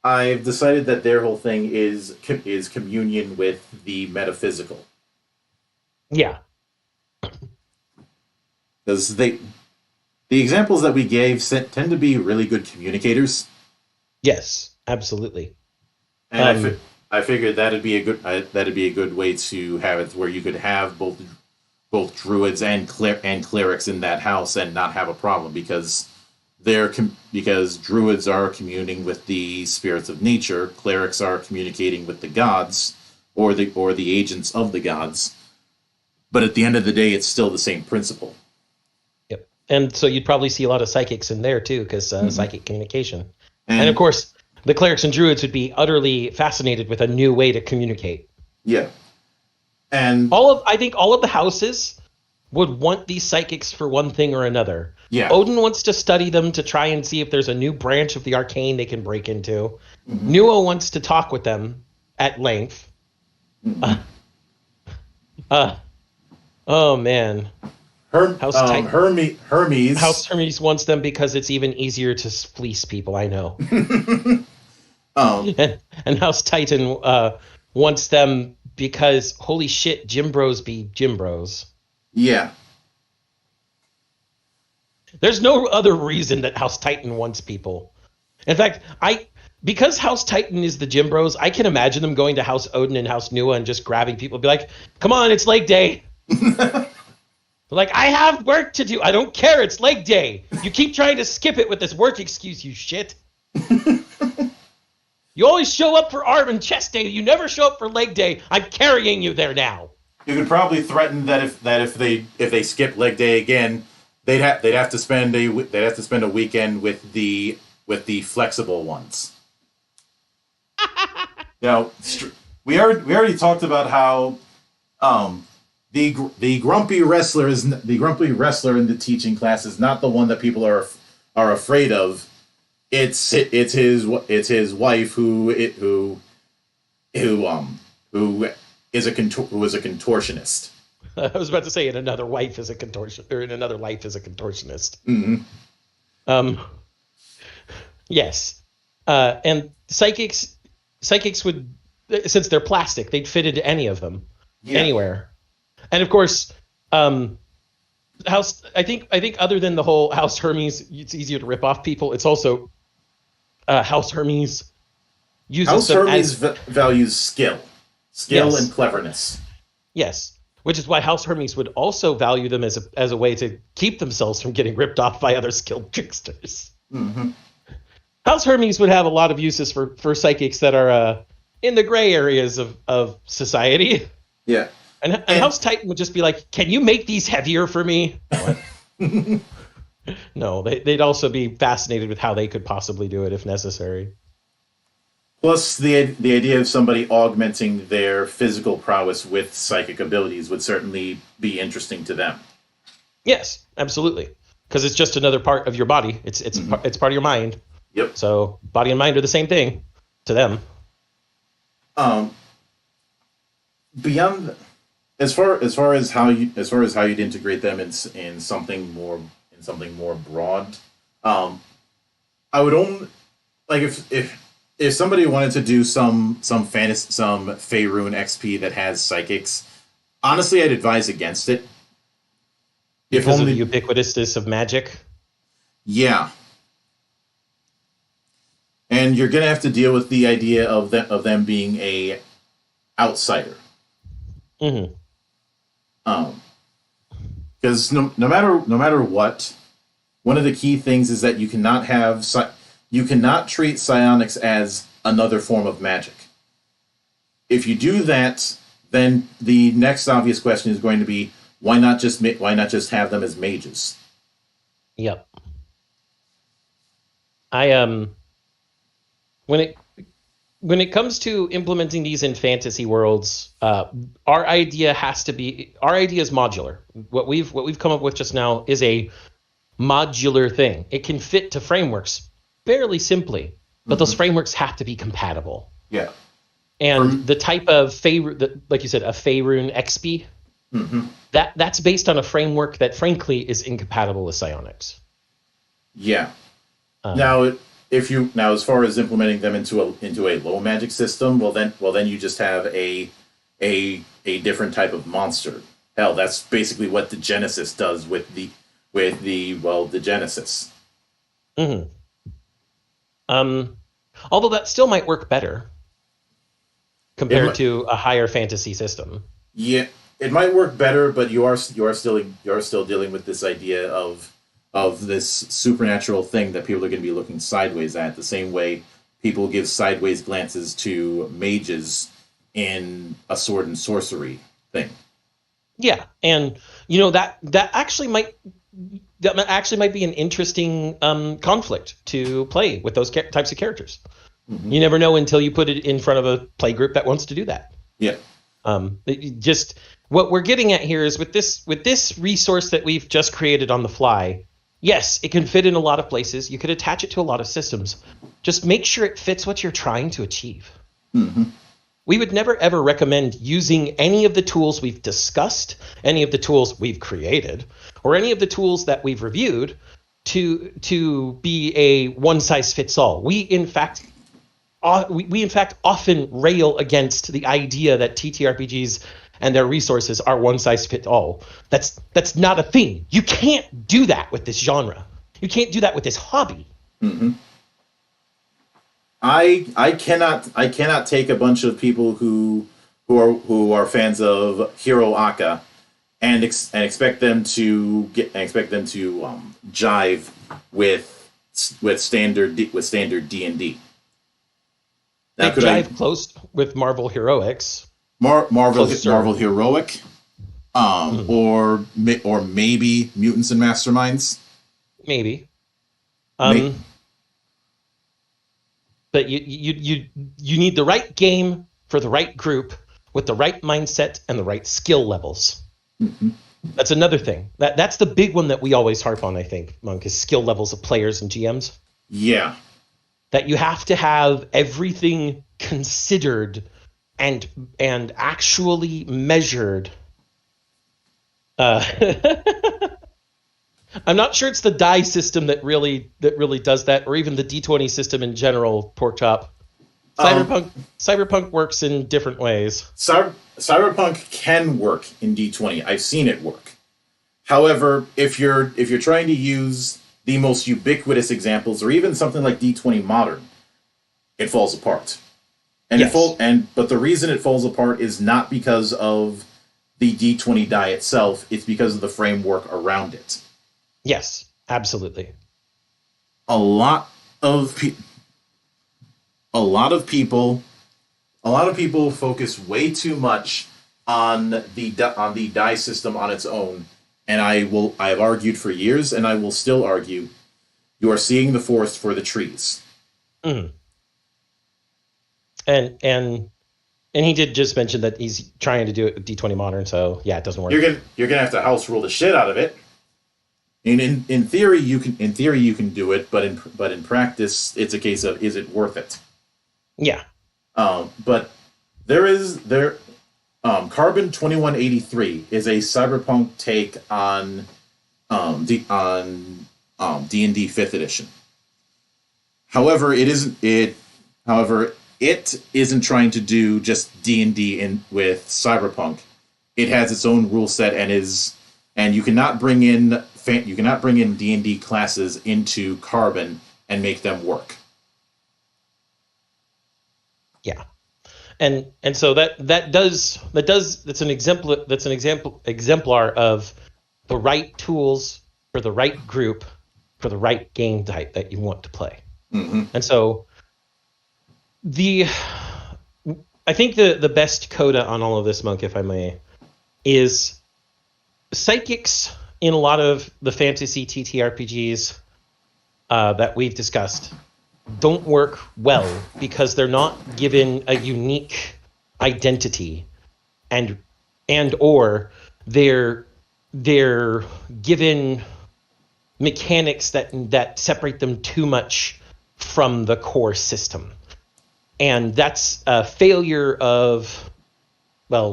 I've decided that their whole thing is communion with the metaphysical. Yeah. Because the examples that we gave tend to be really good communicators. Yes, absolutely. And I figured that'd be a good way to have it where you could have both druids and clerics in that house and not have a problem, because druids are communing with the spirits of nature, clerics are communicating with the gods or the agents of the gods. But at the end of the day, it's still the same principle. Yep. And so you'd probably see a lot of psychics in there too, because psychic communication. And of course, the clerics and druids would be utterly fascinated with a new way to communicate. Yeah. And I think all of the houses would want these psychics for one thing or another. Yeah. Odin wants to study them to try and see if there's a new branch of the arcane they can break into. Nuo wants to talk with them at length. Oh man. House Titan. Hermes. House Hermes wants them because it's even easier to fleece people. I know. And House Titan wants them because holy shit, Gym Bros be Gym Bros. Yeah. There's no other reason that House Titan wants people. In fact, because House Titan is the Gym Bros, I can imagine them going to House Odin and House Nua and just grabbing people and be like, come on, it's leg day. Like, I have work to do. I don't care. It's leg day. You keep trying to skip it with this work excuse, you shit. You always show up for arm and chest day. You never show up for leg day. I'm carrying you there now. You could probably threaten that if they skip leg day again, they'd have to spend a weekend with the flexible ones. Now, we already talked about how the grumpy wrestler in the teaching class is not the one that people are afraid of. It's his wife who is a contortionist. I was about to say in another life is a contortionist. Mm-hmm. Yes. And psychics would, since they're plastic, they'd fit into any of them, anywhere. And of course, I think other than the whole House Hermes, it's easier to rip off people. It's also House Hermes uses values skill yes. and cleverness. Yes, which is why House Hermes would also value them as a way to keep themselves from getting ripped off by other skilled tricksters. Mm-hmm. House Hermes would have a lot of uses for psychics that are in the gray areas of society. Yeah. And House Titan would just be like, can you make these heavier for me? No, they'd also be fascinated with how they could possibly do it if necessary. Plus, the idea of somebody augmenting their physical prowess with psychic abilities would certainly be interesting to them. Yes, absolutely. Because it's just another part of your body. It's part of your mind. Yep. So body and mind are the same thing to them. Beyond, as far as how you'd integrate them in something more broad, I would only like if somebody wanted to do some Faerun XP that has psychics. Honestly, I'd advise against it. Because of the ubiquitousness of magic. Yeah. And you're gonna have to deal with the idea of them being a outsider. Mm-hmm. Because no matter what, one of the key things is that you cannot treat psionics as another form of magic. If you do that, then the next obvious question is going to be why not just have them as mages? Yep. When it comes to implementing these in fantasy worlds, our idea is modular. What we've come up with just now is a modular thing. It can fit to frameworks fairly simply, but those frameworks have to be compatible. Yeah. And the type of like you said, a Faerun XP, that's based on a framework that frankly is incompatible with psionics. Yeah. Now, as far as implementing them into a low magic system, well then you just have a different type of monster. Hell, that's basically what the Genesis does with the Genesis. Mm-hmm. Although that still might work better compared to a higher fantasy system. Yeah, it might work better, but you are still dealing with this idea of this supernatural thing that people are going to be looking sideways at, the same way people give sideways glances to mages in a sword and sorcery thing. Yeah, and that actually might be an interesting conflict to play with those types of characters. Mm-hmm. You never know until you put it in front of a play group that wants to do that. Yeah. Just what we're getting at here is with this resource that we've just created on the fly. Yes, it can fit in a lot of places. You could attach it to a lot of systems. Just make sure it fits what you're trying to achieve. Mm-hmm. we would never ever recommend using any of the tools we've discussed, any of the tools we've created, or any of the tools that we've reviewed to be a one-size-fits-all. We in fact often rail against the idea that TTRPGs and their resources are one-size-fits-all. That's not a thing. You can't do that with this genre. You can't do that with this hobby. Mm-hmm. I cannot take a bunch of people who are fans of Hiro Aka and expect them to jive with standard D&D. They jive close with Marvel Heroics. Marvel Heroic, or maybe Mutants and Masterminds. Maybe. But you need the right game for the right group with the right mindset and the right skill levels. Mm-hmm. That's another thing. That's the big one that we always harp on, I think, Monk, is skill levels of players and GMs. Yeah. That you have to have everything considered and actually measured. I'm not sure it's the die system that really does that, or even the D20 system in general, Porkchop. Cyberpunk works in different ways. Cyberpunk can work in D20. I've seen it work. However, if you're trying to use the most ubiquitous examples, or even something like D20 Modern, it falls apart. And yes. But the reason it falls apart is not because of the D20 die itself, it's because of the framework around it. Yes, absolutely. A lot of people focus way too much on the die system on its own, and I've argued for years, and I will still argue, you are seeing the forest for the trees. Mm. And he did just mention that he's trying to do it with D20 Modern, so yeah, it doesn't work. You're gonna have to house rule the shit out of it. In theory you can do it, but in practice it's a case of, is it worth it? Yeah. But Carbon 2183 is a cyberpunk take on D&D 5th edition. However, it isn't trying to do just D&D with cyberpunk. It has its own rule set and you cannot bring in D&D classes into Carbon and make them work. Yeah. And so that's an exemplar of the right tools for the right group for the right game type that you want to play. Mm-hmm. And so I think the best coda on all of this, Monk, if I may, is psychics in a lot of the fantasy TTRPGs that we've discussed don't work well because they're not given a unique identity and or they're given mechanics that separate them too much from the core system. And that's a failure of,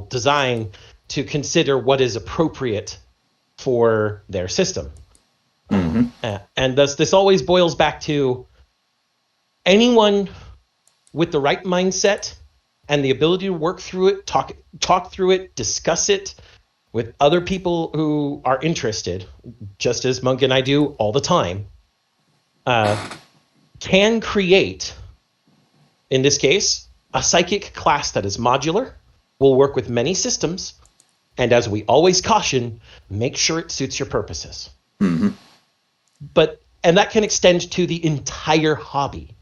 design to consider what is appropriate for their system. Mm-hmm. And thus, this always boils back to anyone with the right mindset and the ability to work through it, talk through it, discuss it with other people who are interested, just as Monk and I do all the time, can create, in this case, a psychic class that is modular, will work with many systems, and as we always caution, make sure it suits your purposes. Mm-hmm. And that can extend to the entire hobby.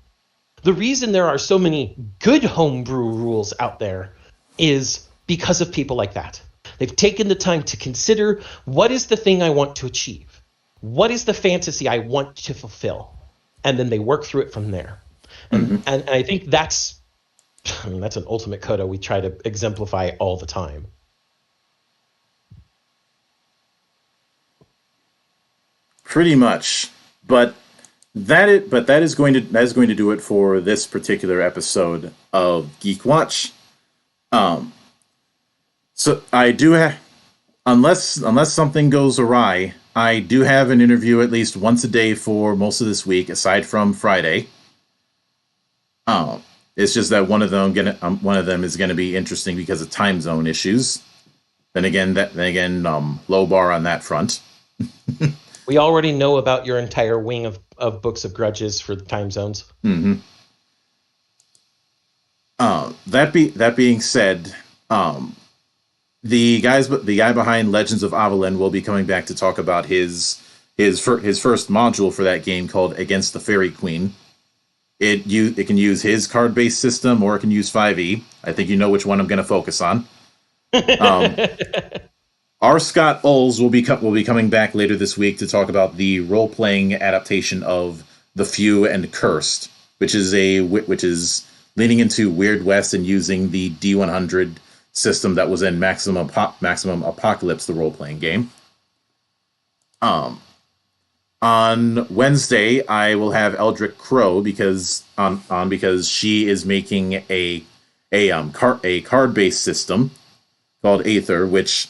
The reason there are so many good homebrew rules out there is because of people like that. They've taken the time to consider, what is the thing I want to achieve? What is the fantasy I want to fulfill? And then they work through it from there. Mm-hmm. And I think that's an ultimate coda we try to exemplify all the time. Pretty much. But that is going to do it for this particular episode of GeekWatch. So I do have, unless something goes awry, I do have an interview at least once a day for most of this week, aside from Friday. It's just that one of them is gonna be interesting because of time zone issues. Then again, low bar on that front. We already know about your entire wing of books of grudges for the time zones. Mm-hmm. That being said, the guy behind Legends of Avalon will be coming back to talk about his first module for that game called Against the Fairy Queen. It can use his card based system or it can use 5e. I think you know which one I'm going to focus on. R. Scott Ulls will be coming back later this week to talk about the role playing adaptation of The Few and Cursed, which is leaning into Weird West and using the D100 system that was in Maximum Apocalypse, the role playing game. On Wednesday, I will have Eldrick Crow because she is making a card based system called Aether, which,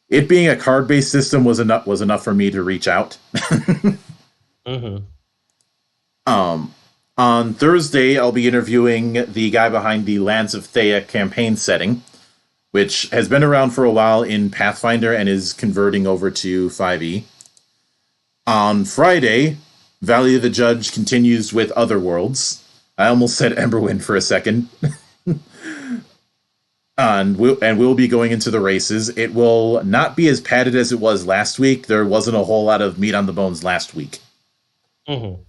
it being a card based system, was enough for me to reach out. Mm-hmm. On Thursday, I'll be interviewing the guy behind the Lands of Theia campaign setting, which has been around for a while in Pathfinder and is converting over to 5e. On Friday, Valley of the Judge continues with Otherworlds. I almost said Emberwind for a second. And we'll be going into the races. It will not be as padded as it was last week. There wasn't a whole lot of meat on the bones last week. Mm-hmm.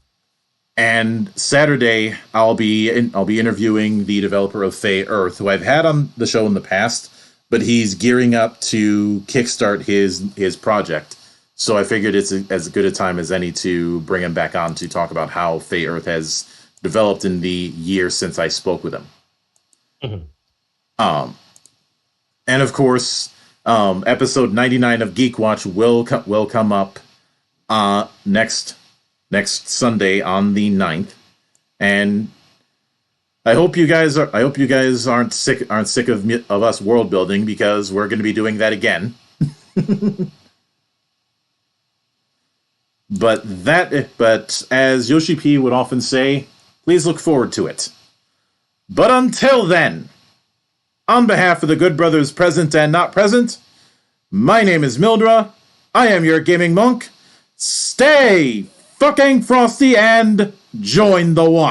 And Saturday, I'll be interviewing the developer of Fey Earth, who I've had on the show in the past, but he's gearing up to kickstart his project. So I figured it's as good a time as any to bring him back on to talk about how Fey Earth has developed in the year since I spoke with him. Mm-hmm. And of course, episode 99 of GeekWatch will come up next Sunday on the 9th, and I hope you guys aren't sick of us world building, because we're going to be doing that again. But as Yoshi P would often say, please look forward to it. But until then, on behalf of the good brothers present and not present, my name is Mildra. I am your gaming monk. Stay fucking frosty and join the watch.